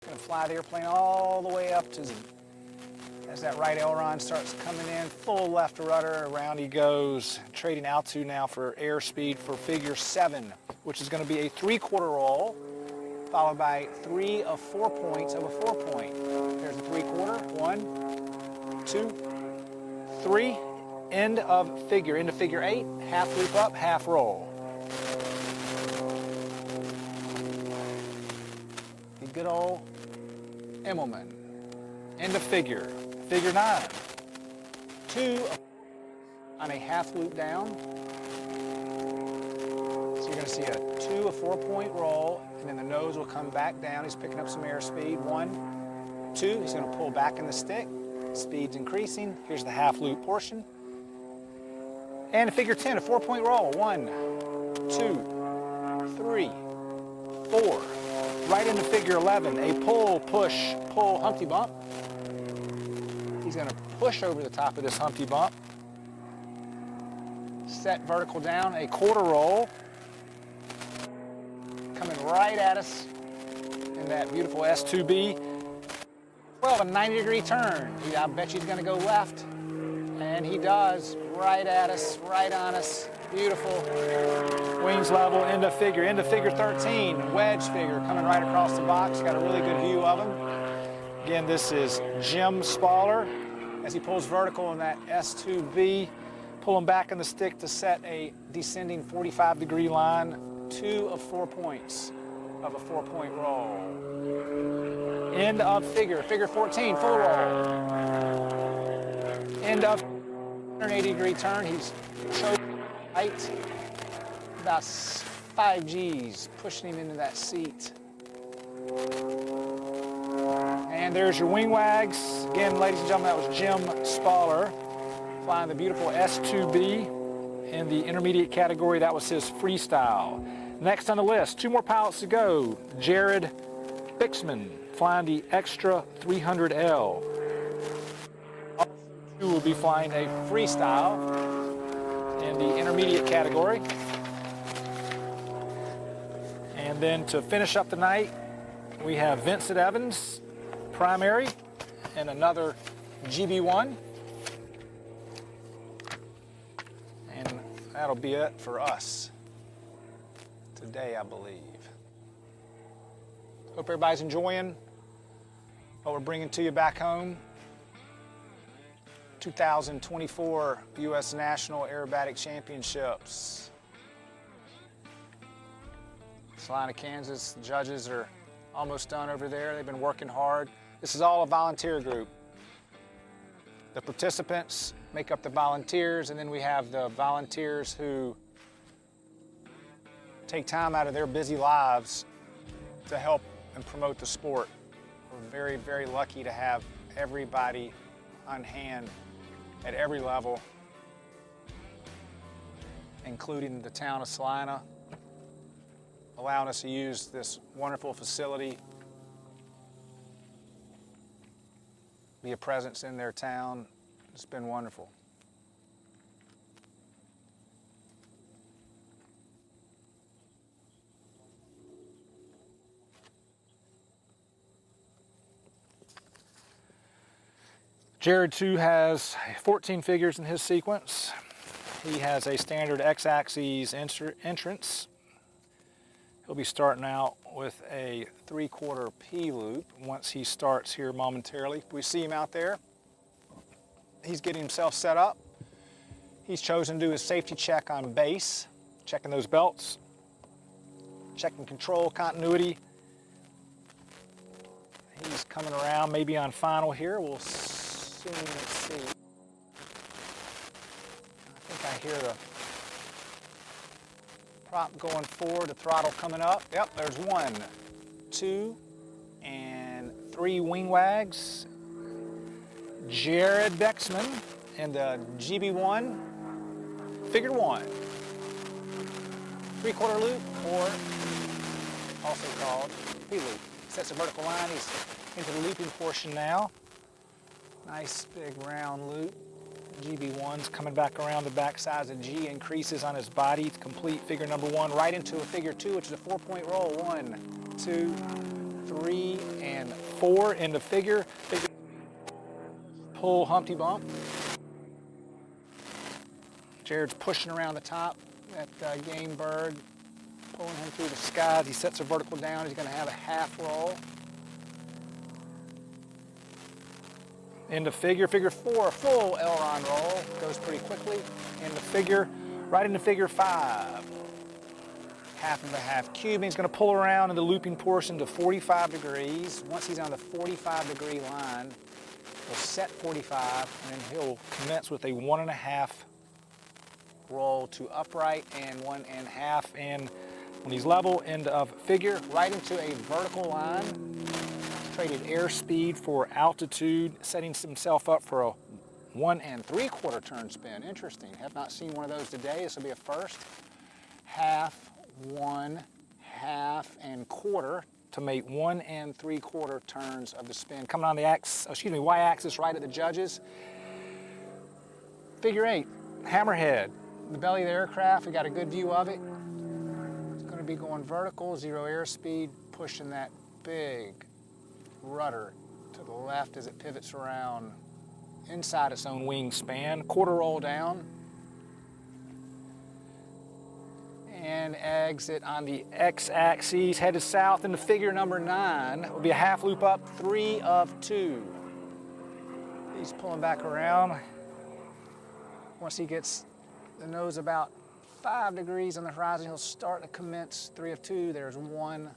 Going to fly the airplane all the way up to, as that right aileron starts coming in, full left rudder, around he goes. Trading altitude now for airspeed for figure 7, which is going to be a 3/4 roll, followed by 3 of 4 points of a 4-point. There's a 3/4, 1, 2, 3, end of figure, into figure 8, half loop up, half roll. The good old Immelman. End of figure. Figure 9. 2 on a half loop down. So you're going to see a 2 of 4-point roll, and then the nose will come back down. He's picking up some airspeed. 1, 2. He's going to pull back in the stick. Speed's increasing. Here's the half loop portion. And figure 10, a 4-point roll. 1, 2, 3, 4. Right into figure 11, a pull, push, pull Humpty bump. He's going to push over the top of this Humpty bump. Set vertical down, a 1/4 roll. Coming right at us in that beautiful S2B. Well, a 90-degree turn. I bet you he's going to go left. And he does, right at us, right on us. Beautiful. Wings level, into figure 13. Wedge figure coming right across the box. Got a really good view of him. Again, this is Jim Spaller as he pulls vertical in that S2B. Pull him back in the stick to set a descending 45-degree line, 2 of 4 points of a 4-point roll. End of figure, figure 14, full roll. End of 180-degree turn. He's choked right, about 5 G's, pushing him into that seat. And there's your wing wags. Again, ladies and gentlemen, that was Jim Spaller flying the beautiful S2B in the intermediate category. That was his freestyle. Next on the list, 2 more pilots to go. Jared Bixenman flying the Extra 300L. Who will be flying a freestyle in the intermediate category. And then to finish up the night, we have Vincent Evans, primary, and another GB1. And that'll be it for us today, I believe. Hope everybody's enjoying what we're bringing to you back home. 2024 U.S. National Aerobatic Championships. Salina, Kansas, the judges are almost done over there. They've been working hard. This is all a volunteer group. The participants make up the volunteers, and then we have the volunteers who take time out of their busy lives to help and promote the sport. We're very, very lucky to have everybody on hand at every level, including the town of Salina, allowing us to use this wonderful facility, be a presence in their town. It's been wonderful. Jared, too, has 14 figures in his sequence. He has a standard X-axis entrance. He'll be starting out with a 3/4 P-loop once he starts here momentarily. We see him out there. He's getting himself set up. He's chosen to do his safety check on base, checking those belts, checking control, continuity. He's coming around maybe on final here. We'll soon see. I think I hear the prop going forward, the throttle coming up. Yep, there's 1, 2, and 3 wing wags. Jared Bixenman and the GB1, figure 1. 3/4 loop, or also called P-loop. Sets a vertical line. He's into the looping portion now. Nice big round loop. GB1's coming back around the back sides of G, increases on his body to complete figure number 1, right into a figure 2, which is a 4-point roll. 1, 2, 3, and 4 into figure. Pull Humpty Bump. Jared's pushing around the top. That game bird, pulling him through the skies. He sets a vertical down. He's going to have a half roll. Into figure 4, full aileron roll. Goes pretty quickly. Into figure, right into figure 5. Half of a half cube. He's going to pull around in the looping portion to 45 degrees. Once he's on the 45-degree line, he'll set 45, and then he'll commence with a 1.5 roll to upright and 1.5. And when he's level, end of figure, right into a vertical line. Traded airspeed for altitude, setting himself up for a 1 3/4 turn spin. Interesting. Have not seen one of those today. This will be a first. Half, 1, half, and quarter to make 1 3/4 turns of the spin. Coming on the y-axis right at the judges. Figure 8, hammerhead. The belly of the aircraft, we got a good view of it. It's going to be going vertical, 0 airspeed, pushing that big rudder to the left as it pivots around inside its own wingspan. 1/4 roll down. And exit on the X-axis, headed south into figure number 9. It will be a half loop up, 3 of 2. He's pulling back around. Once he gets the nose about 5 degrees on the horizon. He'll start to commence 3 of 2. There's 1,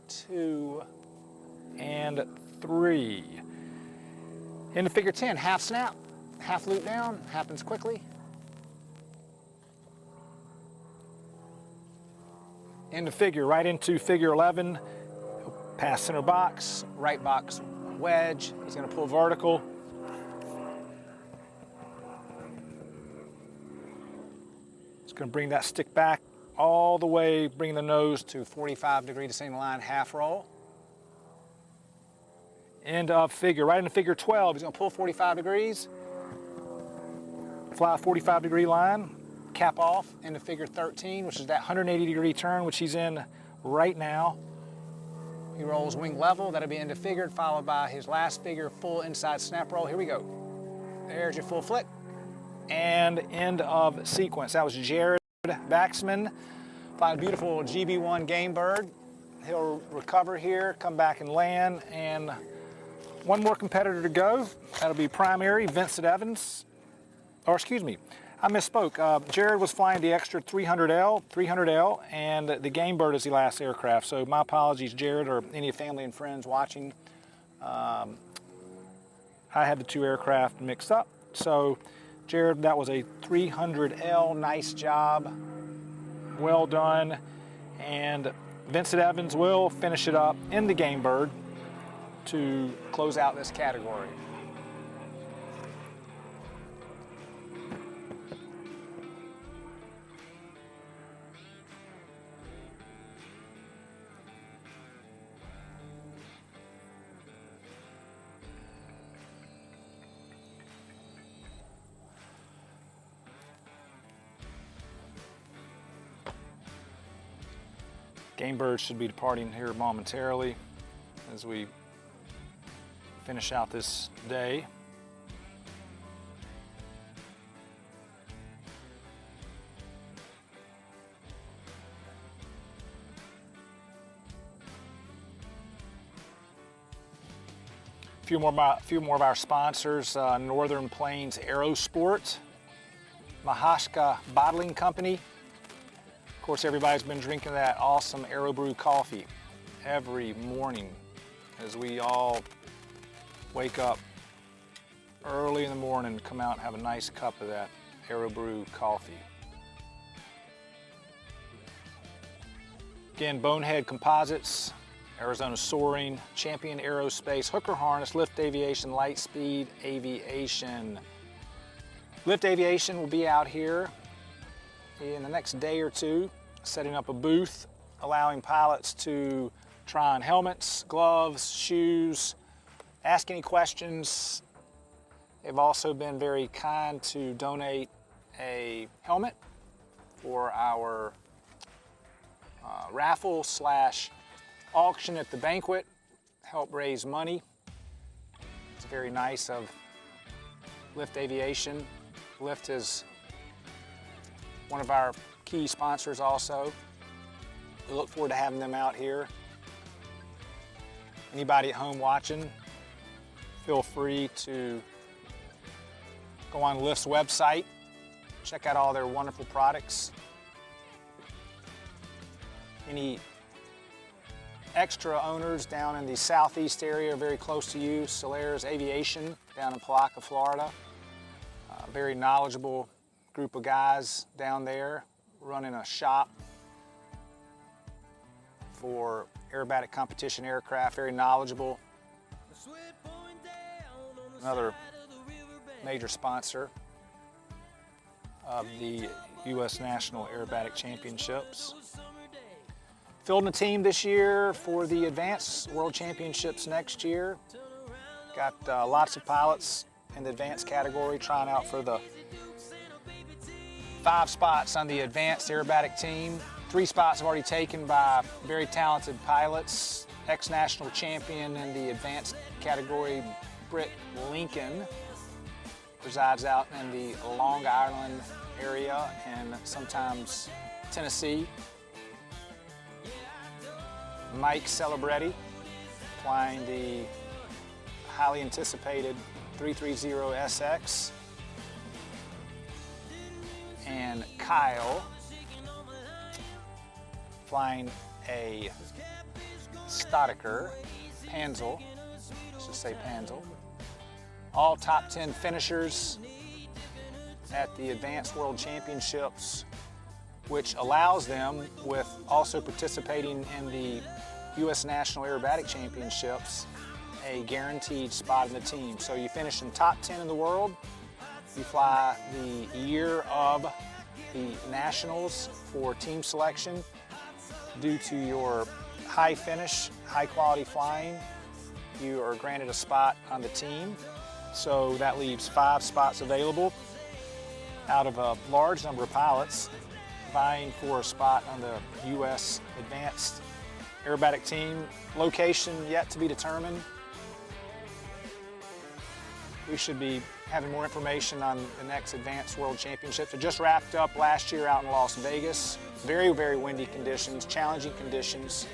2, and 3. into figure 10, half snap, half loop down, happens quickly. Into figure, right into figure 11. Pass center box, Right box wedge. he's gonna pull vertical. He's gonna bring that stick back all the way, bring the nose to To 45 degree descending line, half roll. end of figure, right into figure 12. He's gonna pull 45 degrees, Fly a 45 degree line, cap off into figure 13, which is that 180 degree turn, which he's in right now. he rolls wing level. That'll be into figured, followed by his last figure, full inside snap roll. Here we go. There's your full flick. And end of sequence. That was Jared Bixenman. Find a beautiful GB1 game bird. He'll recover here, come back and land, and one more competitor to go. That'll be primary, Vincent Evans. Or excuse me, I misspoke. Jared was flying the extra 300L, and the game bird is the last aircraft. So my apologies, Jared, or any family and friends watching. I had the 2 aircraft mixed up. So Jared, that was a 300L. Nice job. Well done. And Vincent Evans will finish it up in the game bird to Close out this category. Game bird should be departing here momentarily as we finish out this day. A few more of our sponsors: Northern Plains Aerosport, Mahashka Bottling Company. Of course, everybody's been drinking that awesome AeroBrew coffee every morning as we all wake up early in the morning and come out and have a nice cup of that AeroBrew coffee. Again, Bonehead Composites, Arizona Soaring, Champion Aerospace, Hooker Harness, Lift Aviation, Lightspeed Aviation. Lift Aviation will be out here in the next day or 2, setting up a booth, allowing pilots to try on helmets, gloves, shoes, ask any questions. They've also been very kind to donate a helmet for our raffle / auction at the banquet, help raise money. It's very nice of Lift Aviation. Lift is one of our key sponsors also. We look forward to having them out here. Anybody at home watching, feel free to go on Lift's website, check out all their wonderful products. Any extra owners down in the southeast area very close to you, Solaris Aviation down in Palaca, Florida. Very knowledgeable group of guys down there running a shop for aerobatic competition aircraft, very knowledgeable. Another major sponsor of the U.S. National Aerobatic Championships. Fielding a team this year for the Advanced World Championships next year. Got lots of pilots in the advanced category trying out for the 5 spots on the advanced aerobatic team. 3 spots have already taken by very talented pilots. Ex-national champion in the advanced category, Britt Lincoln, resides out in the Long Island area and sometimes Tennessee. Mike Celebretti, flying the highly anticipated 330SX. and Kyle flying a Statiker, Petzold, let's just say Petzold. All top 10 finishers at the Advanced World Championships, which allows them, with also participating in the U.S. National Aerobatic Championships, a guaranteed spot in the team. So you finish in top 10 in the world, you fly the year of the Nationals for team selection. Due to your high finish, high quality flying, you are granted a spot on the team. So that leaves 5 spots available out of a large number of pilots vying for a spot on the U.S. Advanced Aerobatic Team. Location yet to be determined. We should be having more information on the next Advanced World Championships. It just wrapped up last year out in Las Vegas. Very, very windy conditions, challenging conditions.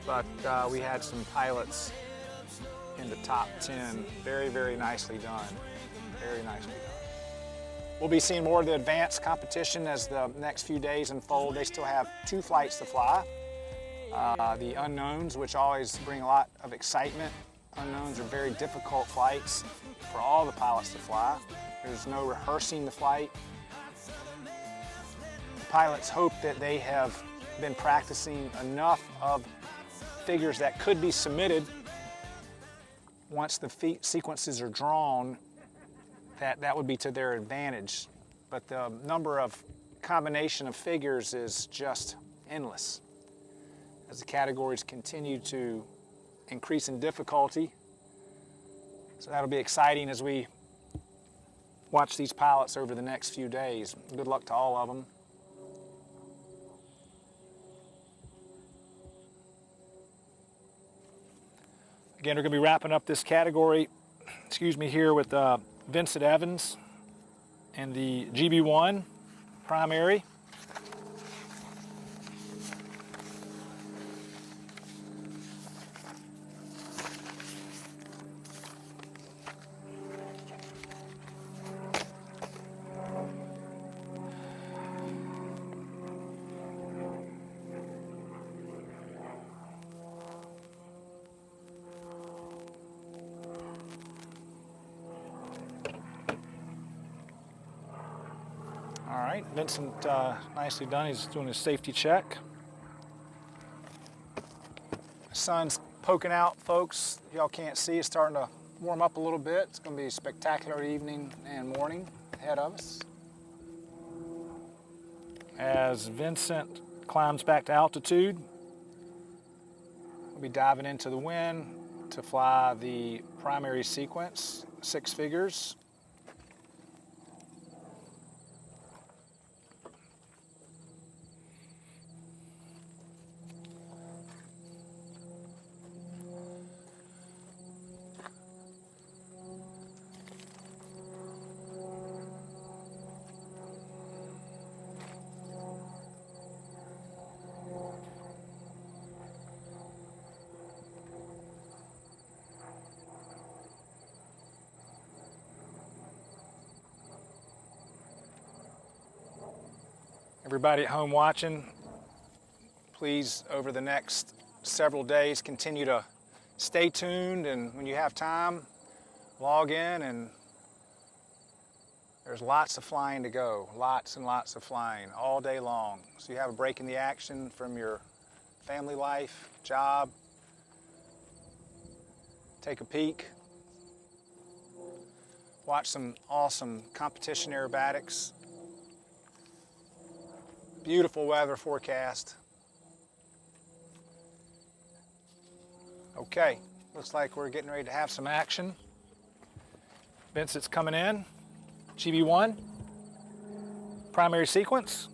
But we had some pilots in the top 10. Very, very nicely done. Very nicely done. We'll be seeing more of the advanced competition as the next few days unfold. They still have 2 flights to fly. The unknowns, which always bring a lot of excitement. Unknowns are very difficult flights for all the pilots to fly. There's no rehearsing the flight. The pilots hope that they have been practicing enough of figures that could be submitted once the sequences are drawn, that would be to their advantage. But the number of combination of figures is just endless as the categories continue to increase in difficulty. So that'll be exciting as we watch these pilots over the next few days. Good luck to all of them. Again, we're going to be wrapping up this category, here with Vincent Evans and the GB1 primary. All right, Vincent, nicely done. He's doing his safety check. The sun's poking out, folks. Y'all can't see. It's starting to warm up a little bit. It's going to be a spectacular evening and morning ahead of us. As Vincent climbs back to altitude, we'll be diving into the wind to fly the primary sequence, 6 figures. Everybody at home watching, please, over the next several days, continue to stay tuned, and when you have time, log in, and there's lots of flying to go, lots and lots of flying all day long. So you have a break in the action from your family life, job, take a peek, watch some awesome competition aerobatics. Beautiful weather forecast. Okay, looks like we're getting ready to have some action. Vincent's coming in. GB1, primary sequence.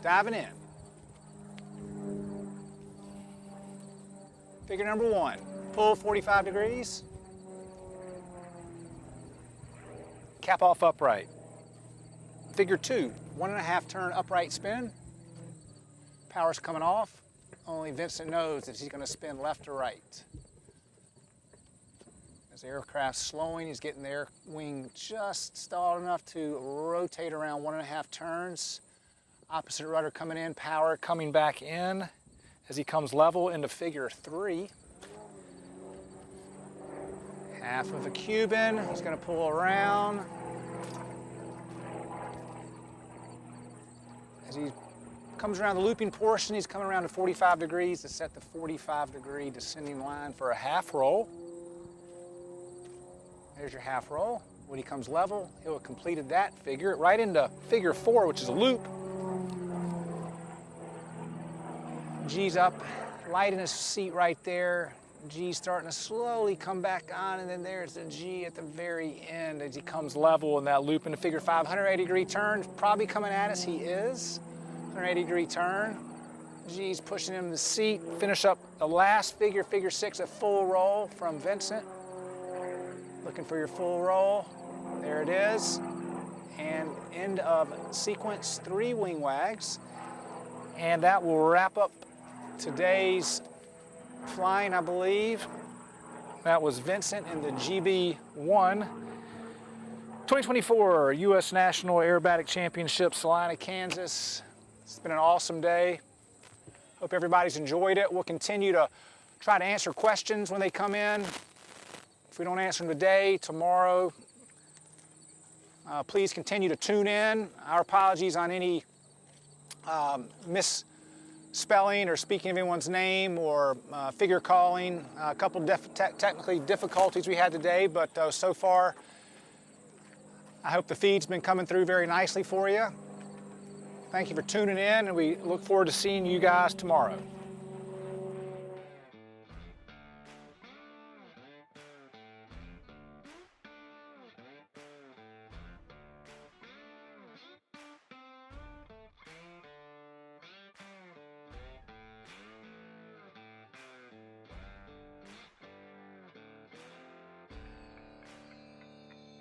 Diving in. Figure number 1, pull 45 degrees. Cap off upright. Figure 2, 1.5 turn upright spin. Power's coming off. Only Vincent knows if he's going to spin left or right. As the aircraft's slowing, he's getting the air wing just stalled enough to rotate around 1.5 turns. Opposite rudder coming in, power coming back in as he comes level into figure 3. Half of a Cuban, he's going to pull around. As he comes around the looping portion, he's coming around to 45 degrees to set the 45-degree descending line for a half roll. There's your half roll. When he comes level, he'll have completed that figure right into figure 4, which is a loop. G's up, light in his seat right there. G's starting to slowly come back on, and then there's the G at the very end as he comes level in that loop into figure 5. 180-degree turn, probably coming at us. He is. 180-degree turn. G's pushing him in the seat. Finish up the last figure, figure 6, a full roll from Vincent. Looking for your full roll. There it is. And end of sequence 3 wing wags. And that will wrap up today's flying, I believe. That was Vincent in the GB1. 2024 U.S. National Aerobatic Championship, Salina, Kansas. It's been an awesome day. Hope everybody's enjoyed it. We'll continue to try to answer questions when they come in. If we don't answer them today, tomorrow, please continue to tune in. Our apologies on any misspelling or speaking of anyone's name or figure calling. A couple technically difficulties we had today, but so far, I hope the feed's been coming through very nicely for you. Thank you for tuning in, and we look forward to seeing you guys tomorrow.